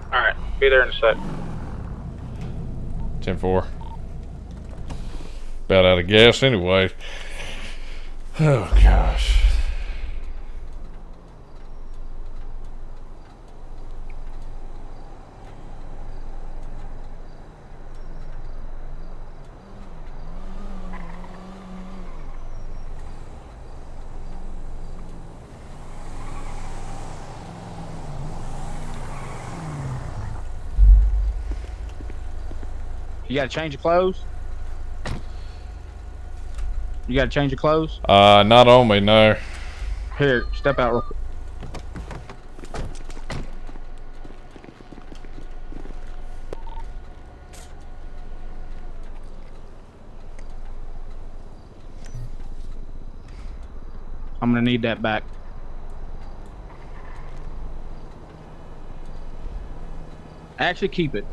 Alright, be there in a sec. 10-4. About out of gas anyway. Oh gosh. You got to change your clothes? You got to change your clothes? Not on me, no. Here, step out real quick. I'm gonna need that back. Actually, keep it.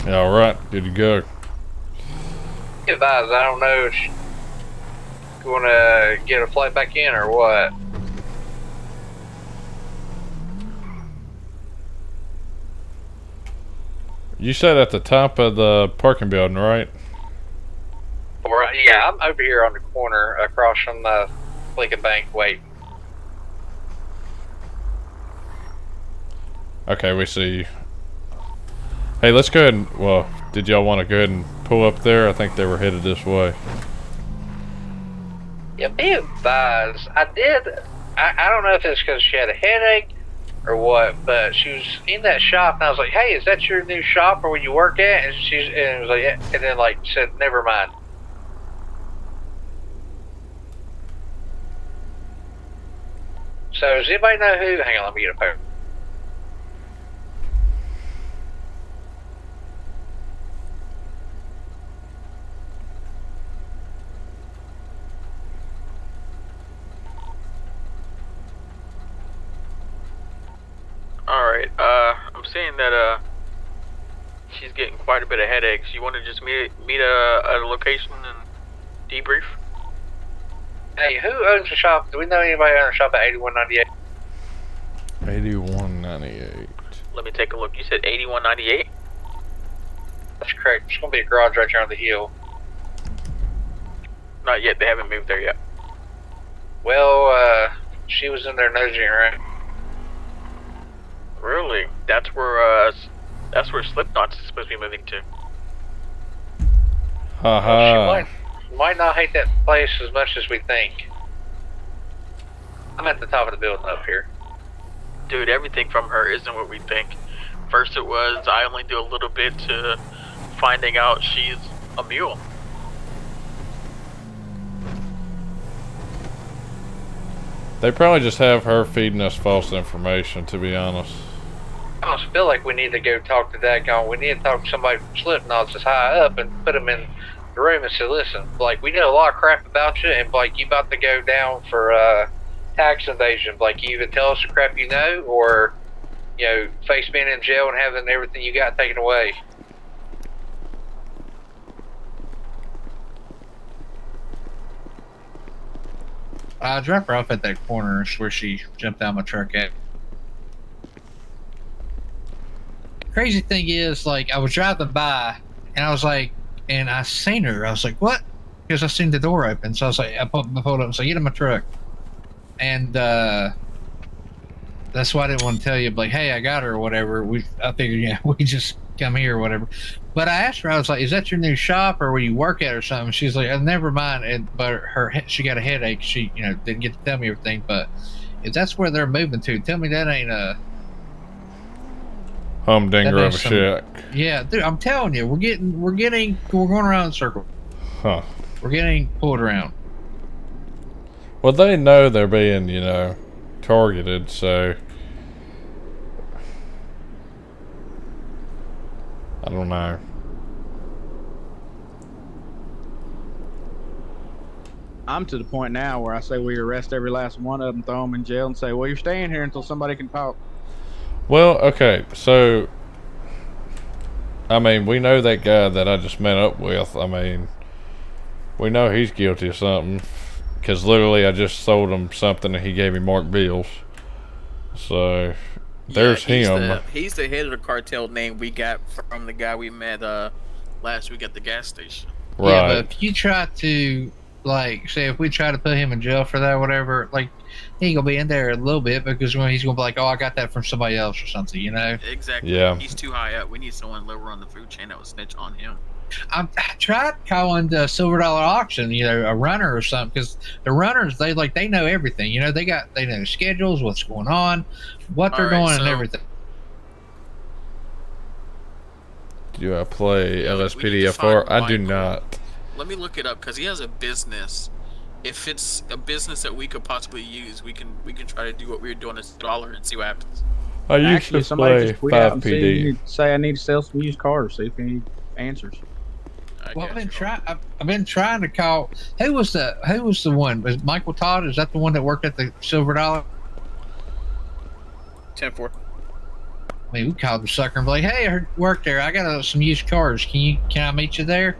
All right, good to go. Advise, I don't know if you want to get a flight back in or what. You said at the top of the parking building, right? Or yeah, I'm over here on the corner across from the Lincoln Bank. Wait. Okay, we see you. Hey, let's go ahead and, well, did y'all want to go ahead and pull up there? I think they were headed this way. Yeah, be advised. I don't know if it's because she had a headache or what, but she was in that shop, and I was like, "Hey, is that your new shop or where you work at?" And it was like, yeah, and then like said, "Never mind." So does anybody know who? Hang on, let me get a phone. Alright, I'm seeing that, she's getting quite a bit of headaches. You want to just meet at a location and debrief? Hey, who owns the shop? Do we know anybody owns the shop at 8198? 8198. Let me take a look. You said 8198? That's correct. There's going to be a garage right there on the hill. Not yet. They haven't moved there yet. Well, she was in there nosing around. Really? That's where Slipknot's supposed to be moving to. Haha. She might not hate that place as much as we think. I'm at the top of the building up here. Dude, everything from her isn't what we think. First it was, I only do a little bit, to finding out she's a mule. They probably just have her feeding us false information, to be honest. I almost feel like we need to go talk to that. We need to talk to somebody from Slipknot that's high up and put them in the room and say, listen, like, we know a lot of crap about you, and like, you about to go down for tax evasion. Like, you either tell us the crap you know, or, you know, face being in jail and having everything you got taken away. I dropped her off at that corner where she jumped out of my truck at. Crazy thing is, like, I was driving by, and I was like, and I seen her. I was like, what? Because I seen the door open. So I was like, I pulled up and said, get in my truck. And that's why I didn't want to tell you, like, hey, I got her or whatever. I figured, yeah, we just come here or whatever. But I asked her, I was like, is that your new shop or where you work at or something? She's like, oh, never mind. But she got a headache. She, didn't get to tell me everything. But if that's where they're moving to, tell me that ain't a humdinger of a shack. Yeah, dude, I'm telling you, we're going around in a circle. Huh. We're getting pulled around. Well, they know they're being, targeted, so I don't know. I'm to the point now where I say we arrest every last one of them, throw them in jail, and say, well, you're staying here until somebody can talk. Well, okay, so I mean, we know that guy that I just met up with. I mean, We know he's guilty of something. Because literally I just sold him something and he gave me marked bills. So, there's him. He's the head of the cartel name we got from the guy we met last week at the gas station. Right. Yeah, but if you try to, like, say if we try to put him in jail for that or whatever, like, he ain't gonna be in there a little bit because when he's gonna be like, oh, I got that from somebody else or something, you know? Exactly. Yeah. He's too high up. We need someone lower on the food chain that would snitch on him. I tried calling the $Silver Dollar Auction, you know, a runner or something, because the runners, they know everything. You know, they know schedules, what's going on, what they're doing, and everything. Do I play LSPDFR? I do not. Let me look it up because he has a business. If it's a business that we could possibly use, we can try to do what we were doing as $1 and see what happens. I used Actually, to somebody play just tweet out and 5PD. say I need to sell some used cars. See if any answers. Well, I've been trying to call. Who was the one? Was Michael Todd? Is that the one that worked at the Silver Dollar? 10-4. I mean, we called the sucker and be like, "Hey, I work there. I got some used cars. Can I meet you there?"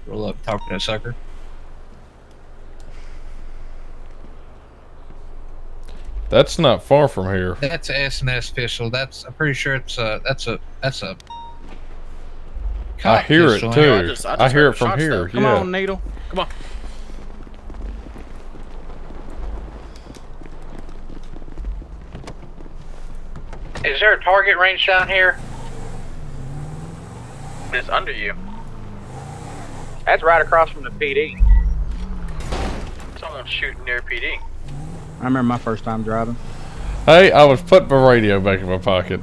Roll up, talk to that sucker. That's not far from here. That's a S&S pistol. I'm pretty sure that's a. I hear it pistol. too. I I hear it heard from shots, here. though. Yeah. Come on, Needle. Come on. Is there a target range down here? It's under you. That's right across from the PD. Someone's shooting near PD. I remember my first time driving. Hey, I was putting my radio back in my pocket.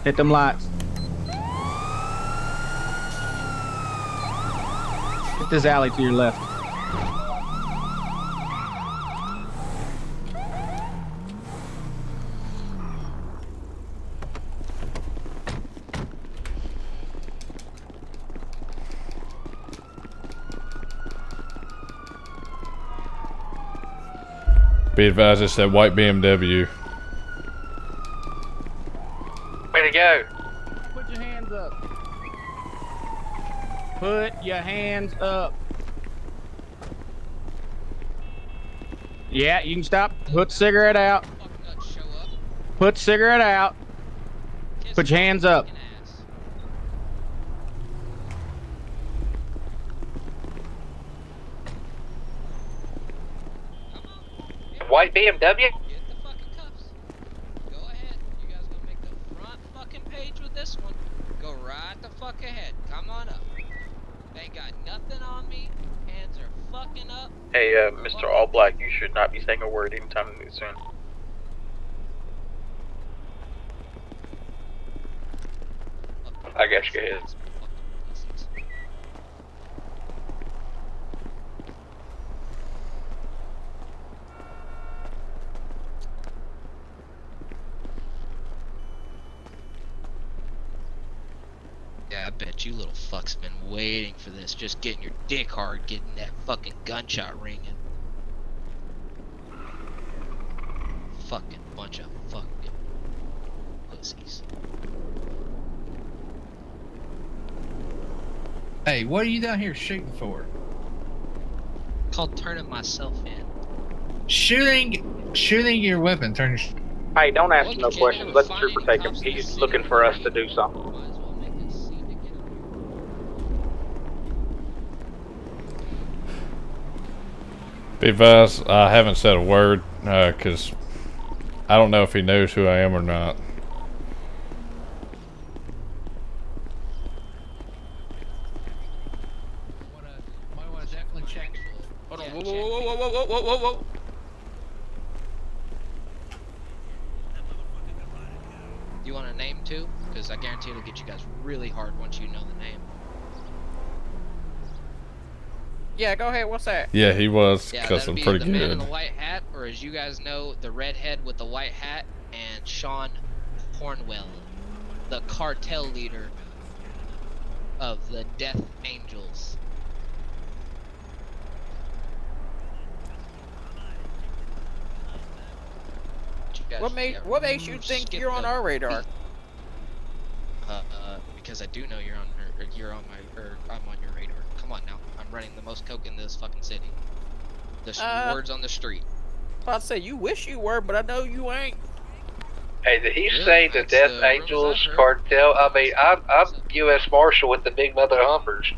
Hit them lights. Hit this alley to your left. Be advised, it's that white BMW. Way to go. Put your hands up. Put your hands up. Yeah, you can stop. Put the cigarette out. Put the cigarette out. Put your hands up. White BMW? Get the fucking cuffs. Go ahead. You guys gonna make the front fucking page with this one. Go right the fuck ahead. Come on up. They got nothing on me. Hands are fucking up. Hey, Mr. All Black, you should not be saying a word anytime soon. I guess go ahead. Yeah, I bet you little fucks been waiting for this. Just getting your dick hard, getting that fucking gunshot ringing. Fucking bunch of fucking pussies. Hey, what are you down here shooting for? Called turning myself in. Shooting your weapon. Turn your. Hey, don't ask him no questions. Let the trooper take him. He's looking for us to do something. Be advised, I haven't said a word because I don't know if he knows who I am or not. Might want to definitely check. Hold on. Whoa. Do you want a name too? Because I guarantee it'll get you guys really hard once you know the name. Yeah, go ahead. What's that? Yeah, he was Yeah, cussing that'll be pretty the man in good. the white hat, or as you guys know, the redhead with the white hat, and Sean Cornwell, the cartel leader of the Death Angels. Did you guys What makes you think you're on our radar? Because I do know you're on her. You're on my. Or I'm on your radar. Come on now. I'm running the most coke in this fucking city. There's words on the street. I'd say you wish you were, but I know you ain't. Hey, did he say the Death Angels cartel? I mean, I'm U.S. Marshal with the Big Mother Humpers.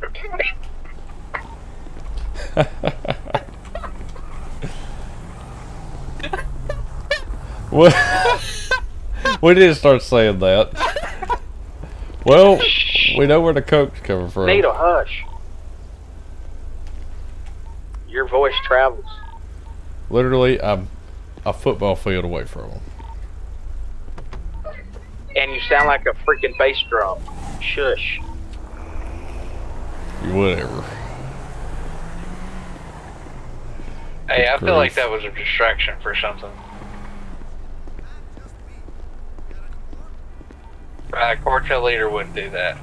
We didn't start saying that. Well, we know where the coke's coming from. Needle, hush. Your voice travels. Literally, I'm a football field away from him. And you sound like a freaking bass drum. Shush. Whatever. Hey, I feel like that was a distraction for something. Cartel leader wouldn't do that.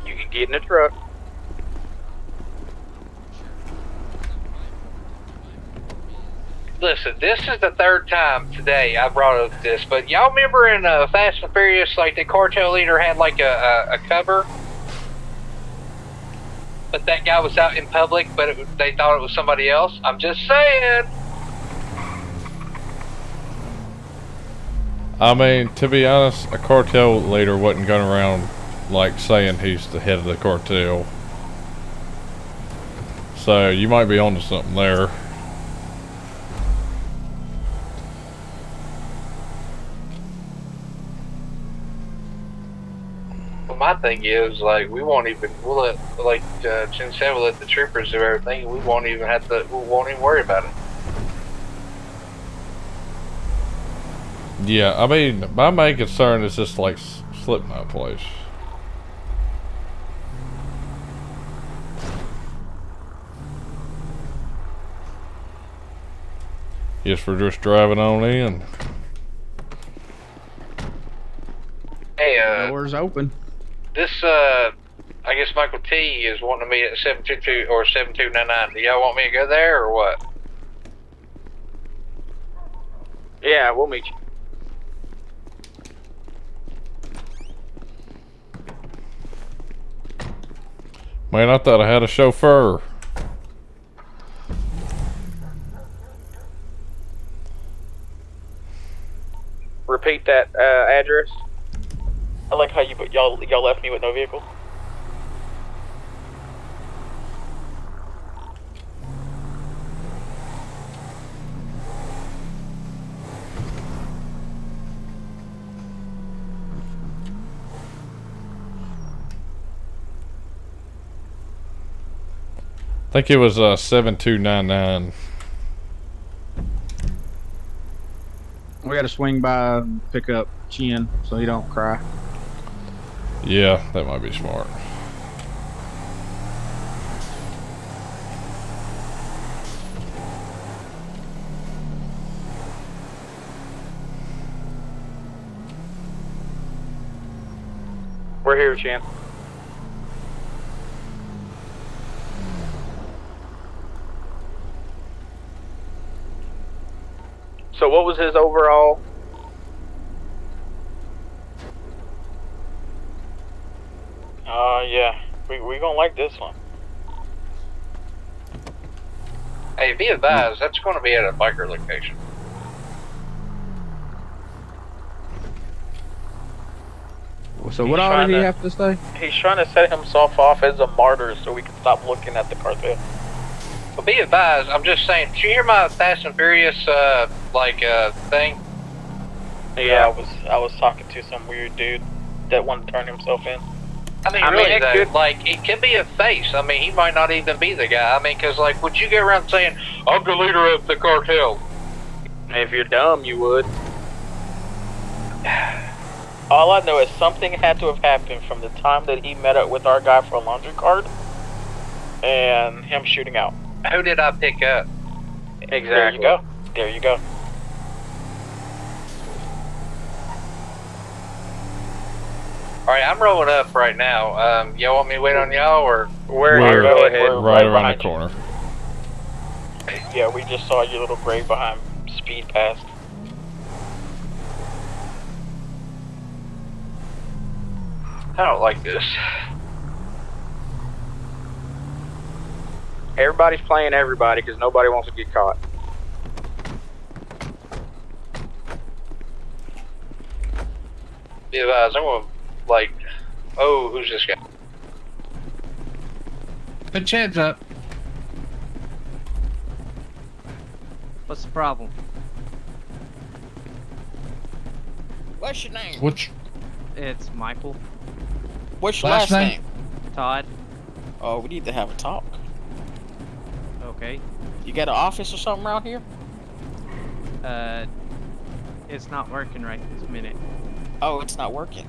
You can get in the truck. Listen, this is the third time today I brought up this, but y'all remember in Fast and Furious, like the cartel leader had like a cover? But that guy was out in public, but they thought it was somebody else? I'm just saying. I mean, to be honest, a cartel leader wasn't going around like saying he's the head of the cartel. So you might be onto something there. Well, my thing is, like, we'll let, like Jen said, we'll let the troopers do everything, and we won't even worry about it. Yeah, I mean, my main concern is just like Slipknot place. Yes, we're just driving on in. Hey, doors open. This, I guess Michael T is wanting to meet at 722 or 7299. Do y'all want me to go there or what? Yeah, we'll meet you. Man, I thought I had a chauffeur. Repeat that address. I like how y'all left me with no vehicle. I think it was 7299. We got to swing by and pick up Chin so he don't cry. Yeah, that might be smart. We're here, Chan. So what was his overall? Yeah, we gonna like this one. Hey, be advised, that's going to be at a biker location. So what all did he have to say? He's trying to set himself off as a martyr so we can stop looking at the cartel. Well, be advised, I'm just saying, did you hear my Fast and Furious, thing? Yeah, I was talking to some weird dude that wanted to turn himself in. I mean, really, though, like, it can be a face. I mean, he might not even be the guy. I mean, because, like, would you go around saying, I'm the leader of the cartel? If you're dumb, you would. All I know is something had to have happened from the time that he met up with our guy for a laundry card and him shooting out. Who did I pick up? Exactly. There you go. There you go. Alright, I'm rolling up right now. Y'all want me to wait on y'all, or? We're Go ahead. right around the corner. Okay. Yeah, we just saw your little gray behind speed past. I don't like this. Everybody's playing everybody because nobody wants to get caught. Be advised, I'm gonna, like, oh, who's this guy? Put your heads up. What's the problem? What's your name? Which? It's Michael. What's your last name? Todd. Oh, we need to have a talk. Okay. You got an office or something around here? It's not working right this minute. Oh, it's not working.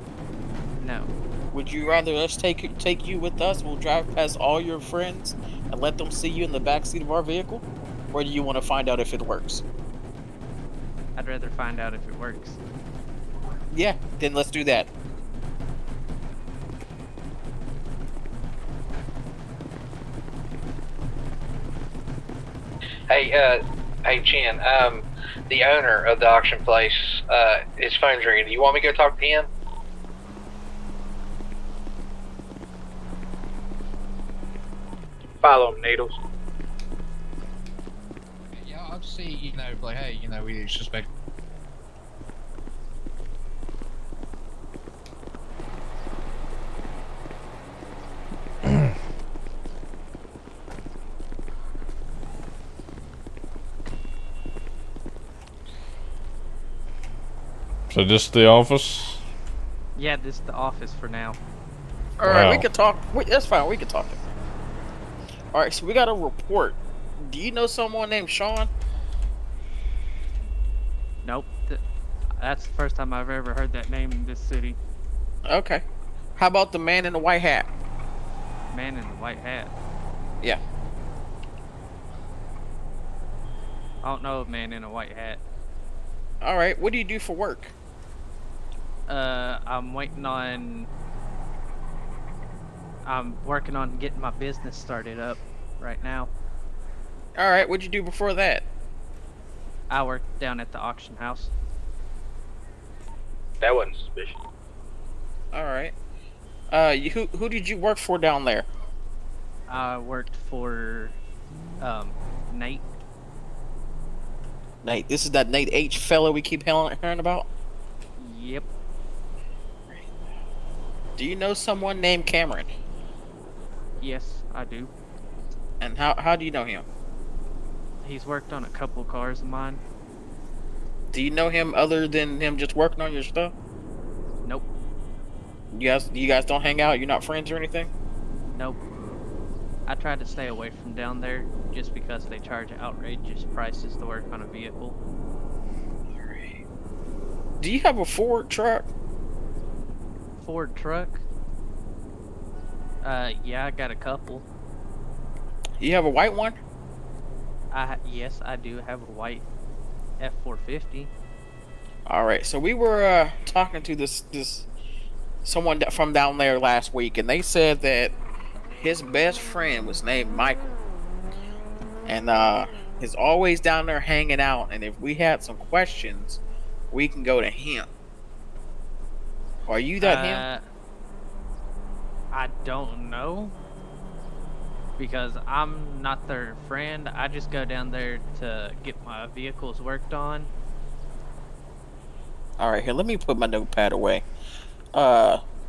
No. Would you rather us take you with us? We'll drive past all your friends and let them see you in the backseat of our vehicle? Or do you want to find out if it works? I'd rather find out if it works. Yeah, then let's do that. Hey, Chen, the owner of the auction place, his phone's ringing. Do you want me to go talk to him? Follow them, Needles. Yeah, I'll see, you know, like, hey, you know, we suspect. So this the office? Yeah, this is the office for now. Alright, we Wow. can talk. That's fine, we can talk. Alright, so we got a report. Do you know someone named Sean? Nope. That's the first time I've ever heard that name in this city. Okay. How about the man in the white hat? Man in the white hat. Yeah. I don't know a man in a white hat. Alright, what do you do for work? I'm waiting on... I'm working on getting my business started up right now. Alright, what'd you do before that? I work down at the auction house. That wasn't suspicious. Alright. Who did you work for down there? I worked for, Nate. Nate, this is that Nate H fellow we keep hearing about? Yep. Do you know someone named Cameron? Yes, I do. And how do you know him? He's worked on a couple cars of mine. Do you know him other than him just working on your stuff? Nope. You guys don't hang out? You're not friends or anything? Nope. I try to stay away from down there just because they charge outrageous prices to work on a vehicle. Do you have a Ford truck? Ford truck? Yeah, I got a couple. You have a white one? Yes, I do have a white F450. Alright, so we were talking to this someone from down there last week, and they said that his best friend was named Michael. And is always down there hanging out, and if we had some questions, we can go to him. Are you that him? I don't know. Because I'm not their friend. I just go down there to get my vehicles worked on. Alright, here, let me put my notepad away.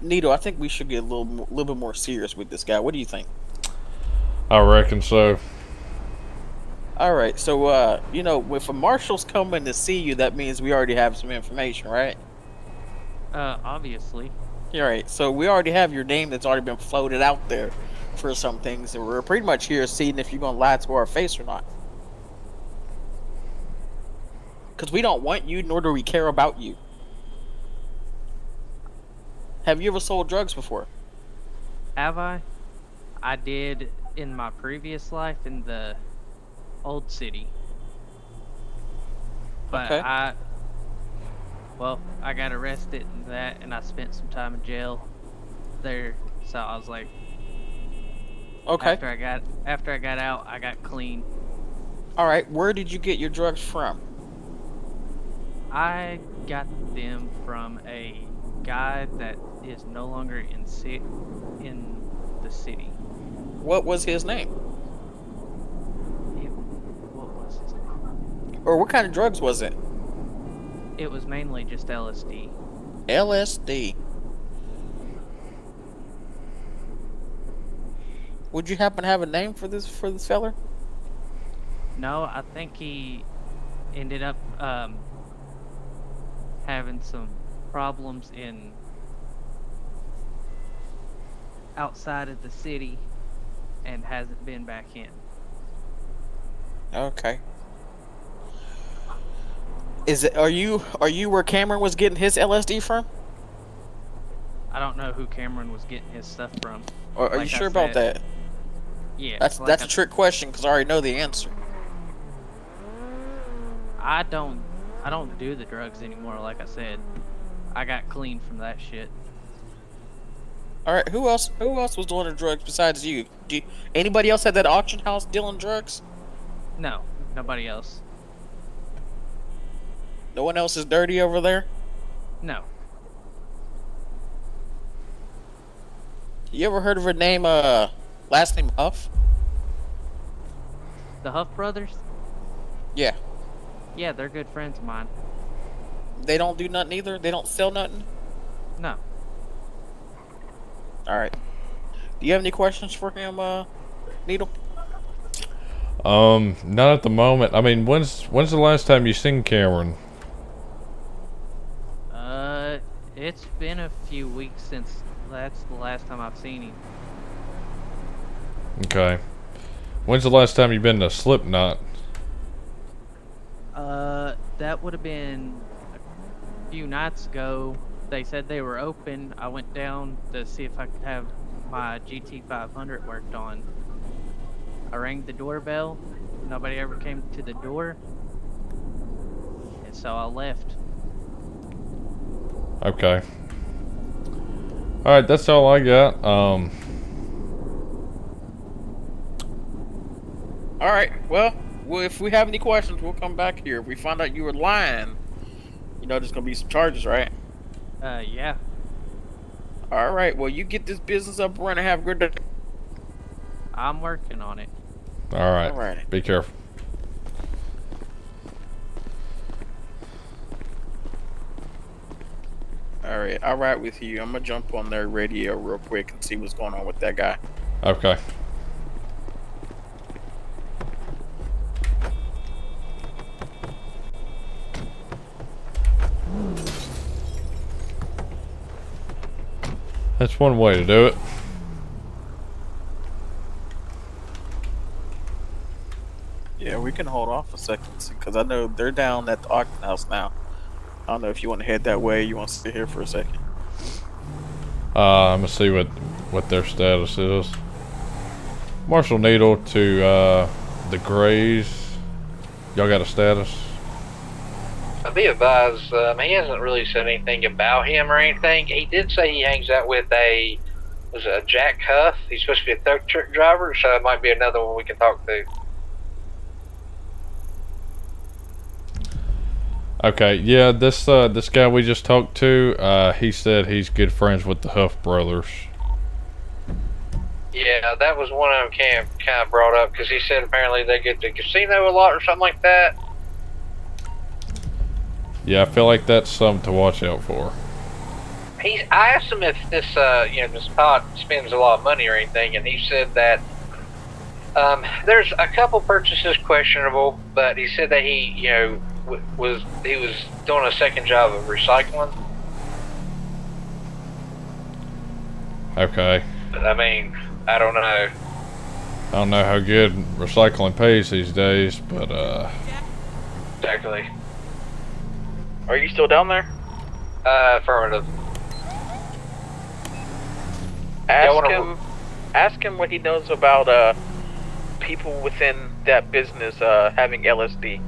Nito, I think we should get a little bit more serious with this guy. What do you think? I reckon so. Alright, so, you know, if a marshal's coming to see you, that means we already have some information, right? Obviously. Alright, so we already have your name that's already been floated out there for some things, and we're pretty much here seeing if you're gonna lie to our face or not. Because we don't want you, nor do we care about you. Have you ever sold drugs before? Have I? I did in my previous life in the old city. But Okay. I got arrested in that, and I spent some time in jail there. So I was like, okay. After I got out, I got clean. All right, where did you get your drugs from? I got them from a guy that is no longer in the city. What was his name? What was his name? Or what kind of drugs was it? It was mainly just LSD. LSD. Would you happen to have a name for this feller? No, I think he ended up having some problems outside of the city and hasn't been back in. Okay. Are you where Cameron was getting his LSD from? I don't know who Cameron was getting his stuff from. Or are you sure about that? Yeah. That's a trick question because I already know the answer. I don't do the drugs anymore, like I said. I got clean from that shit. All right, who else was doing the drugs besides you? Anybody else at that auction house dealing drugs? No, nobody else. No one else is dirty over there? No. You ever heard of her name, last name Huff? The Huff brothers? Yeah. Yeah, they're good friends of mine. They don't do nothing either? They don't sell nothing? No. Alright. Do you have any questions for him, Needle? Not at the moment. I mean, when's the last time you seen Cameron? It's been a few weeks since that's the last time I've seen him. Okay. When's the last time you've been to Slipknot? That would have been a few nights ago. They said they were open. I went down to see if I could have my GT500 worked on. I rang the doorbell. Nobody ever came to the door. And so I left. Okay. Alright, that's all I got. Alright, well, if we have any questions, we'll come back here. If we find out you were lying, you know there's gonna be some charges, right? Yeah. Alright, well, you get this business up and running. Have a good day. I'm working on it. Alright. Alrighty. Be careful. Alright, I'll ride with you. I'm gonna jump on their radio real quick and see what's going on with that guy. Okay. That's one way to do it. Yeah, we can hold off a second because I know they're down at the auction house now. I don't know if you want to head that way. You want to sit here for a second. I'm gonna see what their status is. Marshal Needle to the Grays. Y'all got a status? I'll be advised, he hasn't really said anything about him or anything. He did say he hangs out with a Jack Huff. He's supposed to be a truck driver, so it might be another one we can talk to. Okay, yeah, this guy we just talked to, he said he's good friends with the Huff brothers. Yeah, that was one of them kind of brought up because he said apparently they get to the casino a lot or something like that. Yeah, I feel like that's something to watch out for. I asked him if this this pod spends a lot of money or anything, and he said that there's a couple purchases questionable, but he said that he was doing a second job of recycling. Okay. But, I mean, I don't know. I don't know how good recycling pays these days, but Exactly. Are you still down there? Affirmative. Ask him what he knows about people within that business having LSD.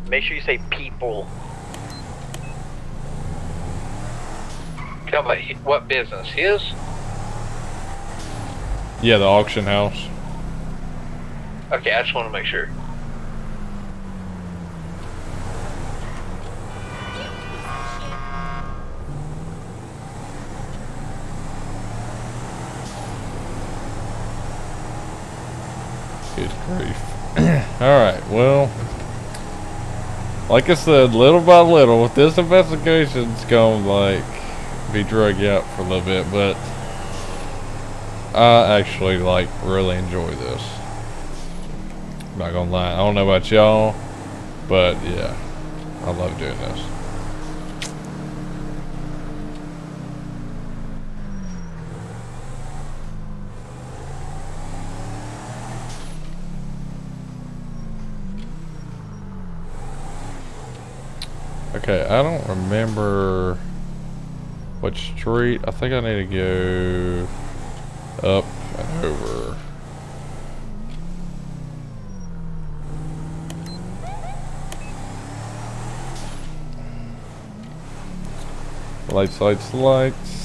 Make sure you say people. Tell me, what business? His? yeah, the auction house. Okay, I just want to make sure. Good grief. Alright, well, like I said, little by little, this investigation's gonna, like, be dragged out for a little bit, but I actually, like, really enjoy this. I'm not gonna lie. I don't know about y'all, but yeah, I love doing this. Okay, I don't remember which street. I think I need to go up and over. Lights, lights, lights.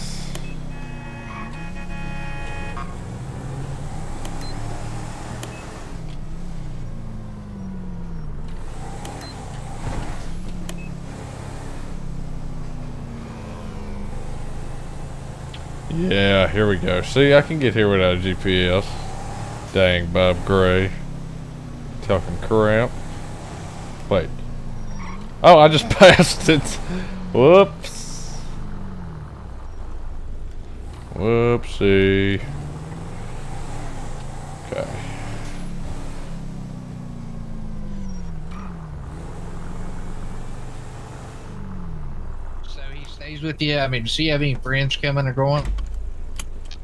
Yeah, here we go. See, I can get here without a GPS. Dang, Bob Gray. Talking crap. Wait. Oh, I just passed it. Whoops. Whoopsie. Okay. So he stays with you. I mean, does he have any friends coming or going?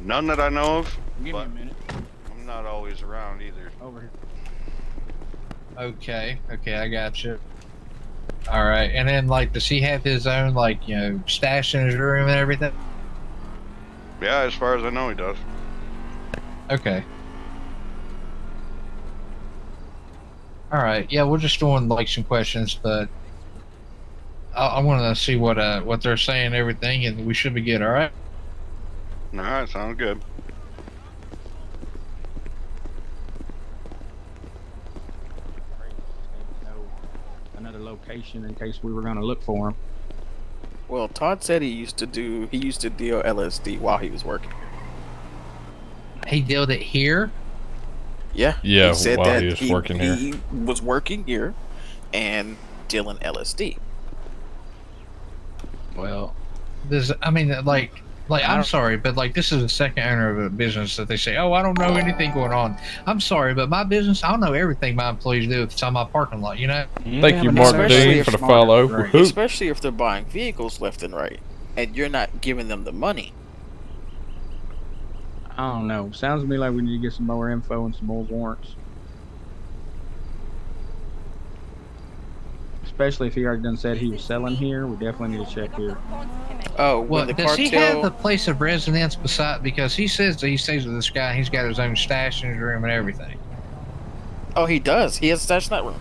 None that I know of. Give me a minute. I'm not always around either. Over here. Okay, okay, I got you. All right, and then like, does he have his own like, you know, stash in his room and everything? Yeah, as far as I know, he does. Okay. All right, yeah, we're just doing like some questions, but I want to see what they're saying and everything, and we should be good. All right. All right, sounds good. Another location in case we were going to look for him. Well, Todd said he used to deal LSD while he was working. He dealt it here. Yeah. Yeah, he said while that he was working here. He was working here and dealing LSD. Well, This, I mean, like I'm sorry, but like this is the second owner of a business that they say, oh, I don't know anything going on. I'm sorry, but my business, I don't know everything my employees do if it's on my parking lot, you know? Thank you, Mark Dean, for the follow. Woohoo. Especially if they're buying vehicles left and right, and you're not giving them the money. I don't know. Sounds to me like we need to get some more info and some more warrants. Especially if he already done said he was selling here, we definitely need to check here. Oh, well, does he have the place of residence beside? Because he says that he stays with this guy. And he's got his own stash in his room and everything. Oh, he does. He has a stash in that room.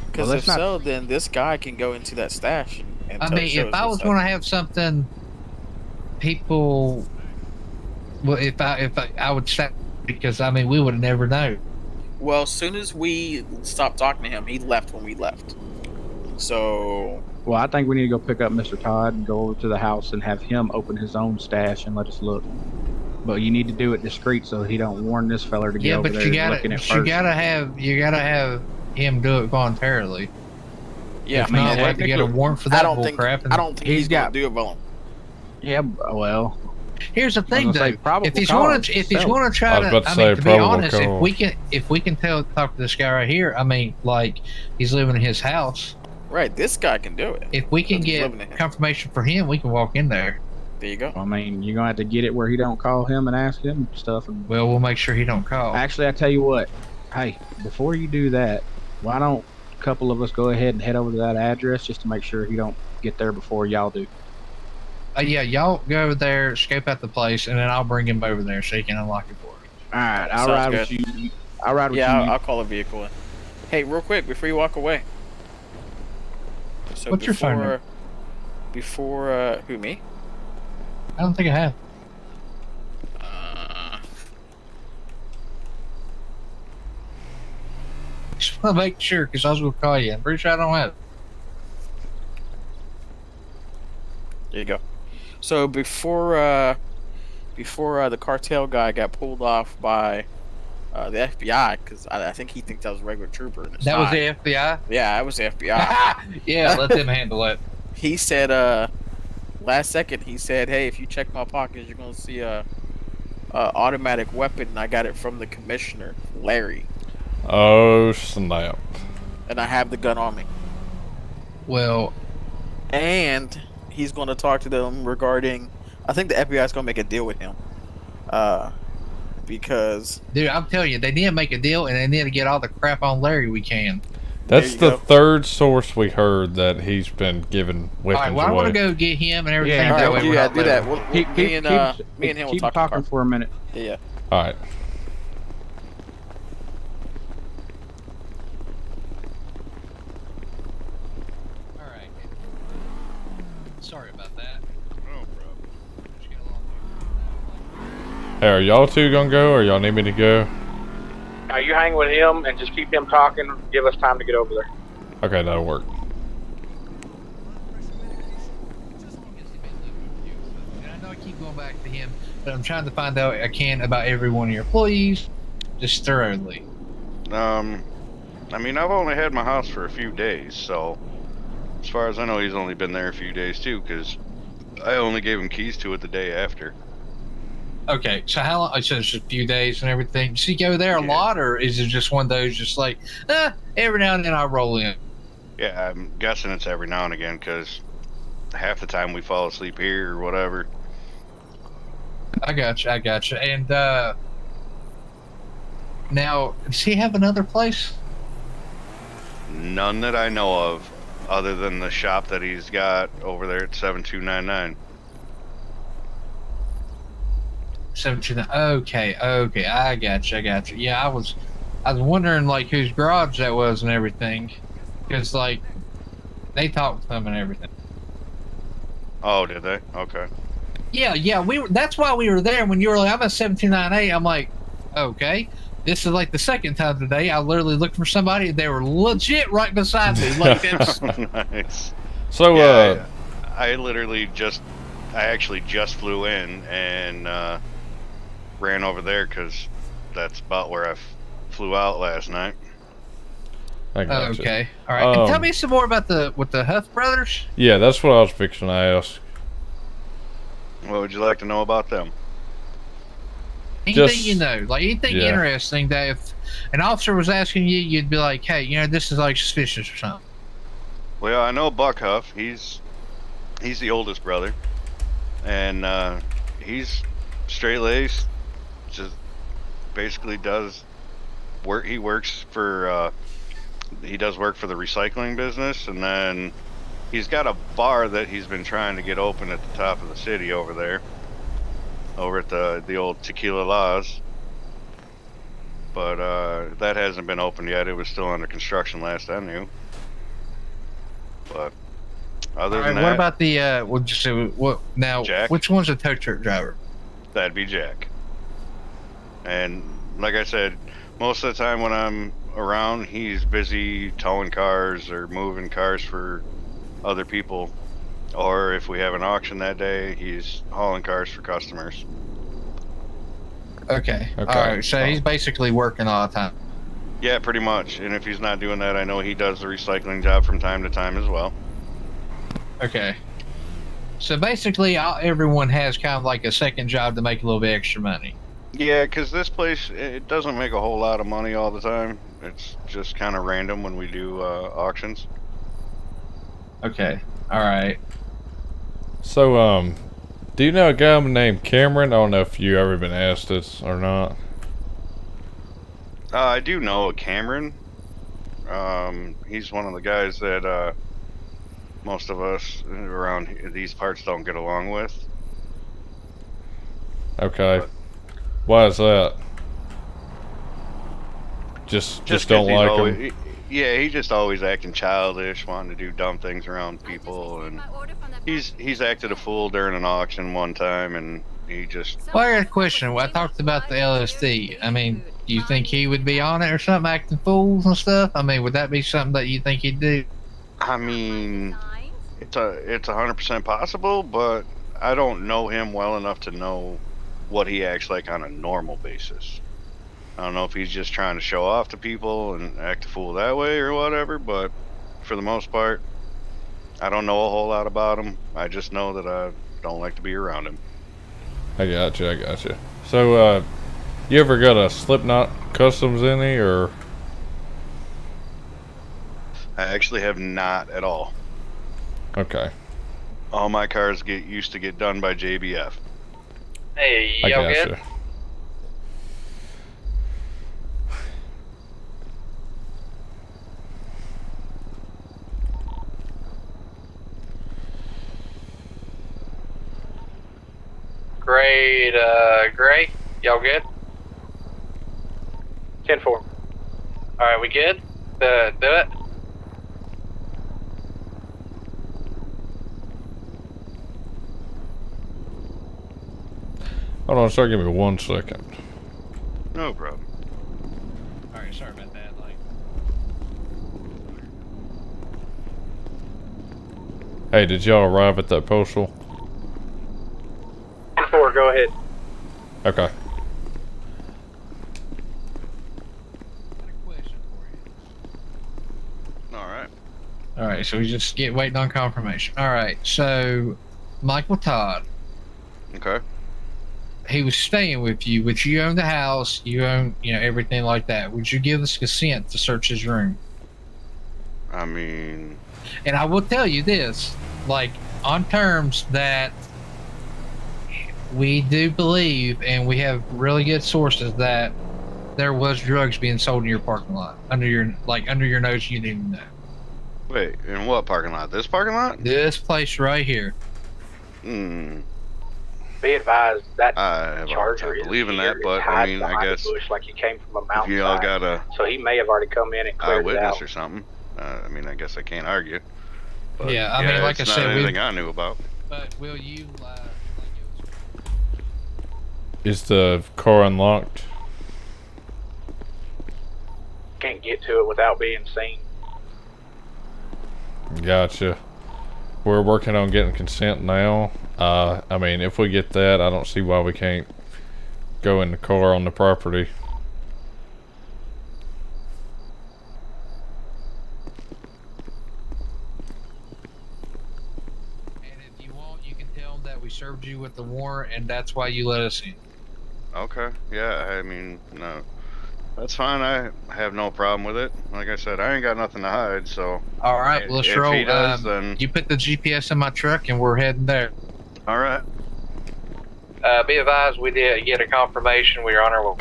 Because Well, if so, then this guy can go into that stash. And I mean, if I was going to have something, people, well, if I would stop, because I mean, we would never know. Well, as soon as we stopped talking to him, he left when we left. So. Well, I think we need to go pick up Mr. Todd and go over to the house and have him open his own stash and let us look. But you need to do it discreet so he don't warn this feller to get over there looking at first. You gotta have him do it voluntarily. Yeah, if not, we'll have to get a warrant for that bull crap. I don't think he's gonna do it voluntarily. Yeah, well. Here's the thing, though. If he's going to try to, I mean, to be honest, if we can talk to this guy right here, I mean, like he's living in his house. Right, this guy can do it. If we can get confirmation for him, we can walk in there. There you go. I mean, you're gonna have to get it where he don't call him and ask him stuff. And well, we'll make sure he don't call. Actually, I tell you what. Hey, before you do that, why don't a couple of us go ahead and head over to that address just to make sure he don't get there before y'all do? Yeah, y'all go over there, scope out the place, and then I'll bring him over there so he can unlock it for us. All right, I'll ride with you. I'll ride with you. Yeah, I'll call a vehicle in. Hey, real quick before you walk away. So what's your phone number? Before who, me? I don't think I have. Just want to make sure, because I was going to call you. I'm pretty sure I don't have it. There you go. So before the cartel guy got pulled off by the FBI, because I think he thinks I was a regular trooper. And it's That was not. the FBI? Yeah, I was the FBI. Yeah, let them handle it. He said, last second, he said, "Hey, if you check my pockets, you're gonna see a automatic weapon. And I got it from the commissioner, Larry, Oh, snap. and I have the gun on me." Well, and he's going to talk to them regarding. I think the FBI is going to make a deal with him, because dude, I'm telling you, they need to make a deal, and they need to get all the crap on Larry we can. That's the third source we heard that he's been giving weapons All right, well, I want to away. go get him and everything. Yeah, that way we're not do that. living. Me and him will keep talk talking for a minute. Yeah. All right. All right. Sorry about that. No problem. Hey, are y'all two gonna go, or y'all need me to go? Now you hang with him and just keep him talking. Give us time to get over there. Okay, that'll work. And I know I keep going back to him, but I'm trying to find out I can about every one of your employees, just thoroughly. I mean, I've only had my house for a few days, so as far as I know, he's only been there a few days too, because I only gave him keys to it the day after. Okay, so how long? So it's just a few days and everything. Does he go there a lot, or is it just one of those just like, every now and then I roll in? Yeah, I'm guessing it's every now and again, because half the time we fall asleep here or whatever. I gotcha. And now, does he have another place? None that I know of, other than the shop that he's got over there at 7299. 17. Okay, I gotcha. Yeah, I was wondering like whose garage that was and everything, because like they talked to him and everything. Oh, did they? Okay. Yeah, we were. That's why we were there when you were like, I'm at 1798. I'm like, okay. This is like the second time today. I literally looked for somebody. They were legit right beside me. Like that's Nice. So, yeah, I actually just flew in and ran over there because that's about where I flew out last night. I gotcha. okay. All right. And tell me some more about the Huff brothers. Yeah, that's what I was fixing to ask. What would you like to know about them? Anything you know, like anything interesting that if an officer was asking you, you'd be like, hey, this is like suspicious or something. Well, I know Buck Huff. He's the oldest brother, and he's straight-laced. Just basically does work. He works for he does work for the recycling business, and then he's got a bar that he's been trying to get open at the top of the city over there, over at the old Tequila Laws. But that hasn't been opened yet. It was still under construction last I knew. But other than that, what about the what now? Jack? Which one's a tow truck driver? That'd be Jack. And like I said, most of the time when I'm around, he's busy towing cars or moving cars for other people. Or if we have an auction that day, he's hauling cars for customers. Okay. All right. So he's basically working all the time. Yeah, pretty much. And if he's not doing that, I know he does the recycling job from time to time as well. Okay. So basically, everyone has kind of like a second job to make a little bit extra money. Yeah, because this place, it doesn't make a whole lot of money all the time. It's just kind of random when we do auctions. Okay. All right. So, do you know a guy named Cameron? I don't know if you ever been asked this or not. I do know a Cameron. He's one of the guys that most of us around these parts don't get along with. Okay. Why is that? Just don't like him. Yeah, he's just always acting childish, wanting to do dumb things around people, and he's acted a fool during an auction one time, and he just. Well, I got a question. I talked about the LSD. I mean, do you think he would be on it or something, acting fools and stuff? I mean, would that be something that you think he'd do? I mean, it's 100% possible, but I don't know him well enough to know what he acts like on a normal basis. I don't know if he's just trying to show off to people and act a fool that way or whatever, but for the most part, I don't know a whole lot about him. I just know that I don't like to be around him. I gotcha. So, you ever got a Slipknot Customs any, or? I actually have not at all. Okay. All my cars used to get done by JBF. Hey, I y'all gotcha. good? Grade, Gray, y'all good? 10-4. Alright, we good? Do it? Hold on, sorry, give me 1 second. No problem. Alright, sorry about that. Hey, did y'all arrive at that postal? 10-4, go ahead. Okay. Alright, so we just waiting on confirmation. Alright, so Michael Todd. Okay. He was staying with you, which you own the house, you own, everything like that. Would you give us consent to search his room? I mean... And I will tell you this, on terms that we do believe, and we have really good sources, that there was drugs being sold in your parking lot, under your nose, you didn't even know. Wait, in what parking lot? This parking lot? This place right here. Hmm. Be advised that I have a hard Charger time is believing here. that, but It's I hiding mean, I behind guess the bush like he came from a if you all mountainside. got a So he may have already come in and cleared it eyewitness out. or something, I mean, I guess I can't argue. But Yeah, I mean, like it's I not said, anything I knew about. But will you, Is the car unlocked? Can't get to it without being seen. Gotcha. We're working on getting consent now. I mean, if we get that, I don't see why we can't go in the car on the property. And if you want, you can tell them that we served you with the warrant, and that's why you let us in. Okay, yeah, I mean, no. That's fine, I have no problem with it. Like I said, I ain't got nothing to hide, so... All right, well, let's if roll. he does, then... You put the GPS in my truck, and we're heading there. Alright. Be advised, we did get a confirmation we're on our way.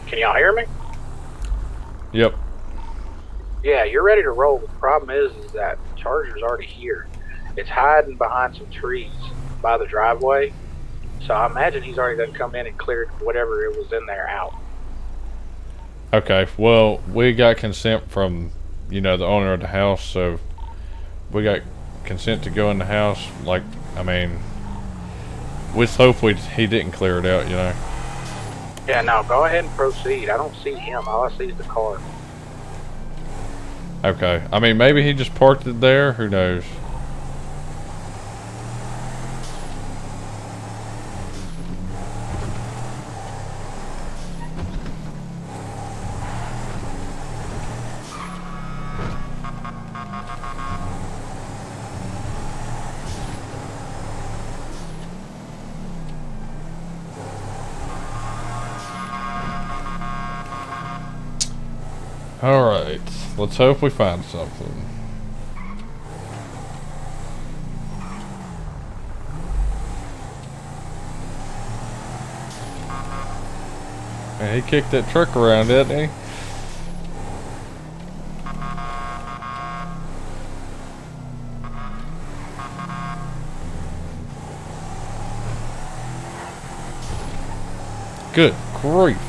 Can y'all hear me? Yep. Yeah, you're ready to roll. The problem is that Charger's already here. It's hiding behind some trees by the driveway. So I imagine he's already done come in and cleared whatever it was in there out. Okay, well, we got consent from, the owner of the house, so we got consent to go in the house. I mean, let's hope he didn't clear it out, Yeah, no, go ahead and proceed. I don't see him. All I see is the car. Okay, I mean, maybe he just parked it there, who knows? Alright, let's hope we find something. Man, he kicked that truck around, didn't he? Good grief.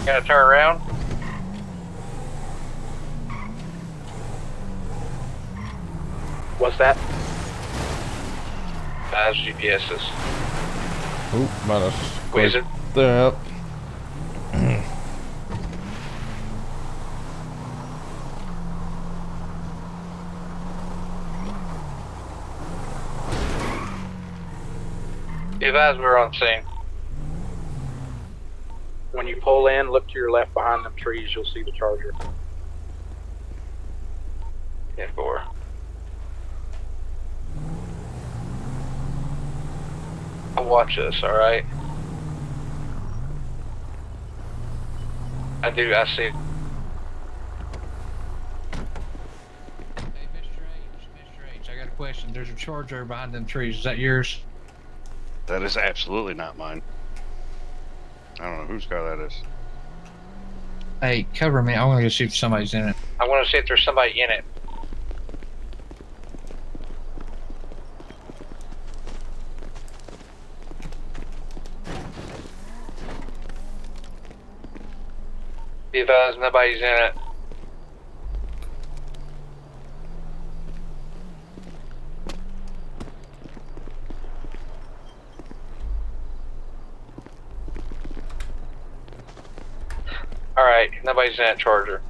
Gotta turn around. What's that? Guys, GPSs. Oop, might have Squeeze it. that. Be advised we're on scene. When you pull in, look to your left behind them trees. You'll see the Charger. 10-4. I'll watch this, alright? I see. Hey, Mr. H, I got a question. There's a Charger behind them trees. Is that yours? That is absolutely not mine. I don't know whose car that is. Hey, cover me. I want to go see if somebody's in it. I want to see if there's somebody in it. Be advised, nobody's in it. Alright, nobody's in that Charger.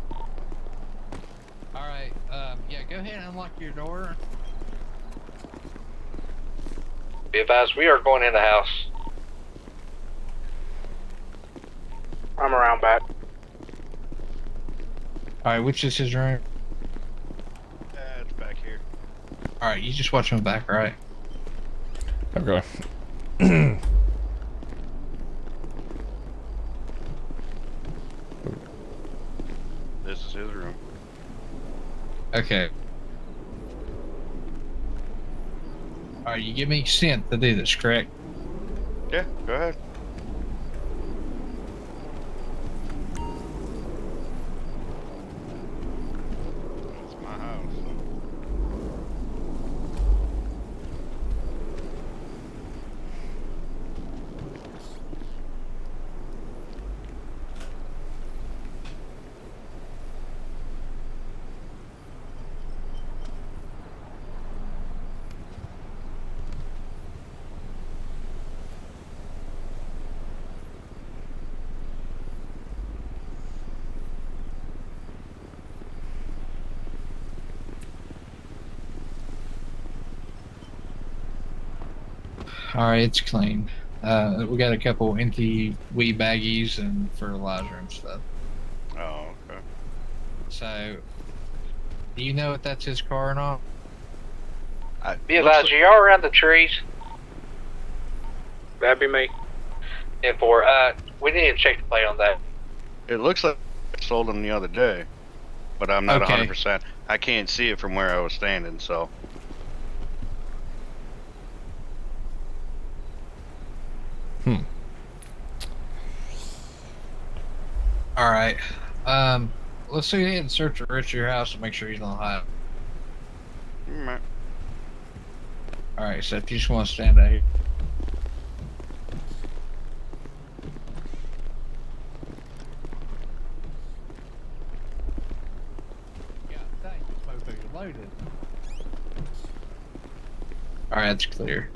Alright, yeah, go ahead and unlock your door. Be advised, we are going in the house. I'm around back. Alright, which is his room? It's back here. Alright, you just watch him back, right? Okay. This is his room. Okay. Alright, you give me consent to do this, correct? Yeah, go ahead. It's my house. Alright, it's clean. We got a couple empty weed baggies and fertilizer and stuff. Oh, okay. So, do you know if that's his car or not? Be advised, are y'all around the trees? That'd be me. 10-4. We need to check the plate on that. It looks like I sold him the other day, but I'm not Okay. 100%. I can't see it from where I was standing, so. Alright. Let's go ahead and search the rest of your house and make sure he's not hiding. Alright. Alright, so if you just want to stand out here. God dang, this motherfucker's loaded. Alright, that's clear.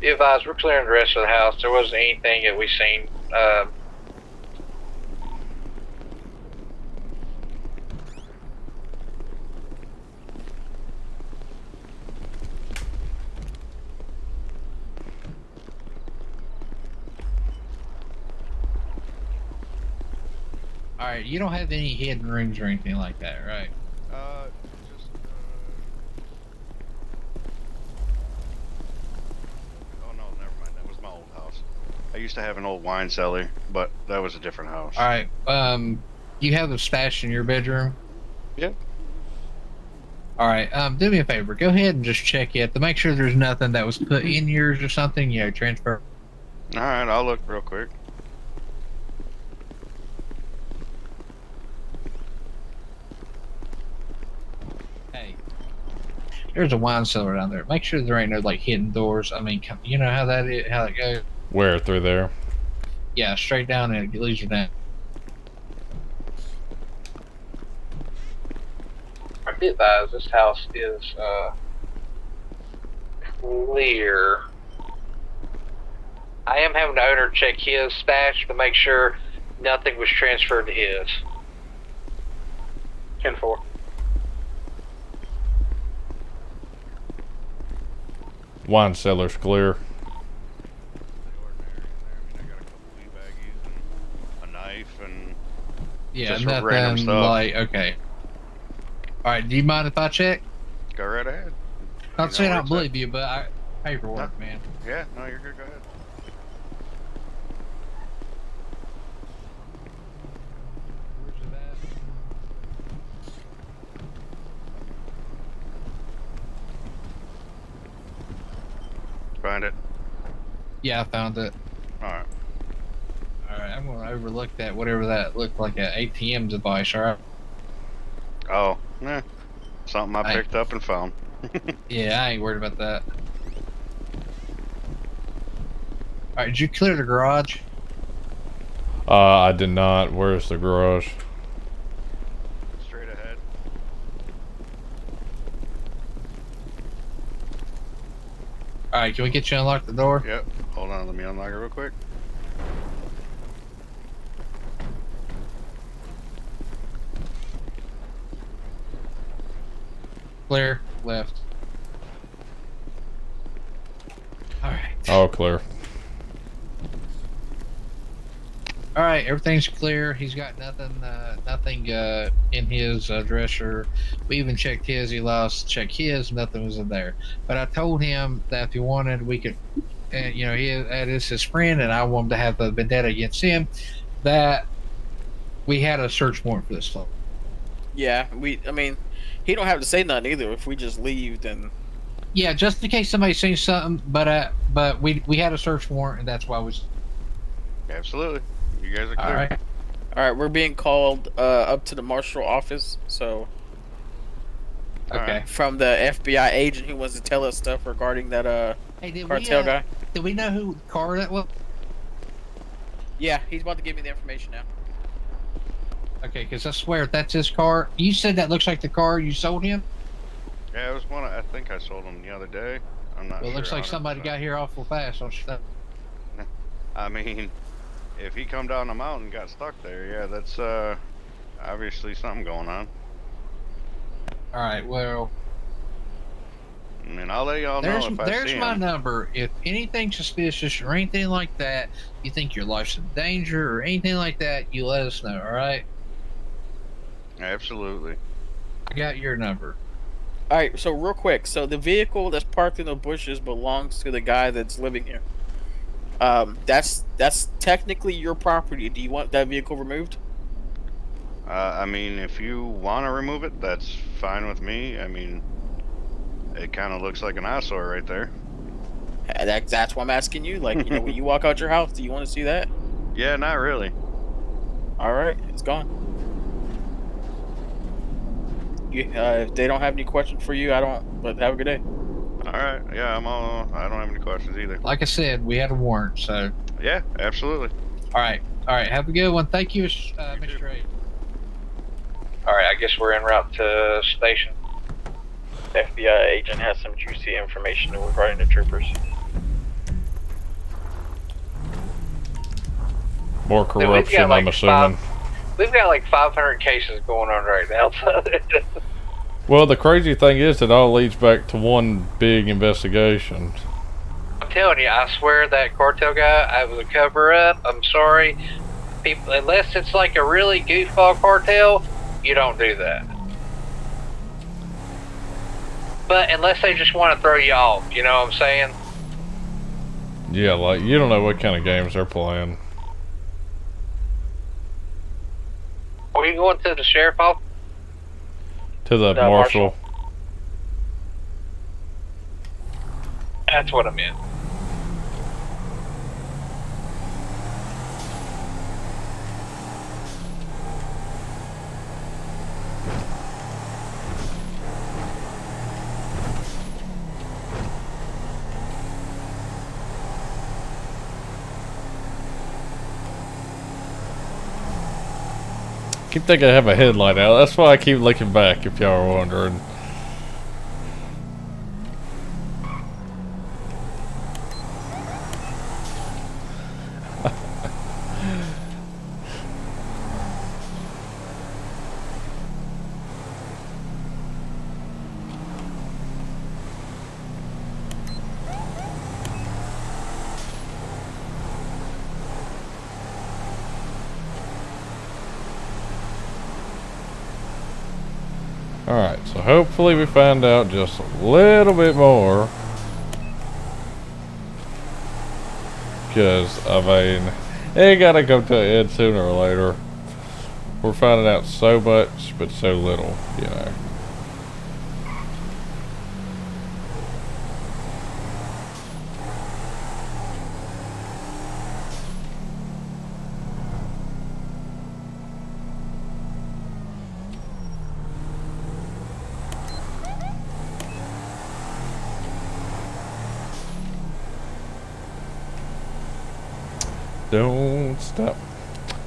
Be advised, we're clearing the rest of the house. There wasn't anything that we seen. Alright, you don't have any hidden rooms or anything like that, right? Oh no, never mind. That was my old house. I used to have an old wine cellar, but that was a different house. Alright, you have the stash in your bedroom? Yep. Alright, do me a favor. Go ahead and just check it to make sure there's nothing that was put in yours or something, you know, transfer. Alright, I'll look real quick. Hey, there's a wine cellar down there. Make sure there ain't no like hidden doors. I mean, you know how that is, how it goes. Where through there? Yeah, straight down and it leads you down. I be advised this house is clear. I am having the owner check his stash to make sure nothing was transferred to his. 10-4. Wine cellar's clear. A knife and Yeah, just random nothing stuff. like, okay. Alright, do you mind if I check? Go right ahead. Not saying I don't where it's believe you, but paperwork, No. man. Yeah, no, you're good. Go ahead. Find it. Yeah, I found it. Alright. Alright, I'm gonna overlook that, whatever that looked like, an ATM device, alright? Oh, something I picked up and found. Yeah, I ain't worried about that. Alright, did you clear the garage? I did not. Where's the garage? Straight ahead. Alright, can we get you to unlock the door? Yep. Hold on, let me unlock it real quick. Clear, left. Alright. All clear. Alright, everything's clear. He's got nothing in his dresser. We even checked his. He lost check his. Nothing was in there. But I told him that if he wanted, we could. And that is his friend, and I want him to have the vendetta against him. That we had a search warrant for this phone. Yeah, I mean, he don't have to say nothing either. If we just leave, then. Yeah, just in case somebody sees something. But we had a search warrant, and that's why we. Absolutely. You guys are clear. All right. All right, we're being called up to the marshal office. So. Okay. From the FBI agent who wants to tell us stuff regarding that cartel guy. Did we know who car that was? Yeah, he's about to give me the information now. Okay, because I swear if that's his car. You said that looks like the car you sold him. Yeah, it was one. I think I sold them the other day. I'm not sure. Well, it looks like somebody got here awful fast. Don't you think? I mean, if he come down the mountain and got stuck there, yeah, that's obviously something going on. All right. Well, I mean, I'll let y'all know if I see him. There's my number. If anything suspicious or anything like that, you think your life's in danger or anything like that, you let us know. All right. Absolutely. I got your number. All right. So real quick, so the vehicle that's parked in the bushes belongs to the guy that's living here. That's technically your property. Do you want that vehicle removed? I mean, if you want to remove it, that's fine with me. I mean, it kind of looks like an eyesore right there. That's why I'm asking you. Like, when you walk out your house, do you want to see that? Yeah, not really. All right, it's gone. If they don't have any questions for you, I don't. But have a good day. All right. Yeah, I don't have any questions either. Like I said, we had a warrant, so. Yeah, absolutely. All right. Have a good one. Thank you, Mr. A. All right, I guess we're en route to station. FBI agent has some juicy information regarding the troopers. More corruption, I'm assuming. We've got like 500 cases going on right now. Well, the crazy thing is it all leads back to one big investigation. I'm telling you, I swear that cartel guy, I was a cover-up. I'm sorry. People, unless it's like a really goofball cartel, you don't do that. But unless they just want to throw you off, you know what I'm saying? Yeah, like, you don't know what kind of games they're playing. Are you going to the sheriff office? To the marshal. That's what I meant. keep thinking I have a headlight out. That's why I keep looking back, if y'all are wondering. Alright, so hopefully we find out just a little bit more. Because, I mean, it gotta come to an end sooner or later. We're finding out so much, but so little, you know. Don't stop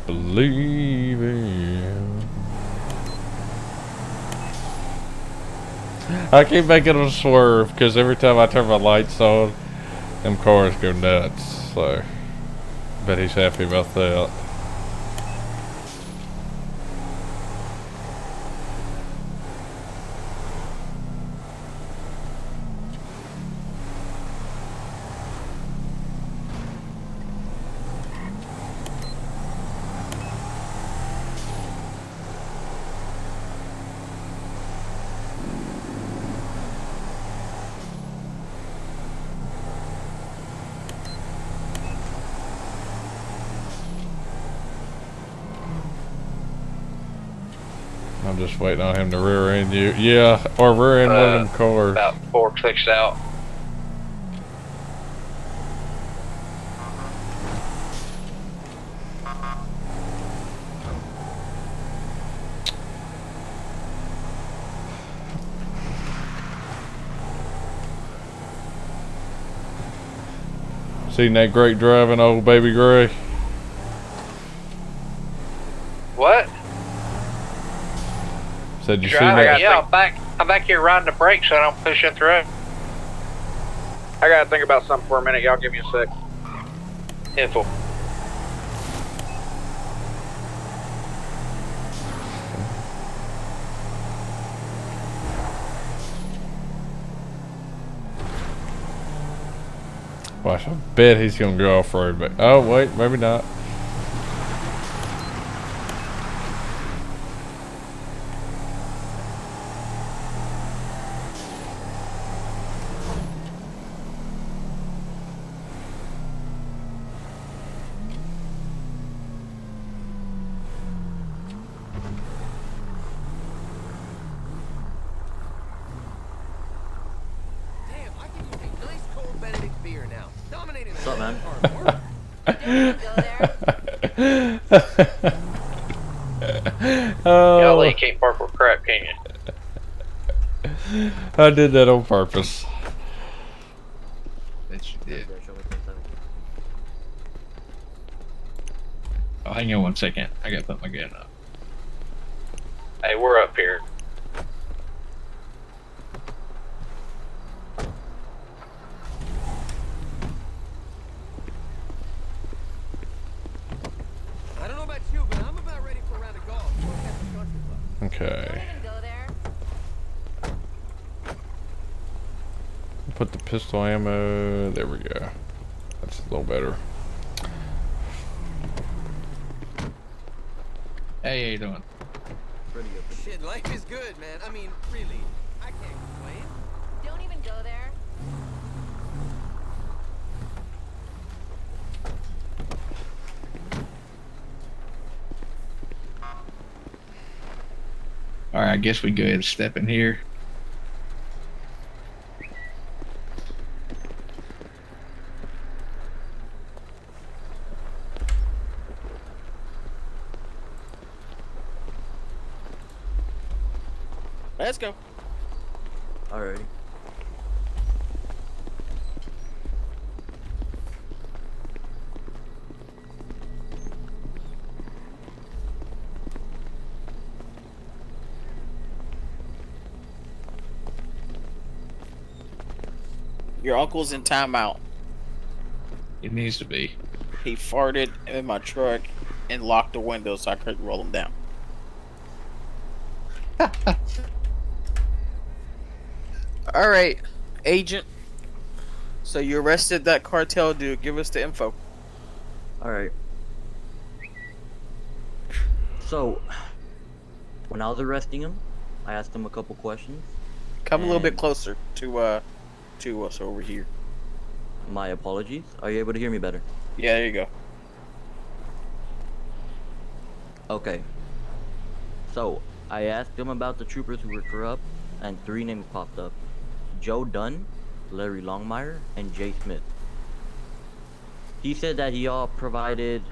believing. I keep making them swerve because every time I turn my lights on, them cars go nuts. So, bet he's happy about that. I'm just waiting on him to rear end you. Yeah, or rear end one of them cars. About 4 clicks out. Seen that great driving old baby gray? What? Said you seen Driving? that? Yeah, I'm back here riding the brakes so I don't push it through. I gotta think about something for a minute. Y'all give me a sec. Info. Watch, I bet he's gonna go off-road, but oh wait, maybe not. What's up, man? Oh, Y'all, you can't park with crap, can you? I did that on purpose. That you did. Oh, hang on 1 second. I gotta put my gun up. Hey, we're up here. I don't know about you, but I'm about ready for a round of golf. Okay. Put the pistol ammo. There we go. That's a little better. Hey, how you doing? Pretty good. Shit, life is good, man. I mean, really. I can't complain. Don't even go there. All right, I guess we go ahead and step in here. Let's go. Alrighty. Your uncle's in timeout. It needs to be. He farted in my truck and locked the window so I couldn't roll him down. All right, agent. So you arrested that cartel dude. Give us the info. Alright. So, when I was arresting him, I asked him a couple questions. Come a little bit and- closer to us over here. My apologies. Are you able to hear me better? Yeah, there you go. Okay. So, I asked him about the troopers who were corrupt, and 3 names popped up. Joe Dunn, Larry Longmire, and Jay Smith. He said that he all provided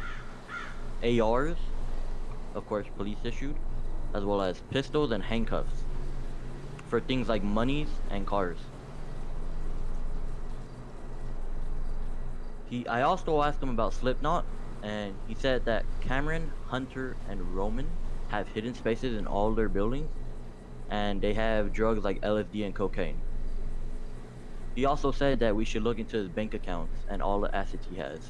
ARs, of course police issued, as well as pistols and handcuffs for things like monies and cars. I also asked him about Slipknot, and he said that Cameron, Hunter, and Roman have hidden spaces in all their buildings, and they have drugs like LSD and cocaine. He also said that we should look into his bank accounts and all the assets he has.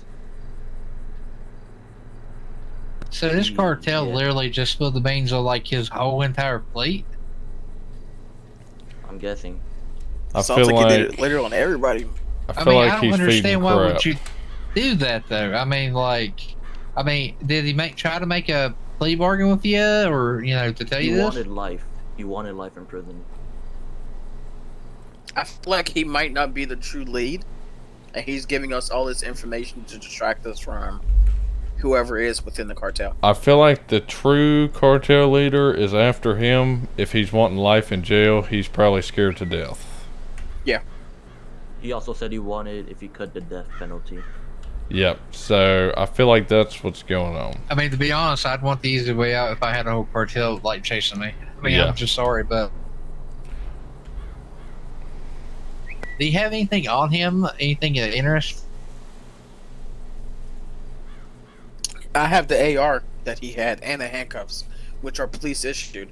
So this cartel Yeah. literally just spilled the beans on like his whole entire fleet. I'm guessing. I Sounds feel like he did like it later on everybody. I I feel mean, like I don't he's feeding understand why crap. would you do that though. I mean, did he try to make a plea bargain with you, or to tell you He this? wanted life. He wanted life in prison. I feel like he might not be the true lead, and he's giving us all this information to distract us from whoever is within the cartel. I feel like the true cartel leader is after him. If he's wanting life in jail, he's probably scared to death. Yeah. He also said he wanted, if he could, the death penalty. Yep. So I feel like that's what's going on. I mean, to be honest, I'd want the easy way out if I had a whole cartel like chasing me. I mean, Yeah. I'm just sorry, but do you have anything on him? Anything of interest? I have the AR that he had and the handcuffs, which are police issued.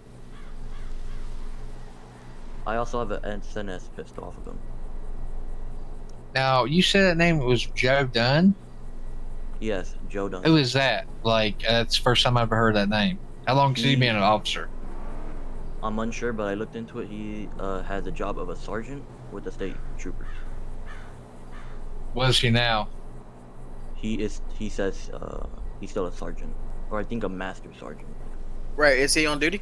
I also have an SNS pistol off of him. Now, you said that name was Joe Dunn. Yes, Joe Dunn. Who is that? Like, that's the first time I've ever heard that name. How long has he been an officer? I'm unsure, but I looked into it. He has a job of a sergeant with the state troopers. What is he now? He says he's still a sergeant, or I think a master sergeant. Right, is he on duty?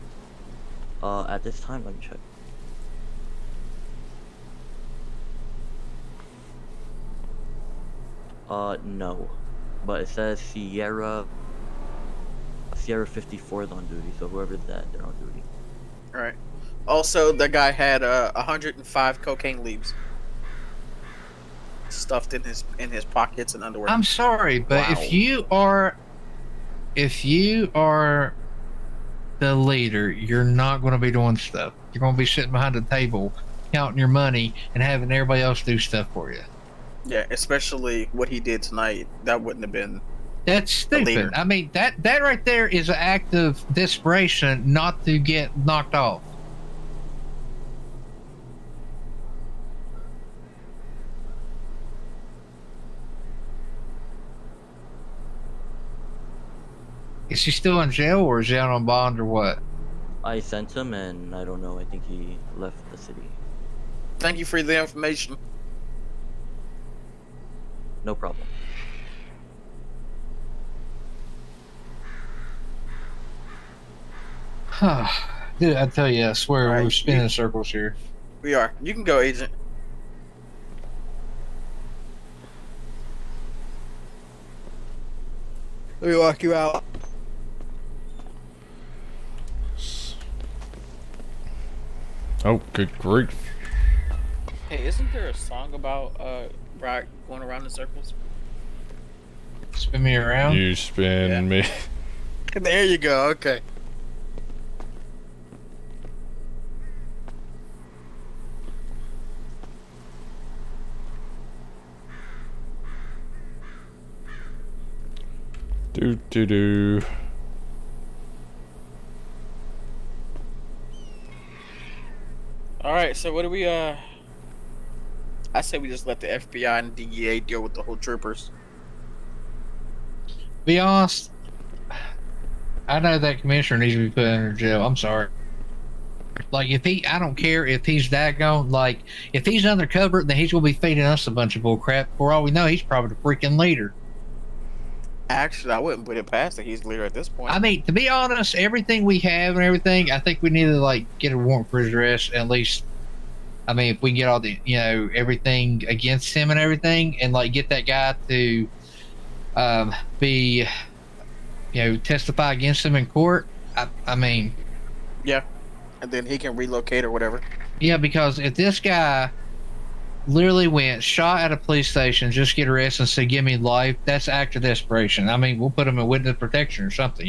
At this time, let me check. No, but it says Sierra 54 is on duty, so whoever's that, they're on duty. Alright. Also, the guy had 105 cocaine leaves stuffed in his pockets and underwear. I'm sorry, but Wow. if you are the leader, you're not going to be doing stuff. You're going to be sitting behind a table, counting your money, and having everybody else do stuff for you. Yeah, especially what he did tonight. That wouldn't have been. That's leader. stupid. I mean, that right there is an act of desperation not to get knocked off. Is he still in jail, or is he out on bond, or what? I sent him, and I don't know. I think he left the city. Thank you for the information. No problem. Dude, I tell you, I swear Alright, we're spinning in circles here. We are. You can go, Agent. Let me walk you out. Oh, good grief. Hey, isn't there a song about going around in circles? Spin me around? You spin me. There you go. Okay. Do. All right. So what do we? I I say we just let the FBI and DEA deal with the whole troopers. Be honest, I know that commissioner needs to be put in jail. I'm sorry. Like, I don't care if he's daggone, like, if he's undercover, then he's going to be feeding us a bunch of bull crap. For all we know, he's probably the freaking leader. Actually, I wouldn't put it past that he's the leader at this point. I mean, to be honest, everything we have and everything, I think we need to, like, get a warrant for his arrest, at least. I mean, if we can get all the, everything against him and everything, and, like, get that guy to be, testify against him in court, I mean. Yeah. And then he can relocate or whatever. Yeah, because if this guy literally went, shot at a police station, just get arrested and said, give me life, that's act of desperation. I mean, we'll put him in witness protection or something,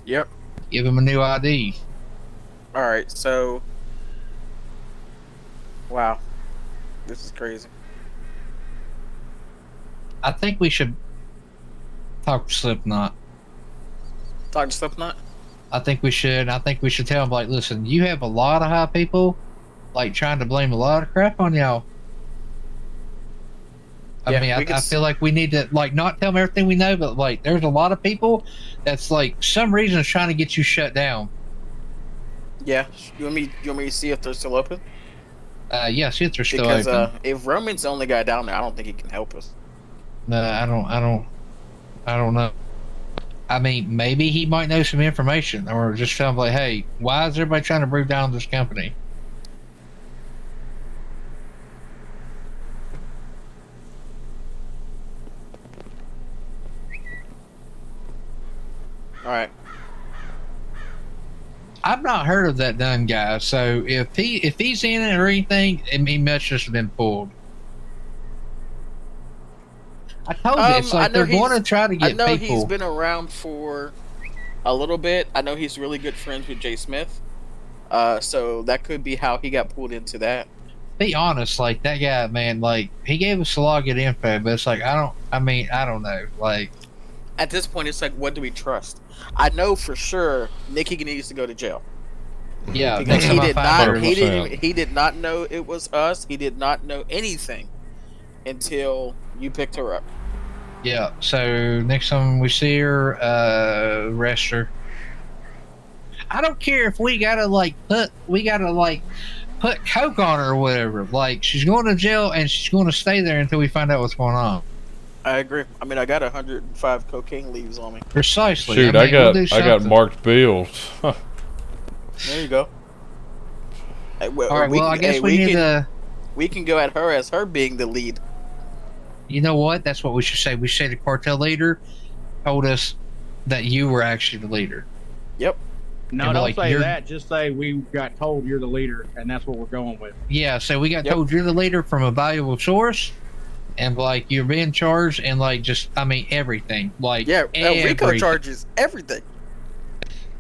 Yep. Give him a new ID. All right, so. Wow. This is crazy. I think we should talk to Slipknot. Talk to Slipknot? I think we should. I think we should tell him, like, listen, you have a lot of high people, like, trying to blame a lot of crap on y'all. I mean, I feel like we need to, like, not tell them everything we know, but, like, there's a lot of people that's, like, some reason is trying to get you shut down. Yeah. You want me to see if they're still open? Yeah, see if they're still open. Because if Roman's the only guy down there, I don't think he can help us. No, I don't know. I mean, maybe he might know some information, or just tell him, like, hey, why is everybody trying to breathe down this company? All right. I've not heard of that done guy, so if he's in it or anything, he must just have been pulled. I told you, it's like they're going to try to get people. I know he's been around for a little bit. I know he's really good friends with Jay Smith. So that could be how he got pulled into that. Be honest, like, that guy, man, like, he gave us a lot of good info, but it's like, I don't know. Like, at this point, it's like, what do we trust? I know for sure Nicky needs to go to jail. Yeah, because he did not know it was us. He did not know anything until you picked her up. Yeah, so next time we see her, arrest her. I don't care if we gotta put coke on her or whatever. Like, she's going to jail and she's going to stay there until we find out what's going on. I agree. I mean, I got 105 cocaine leaves on me. Precisely. Shoot, I got marked bills. There you go. Hey, all right. Well, I guess we can go at her as her being the lead. You know what? That's what we should say. We should say the cartel leader told us that you were actually the leader. Yep. No, and don't say that. Just say we got told you're the leader, and that's what we're going with. Yeah, so we got told you're the leader from a valuable source, and, like, you're being charged, and, like, just, I mean, everything. Like, RICO charges, everything.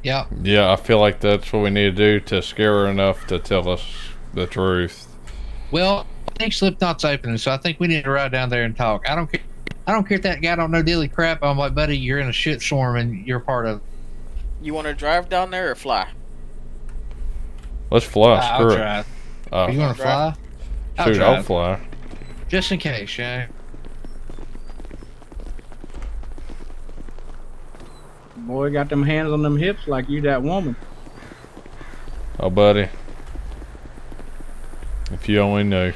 Yeah. Yeah, I feel like that's what we need to do to scare her enough to tell us the truth. Well, I think Slipknot's opening, so I think we need to ride down there and talk. I don't care if that guy don't know dilly crap. I'm like, buddy, you're in a shit storm, and you're part of it. You want to drive down there or fly? Let's fly. I'll drive. You want to fly? I'll fly. Just in case, yeah. Boy, got them hands on them hips like you that woman. Oh, buddy. If you only knew.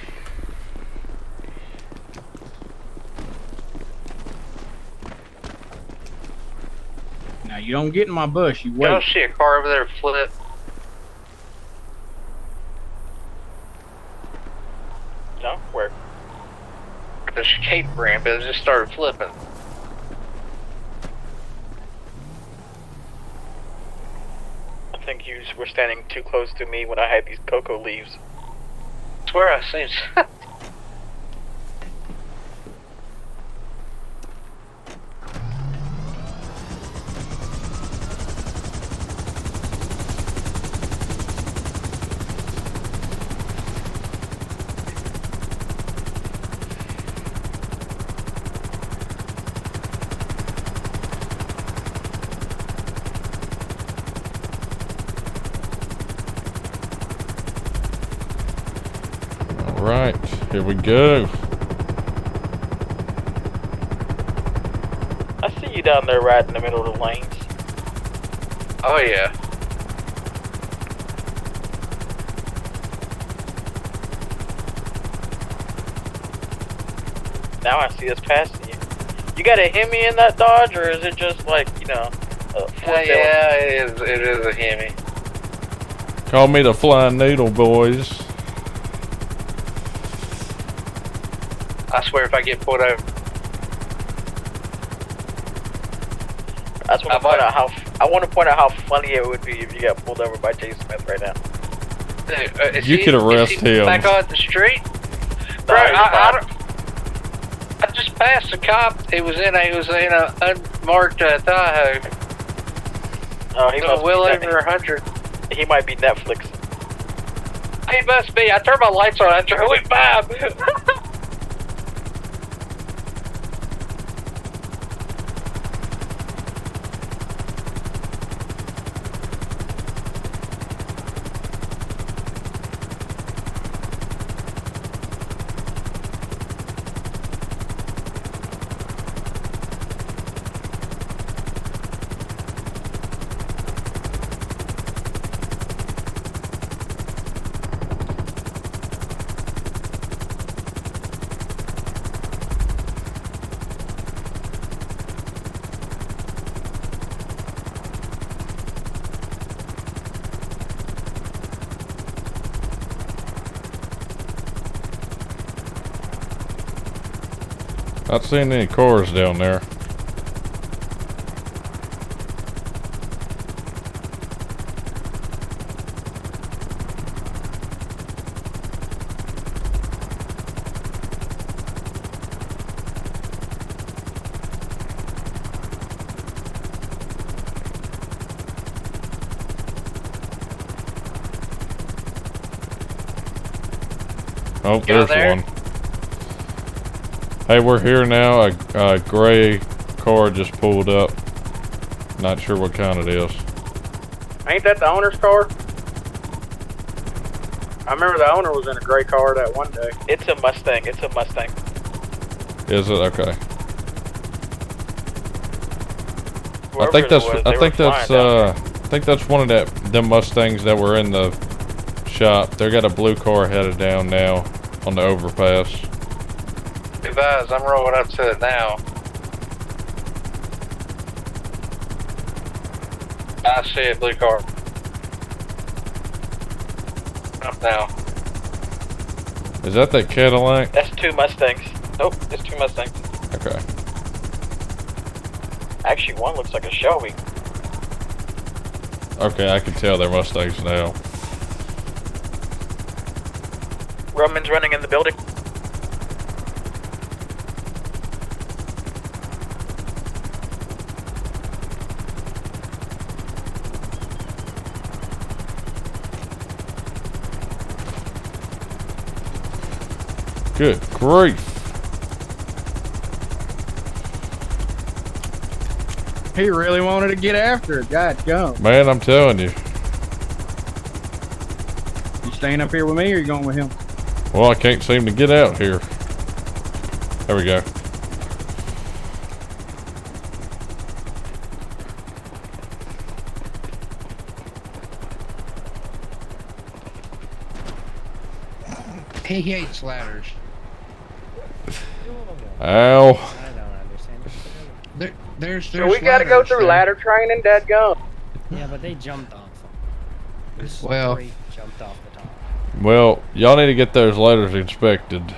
Now, you don't get in my bush, you wait. Y'all see a car over there flip? No? Where? The escape ramp, it just started flipping. I think you were standing too close to me when I had these cocoa leaves. I swear I seen right, here we go. I see you down there right in the middle of the lanes. Oh yeah. Now I see us passing you. You got a Hemi in that Dodge, or is it just like, you know, Yeah, it is a Hemi. Call me the Flying Needle, boys. I swear if I get pulled over. I just want to point out how funny it would be if you got pulled over by Jay Smith right now. You could arrest him. Back on the street? Bro, I just passed a cop. It was in a unmarked Tahoe. Oh, he must well be over 100. He might be Netflix. He must be. I turned my lights on. I drove it by. Not seeing any cars down there. Oh, there's one. Hey, we're here now. A gray car just pulled up. Not sure what kind it is. Ain't that the owner's car? I remember the owner was in a gray car that one day. It's a Mustang. It's a Mustang. Is it? Okay. Whoever I think that's. it was, I they think were that's. flying down I think that's one of them Mustangs that were in the shop. They got a blue car headed down now on the overpass. Guys, I'm rolling up to it now. I see a blue car. Up now. Is that Cadillac? That's two Mustangs. Nope, it's two Mustangs. Okay. Actually, one looks like a Shelby. Okay, I can tell they're Mustangs now. Roman's running in the building. Good grief. He really wanted to get after it. God gum. Man, I'm telling you. You staying up here with me or you going with him? Well, I can't seem to get out here. There we go. He hates ladders. Ow. There's So we got to go through ladder training, dadgum. Yeah, but they jumped off. This Well, freight jumped off the top. Well, y'all need to get those ladders inspected.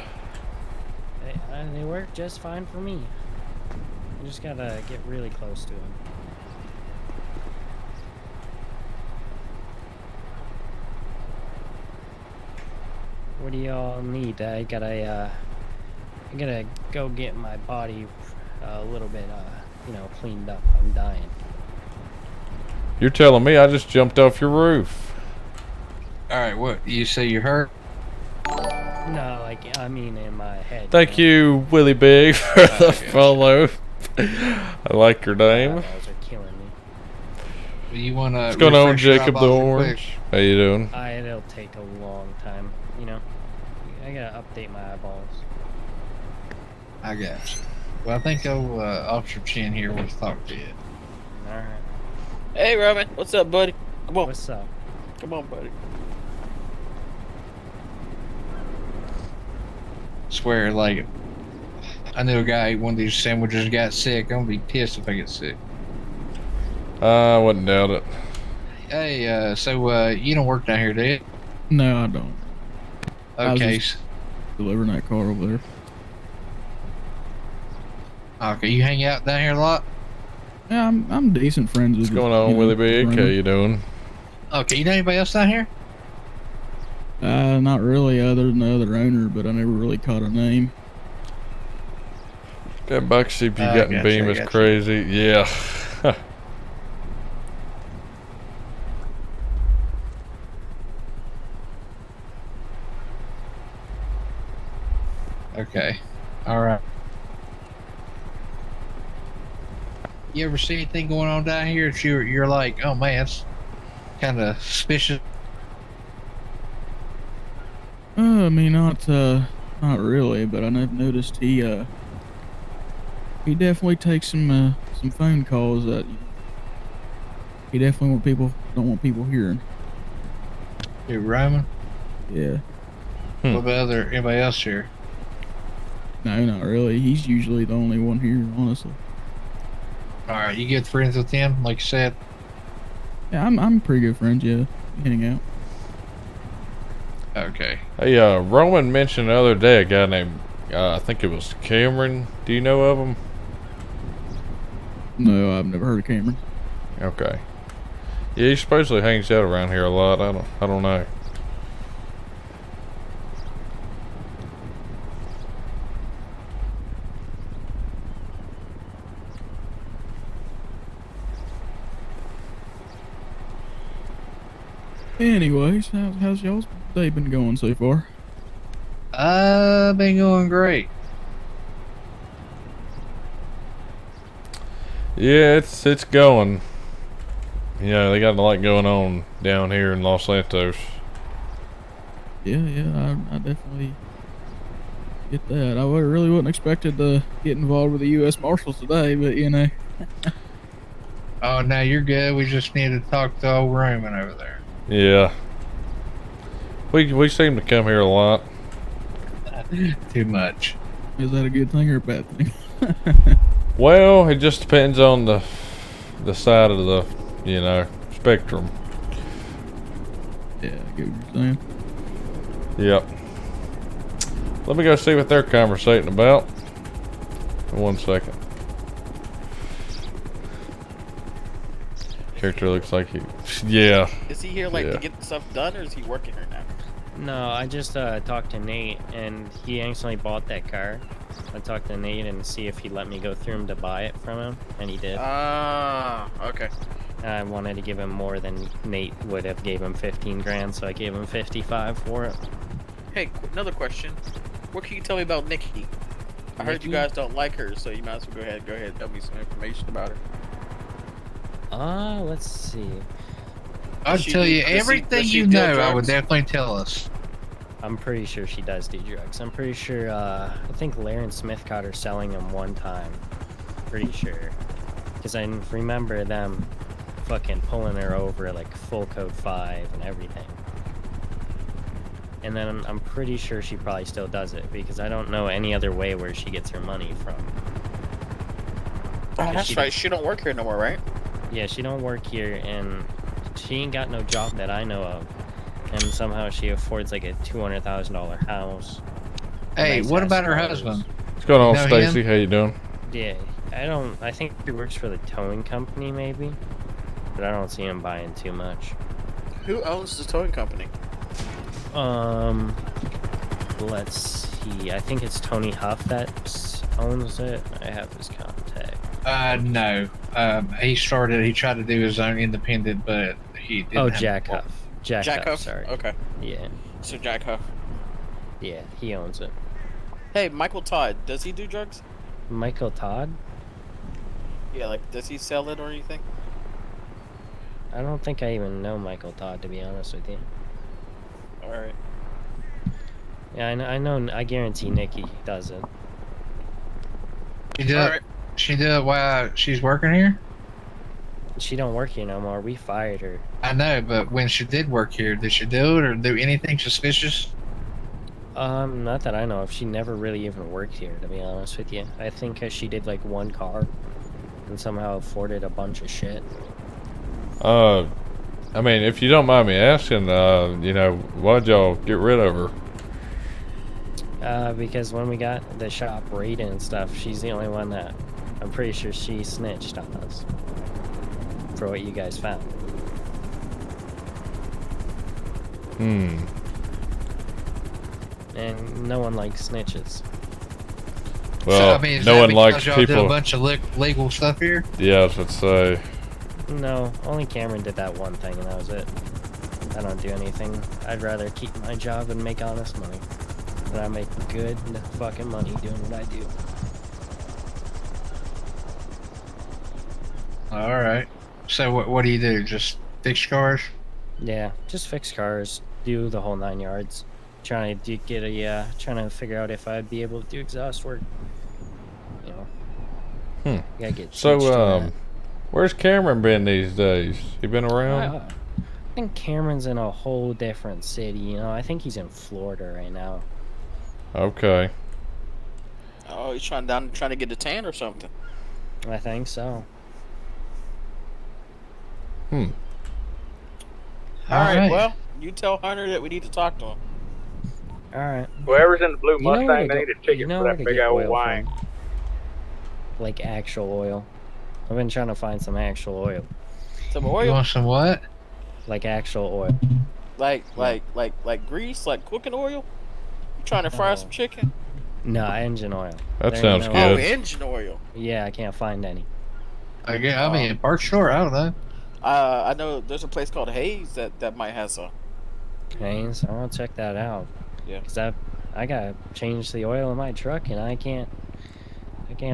They work just fine for me. You just gotta get really close to them. What do y'all need? I gotta go get my body a little bit, cleaned up. I'm dying. You're telling me I just jumped off your roof. Alright, what? You say you hurt? No, I mean in my head. Thank you, Willie Big, for the follow. I like your name. Those are killing me. You wanna? What's going on, refresh your Jacob the eyeballs real Orange? How you doing? It'll take a long time, I gotta update my eyeballs. I got you. Well, I think Officer Chin here wants to talk to you. All right. Hey, Roman. What's up, buddy? Come on. What's up? Come on, buddy. Swear, like, I knew a guy ate one of these sandwiches and got sick. I'm gonna be pissed if I get sick. I wouldn't doubt it. Hey, so you don't work down here, do you? No, I don't. I was Okay. just delivering that car over there. Okay, you hang out down here a lot? Yeah, I'm decent friends with. What's going on, Willie B? How you doing? Okay, you know anybody else down here? Not really, other than the other owner, but I never really caught a name. That buck sheep you got in Beam is crazy. Yeah. Okay. All right. You ever see anything going on down here that you're like, oh man, it's kind of suspicious? I mean, not really, but I've noticed he definitely takes some phone calls that he definitely don't want people hearing. You Roman? Yeah. What about anybody else here? No, not really. He's usually the only one here, honestly. All right, you good friends with him, like you said? Yeah, I'm pretty good friends. Yeah, we hang out. Okay. Hey, Roman mentioned the other day a guy named, I think it was Cameron. Do you know of him? No, I've never heard of Cameron. Okay. Yeah, he supposedly hangs out around here a lot. I don't know. Anyways, how's y'all's day been going so far? Been going great. Yeah, it's going. Yeah, they got a lot going on down here in Los Santos. Yeah, I definitely get that. I really wasn't expected to get involved with the U.S. Marshals today, but you know. Oh, no, you're good. We just need to talk to old Roman over there. Yeah. We seem to come here a lot. Too much. Is that a good thing or a bad thing? Well, it just depends on the side of the, spectrum. Yeah, I get what you're saying. Yep. Let me go see what they're conversating about. 1 second. Character looks like he... Yeah. Is he here to get stuff done, or is he working right now? No, I just talked to Nate, and he actually bought that car. I talked to Nate and see if he'd let me go through him to buy it from him, and he did. Ah, okay. I wanted to give him more than Nate would have gave him 15 grand, so I gave him 55 for it. Hey, another question. What can you tell me about Nikki? I heard you guys don't like her, so you might as well go ahead and tell me some information about her. Let's see. I'll tell you everything you know. I would definitely tell us. I'm pretty sure she does do drugs. I'm pretty sure, I think Larry Smith caught her selling them one time. Pretty sure. Because I remember them fucking pulling her over like full code 5 and everything. And then I'm pretty sure she probably still does it because I don't know any other way where she gets her money from. Oh, that's right. She don't work here no more, right? Yeah, she don't work here, and she ain't got no job that I know of. And somehow she affords like a $200,000 house. Hey, what about her husband? What's going on, Stacy? How you doing? Yeah, I think he works for the towing company maybe, but I don't see him buying too much. Who owns the towing company? Let's see. I think it's Tony Huff that owns it. I have his contact. No. He tried to do his own independent, but he didn't. Oh, Jack Huff. Jack Huff, sorry. Okay. Yeah. So Jack Huff. Yeah, he owns it. Hey, Michael Todd, does he do drugs? Michael Todd? Yeah, like, does he sell it or anything? I don't think I even know Michael Todd, to be honest with you. Alright. Yeah, I know. I guarantee Nikki does it. She did it while she's working here? She don't work here no more. We fired her. I know, but when she did work here, did she do it or do anything suspicious? Not that I know of. She never really even worked here, to be honest with you. I think she did like one car and somehow afforded a bunch of shit. I mean, if you don't mind me asking, you know, why'd y'all get rid of her? Because when we got the shop raided and stuff, she's the only one that I'm pretty sure she snitched on us for what you guys found. Hmm. And no one likes snitches. Well, So, I mean, is no that one because likes y'all people. do a bunch of legal stuff here? Yeah, I was about to say. No, only Cameron did that one thing and that was it. I don't do anything. I'd rather keep my job and make honest money. And I make good fucking money doing what I do. Alright. So what do you do? Just fix cars? Yeah, just fix cars, do the whole 9 yards. Trying to get a trying to figure out if I'd be able to do exhaust work. You know. Gotta get teached on that. Where's Cameron been these days? He been around? I think Cameron's in a whole different city, you know. I think he's in Florida right now. Okay. Oh, he's trying to get a tan or something. I think so. Hmm. Alright, well, you tell Hunter that we need to talk to him. Alright. Whoever's in the blue You know where Mustang, to they go- need a ticket you know for where that to big get old oil wang. from. Like actual oil. I've been trying to find some actual oil. Some oil? You want some what? Like actual oil. Like grease, like cooking oil? You trying to fry some chicken? No, engine oil. That There sounds ain't good. Oh, engine oil. Yeah, I can't find any. I mean, parts store, I don't know. I know there's a place called Hayes that might have some. Haynes, I want to check that out. Yeah. Cause I gotta change the oil in my truck and I can't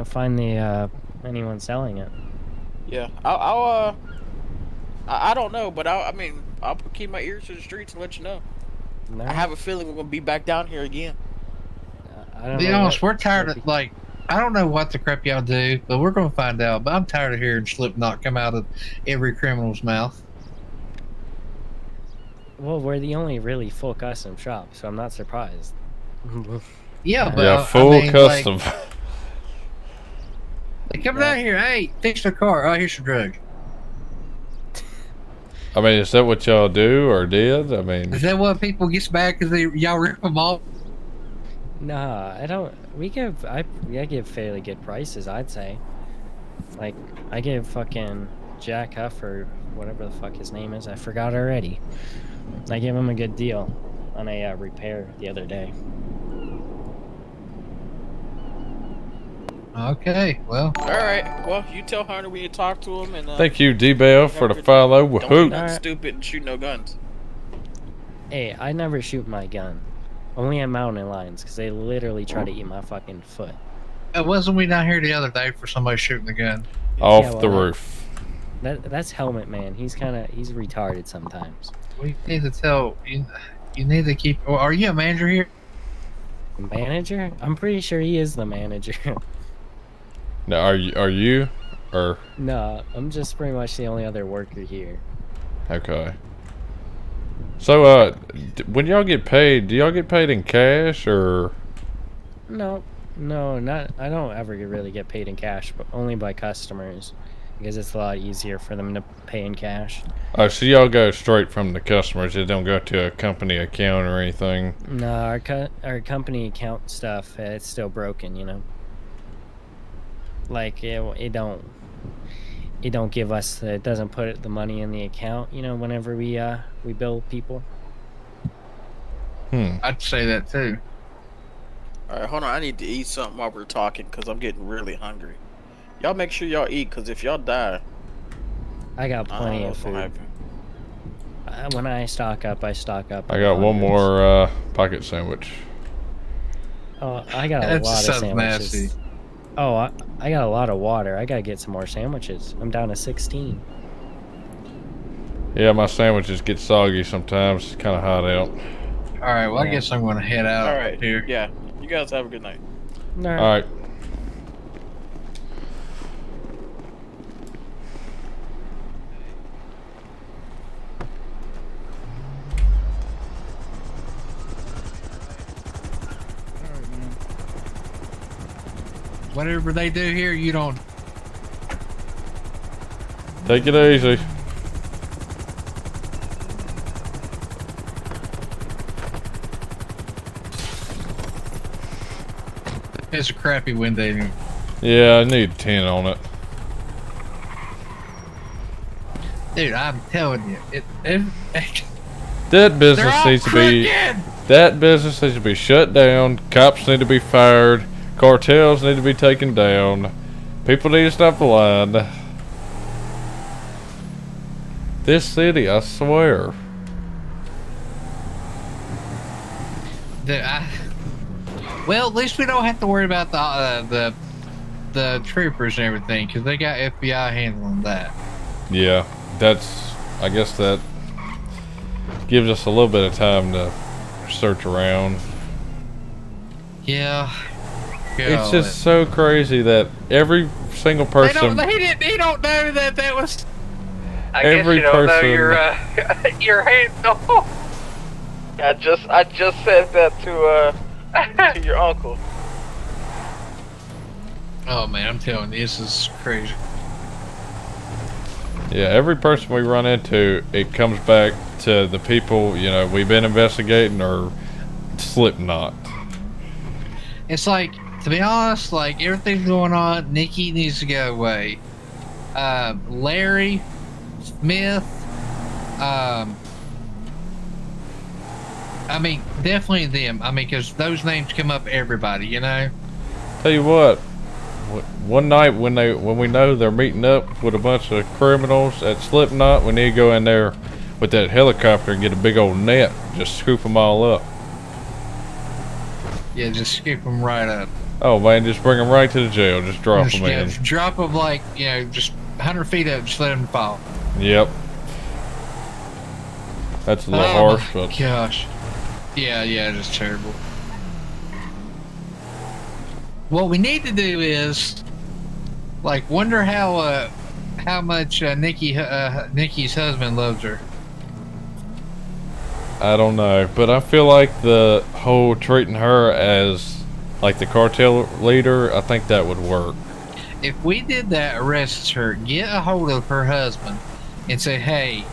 find the anyone selling it. Yeah, I don't know, but I mean, I'll keep my ears to the streets and let you know. No. I have a feeling we're gonna be back down here again. I don't Be know honest, what- we're tired of, like, I don't know what the crap y'all do, but we're going to find out. But I'm tired of hearing Slipknot come out of every criminal's mouth. Well, we're the only really full custom shop, so I'm not surprised. Yeah, but Yeah, full I mean, custom. Like, they come down here, hey, fix the car. Oh, here's some drugs. I mean, is that what y'all do or did? I mean, Is that what people gets back because y'all rip them off? Nah, I don't. I give fairly good prices, I'd say. Like, I give fucking Jack Huff or whatever the fuck his name is. I forgot already. I gave him a good deal on a repair the other day. Okay, well. All right, well, you tell Hunter we need to talk to him and. thank you, D-Bell, for the follow. Don't do Woohoo! nothing stupid and shoot no guns. Hey, I never shoot my gun. Only at mountain lions, because they literally try to eat my fucking foot. Wasn't we down here the other day for somebody shooting the gun? Off the roof. That's Helmet Man. He's retarded sometimes. We need to tell you. You need to keep. Are you a manager here? Manager? I'm pretty sure he is the manager. Now, are you, or? No, I'm just pretty much the only other worker here. Okay. So, when y'all get paid, do y'all get paid in cash or? No, not. I don't ever really get paid in cash, but only by customers, because it's a lot easier for them to pay in cash. Oh, so y'all go straight from the customers. It don't go to a company account or anything. No, our company account stuff, it's still broken, you know. Like it don't give us. It doesn't put the money in the account, you know. Whenever we bill people. I'd say that too. All right, hold on. I need to eat something while we're talking because I'm getting really hungry. Y'all make sure y'all eat because if y'all die, I got plenty of food. When I stock up, I stock up. I got one more pocket sandwich. Oh, I got a That's lot so of sandwiches. nasty. Oh, I got a lot of water. I gotta get some more sandwiches. I'm down to 16. Yeah, my sandwiches get soggy sometimes. It's kind of hot out. All right. Well, I guess I'm going to head out All right. here. Yeah. You guys have a good night. All right. Whatever they do here, you don't. Take it easy. It's a crappy window. Yeah, I need 10 on it. Dude, I'm telling you, That business all needs to be. crooked! That business needs to be shut down. Cops need to be fired. Cartels need to be taken down. People need to stop lying. This city, I swear. Well, at least we don't have to worry about the troopers and everything, because they got FBI handling that. Yeah, I guess that gives us a little bit of time to search around. Yeah. It's just so crazy that every single person. He don't know that was. I guess Every you don't know person- your handle. I just said that to your uncle. Oh man, I'm telling you, this is crazy. Yeah, every person we run into, it comes back to the people, we've been investigating or Slipknot. It's like, to be honest, like everything's going on. Nikki needs to go away. Larry, Smith, I mean, definitely them. I mean, because those names come up everybody, Tell you what, one night when we know they're meeting up with a bunch of criminals at Slipknot, we need to go in there with that helicopter and get a big old net, just scoop them all up. Yeah, just scoop them right up. Oh man, just bring them right to the jail. Just drop them in. Drop them like, just 100 feet up, just let them fall. Yep. That's a little Oh harsh, my but gosh. Yeah, it's terrible. What we need to do is, like, wonder how much Nikki's husband loves her. I don't know. But I feel like the whole treating her as like the cartel leader, I think that would work. If we did that, arrest her, get a hold of her husband, and say, hey,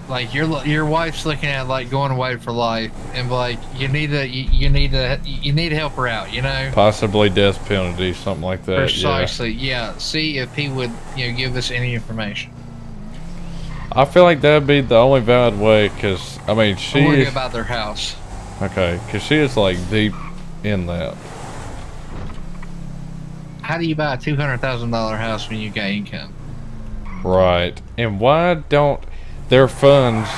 like your wife's looking at like going away for life, and be like, you need to help her out, Possibly death penalty, something like that. Precisely, yeah. See if he would, give us any information. I feel like that'd be the only valid way, because I mean, she Worry is about their house. okay, because she is like deep in that. How do you buy a $200,000 house when you got income? Right. And why don't their funds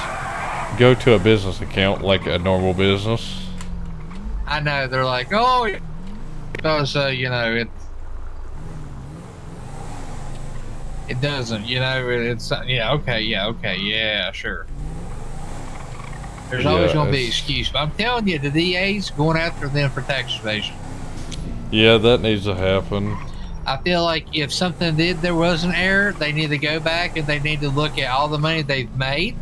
go to a business account like a normal business? I know they're like, oh, because it doesn't, it's yeah, sure. There's always Yeah, going to be an it's- excuse, but I'm telling you, the DA's going after them for tax evasion. Yeah, that needs to happen. I feel like if something there was an error, they need to go back and they need to look at all the money they've made,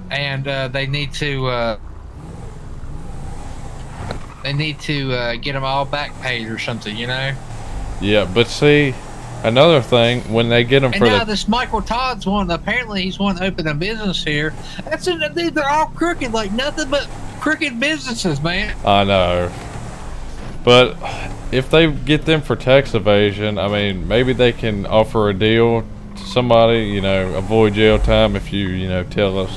and they need to get them all back paid or something, Yeah, but see, another thing, when they get them And for now the this Michael Todd's one. Apparently, he's one to open a business here. They're all crooked, like nothing but crooked businesses, man. I know. But if they get them for tax evasion, I mean, maybe they can offer a deal to somebody, avoid jail time if you, tell us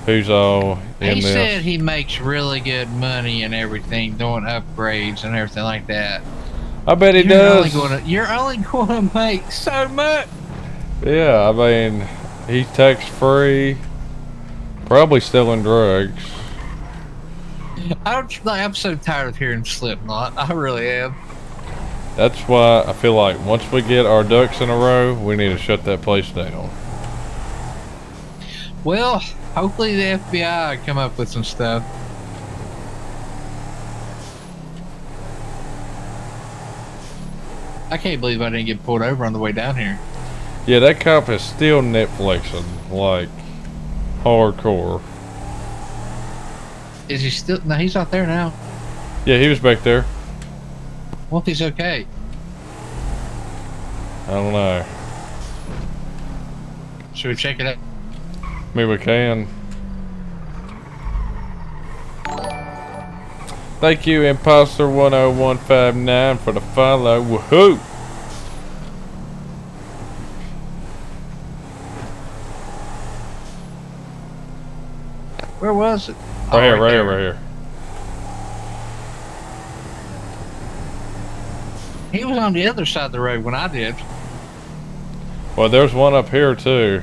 who's all in He this. said he makes really good money and everything, doing upgrades and everything like that. I bet he does. You're only going to make so much. Yeah, I mean, he's tax free, probably selling drugs. I'm so tired of hearing Slipknot. I really am. That's why I feel like once we get our ducks in a row, we need to shut that place down. Well, Hopefully the FBI come up with some stuff. I can't believe I didn't get pulled over on the way down here. Yeah, that cop is still Netflixing, like, hardcore. Is he still? No, he's not there now. Yeah, he was back there. What if he's okay? I don't know. Should we check it out? Maybe we can. Thank you, Imposter10159, for the follow. Woohoo! Where was it? Right here, right here, right here. He was on the other side of the road when I did. Well, there's one up here too.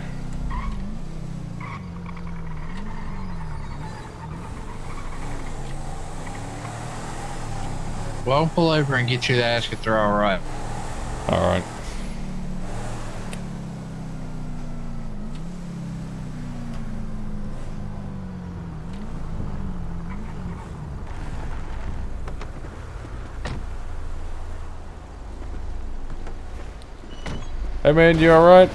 Well, I'll pull over and get you to ask if they're all right. All right. Hey man, you all right?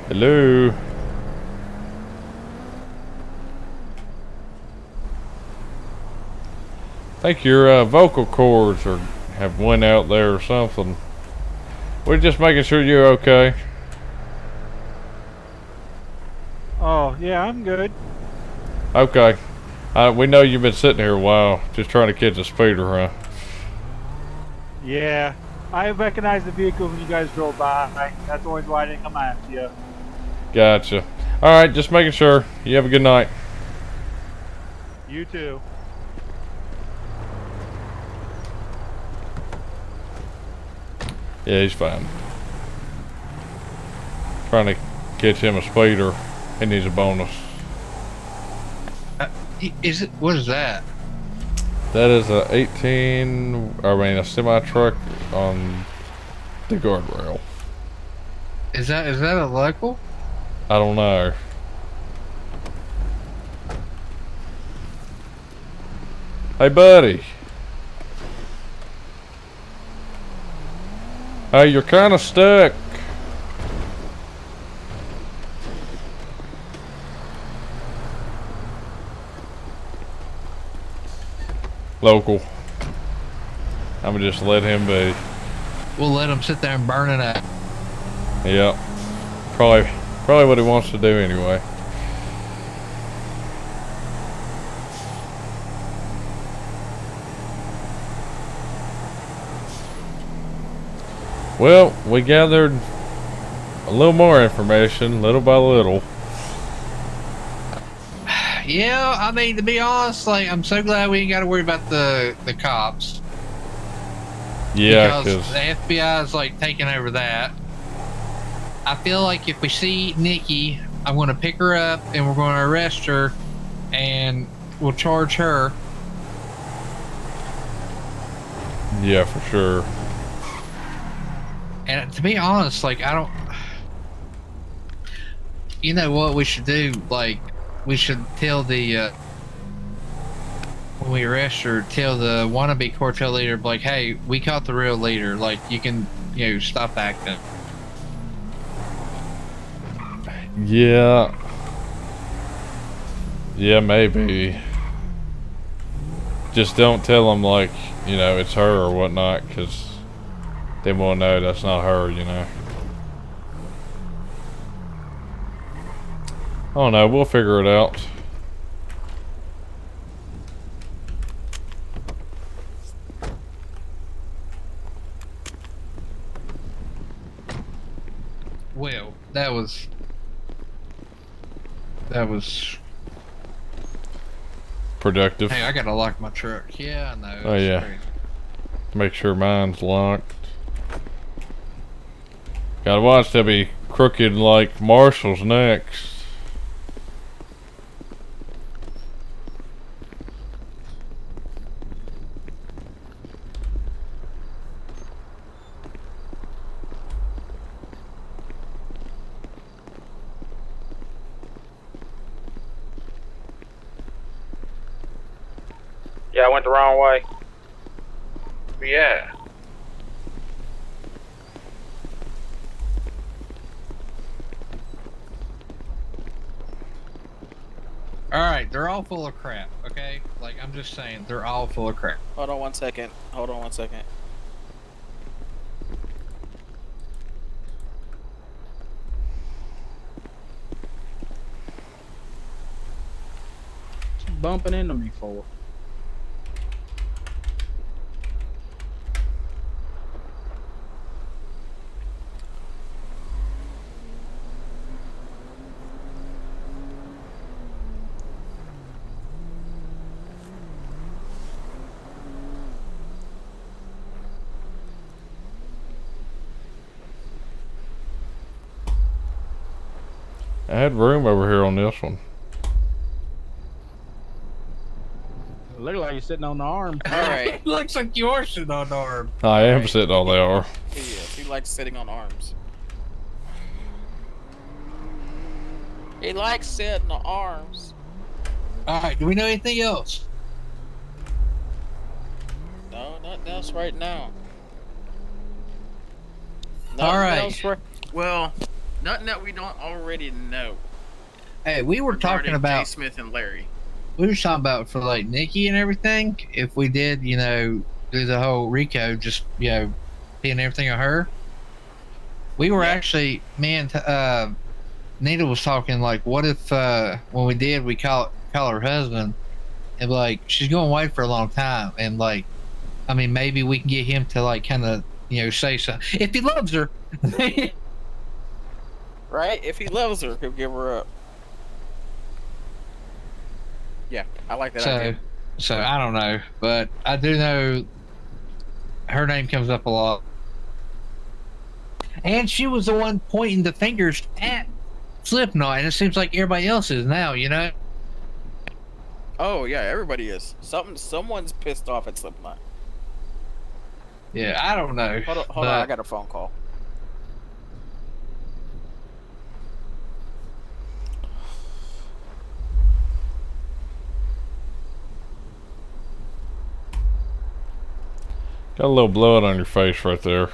Hello. I think your vocal cords have went out there or something. We're just making sure you're okay. Oh, yeah, I'm good. Okay. We know you've been sitting here a while, just trying to catch a speeder, huh? Yeah, I recognized the vehicle when you guys drove by. That's always why I didn't come after you. Gotcha. Alright, just making sure. You have a good night. You too. Yeah, he's fine. Trying to catch him a speeder. He needs a bonus. Is it? What is that? That is a a semi truck on the guardrail. Is that a local? I don't know. Hey, buddy. Hey, you're kind of stuck. Local. I'm gonna just let him be. We'll let him sit there and burn it up. Yep. Probably what he wants to do anyway. Well, we gathered a little more information, little by little. Yeah, I mean, to be honest, like, I'm so glad we ain't got to worry about the cops. Yeah, because the FBI is like taking over that. I feel like if we see Nikki, I'm going to pick her up and we're going to arrest her, and we'll charge her. Yeah, for sure. And to be honest, like, I don't. You know what we should do? Like, we should tell the when we arrest her, tell the wannabe cartel leader, like, hey, we caught the real leader. Like, you can, stop acting. Yeah. Yeah, maybe. Just don't tell them, like, it's her or whatnot, because they won't know that's not her, I don't know, we'll figure it out. Well, that was productive. Hey, I gotta lock my truck. Yeah, I know. Oh yeah. Crazy. Make sure mine's locked. Gotta watch, they'll be crooked like Marshall's next. Yeah, I went the wrong way. Yeah. All right, they're all full of crap. Okay, like I'm just saying, they're all full of crap. Hold on 1 second. Hold on 1 second. What's he bumping into me for? I had room over here on this one. Look like you're sitting on the arm. All right. Looks like you're sitting on the arm. I am sitting on the arm. He is. He likes sitting on arms. He likes sitting on arms. All right, do we know anything else? No, nothing else right now. All right. Else well, nothing that we don't already know. Hey, we were talking regarding about Jay Smith and Larry. we were talking about for like Nikki and everything. If we did, you know, do the whole Rico, just seeing everything on her. We were actually, me and Nita was talking like, what if when we did, we call her husband, and like she's going away for a long time, and like, I mean, maybe we can get him to like kind of say something if he loves her. Right? If he loves her, he'll give her up. Yeah, I like that idea. So I don't know, but I do know her name comes up a lot. And she was the one pointing the fingers at Slipknot, and it seems like everybody else is now, you know? Oh yeah, everybody is. Someone's pissed off at Slipknot. Yeah, I don't know. Hold on, I got a phone call. Got a little blood on your face right there.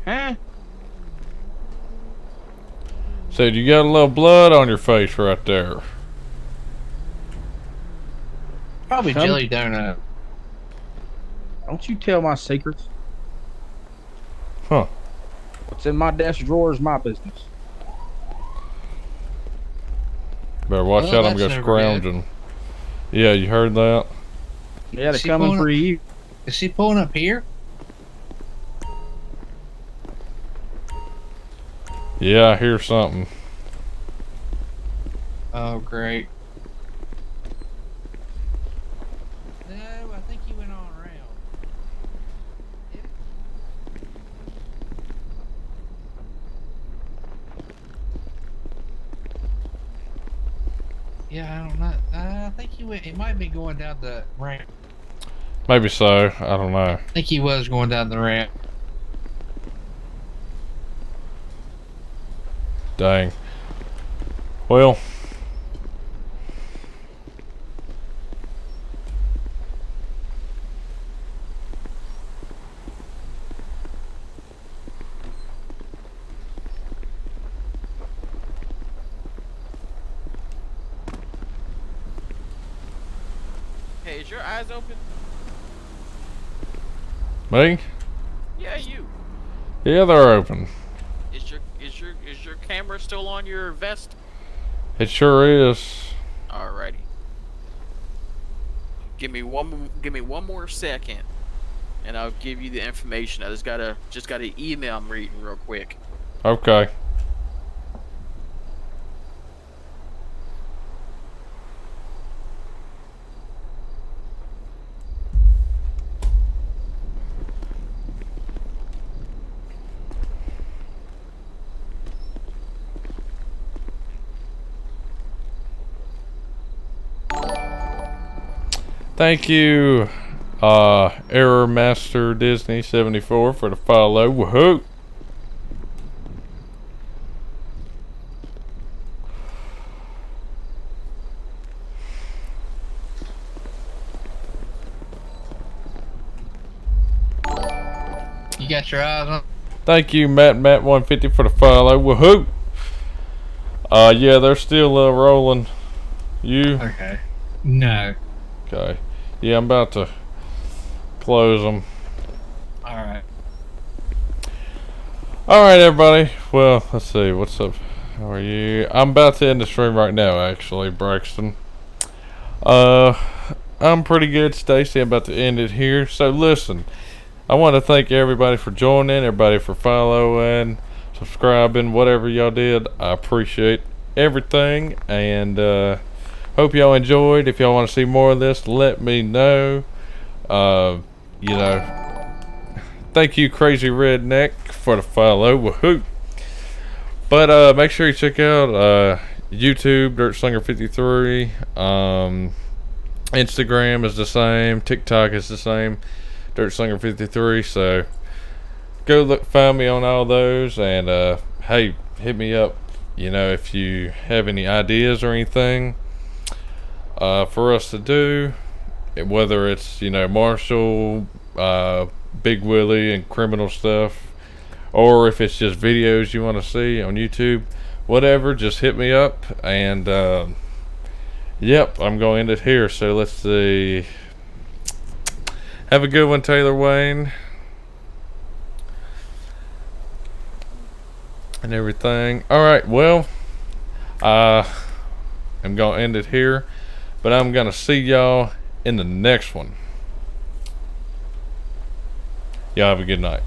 Huh? Said you got a little blood on your face right there. Probably jelly donut. Don't you tell my secrets. Huh. What's in my desk drawer is my business. Better watch out, I'm gonna scrounging. Yeah, you heard that? Yeah, they're coming for you. Is she pulling up here? Yeah, I hear something. Oh, great. No, I think he went on around. Yeah, I don't know. I think he went. He might be going down the ramp. Maybe so. I don't know. I think he was going down the ramp. Dang. Well. Hey, is your eyes open? Me? Yeah, you. Yeah, they're open. Is your camera still on your vest? It sure is. Alrighty. Give me one more second, and I'll give you the information. I just gotta email I'm reading real quick. Okay. Thank you, Error Master Disney 74 for the follow. Woohoo! got your eyes on. Thank you, Matt150 for the follow. Woohoo! Yeah, they're still rolling. You? Okay. No. Okay. Yeah, I'm about to close them. All right. All right, everybody. Well, let's see. What's up? How are you? I'm about to end the stream right now, actually, Braxton. I'm pretty good, Stacy. I'm about to end it here. So listen, I want to thank everybody for joining, everybody for following, subscribing, whatever y'all did. I appreciate everything, and hope y'all enjoyed. If y'all want to see more of this, let me know. You know, thank you, Crazy Redneck, for the follow. Woohoo! But make sure you check out YouTube, DirtSlinger53. Instagram is the same. TikTok is the same. DirtSlinger53. So go find me on all those, and hey, hit me up. You know, if you have any ideas or anything for us to do, whether it's Marshall, Big Willie, and criminal stuff, or if it's just videos you want to see on YouTube, whatever, just hit me up. And yep, I'm going to end it here. So let's see. Have a good one, Taylor Wayne, and everything. All right, well, I'm going to end it here, but I'm going to see y'all in the next one. Y'all have a good night.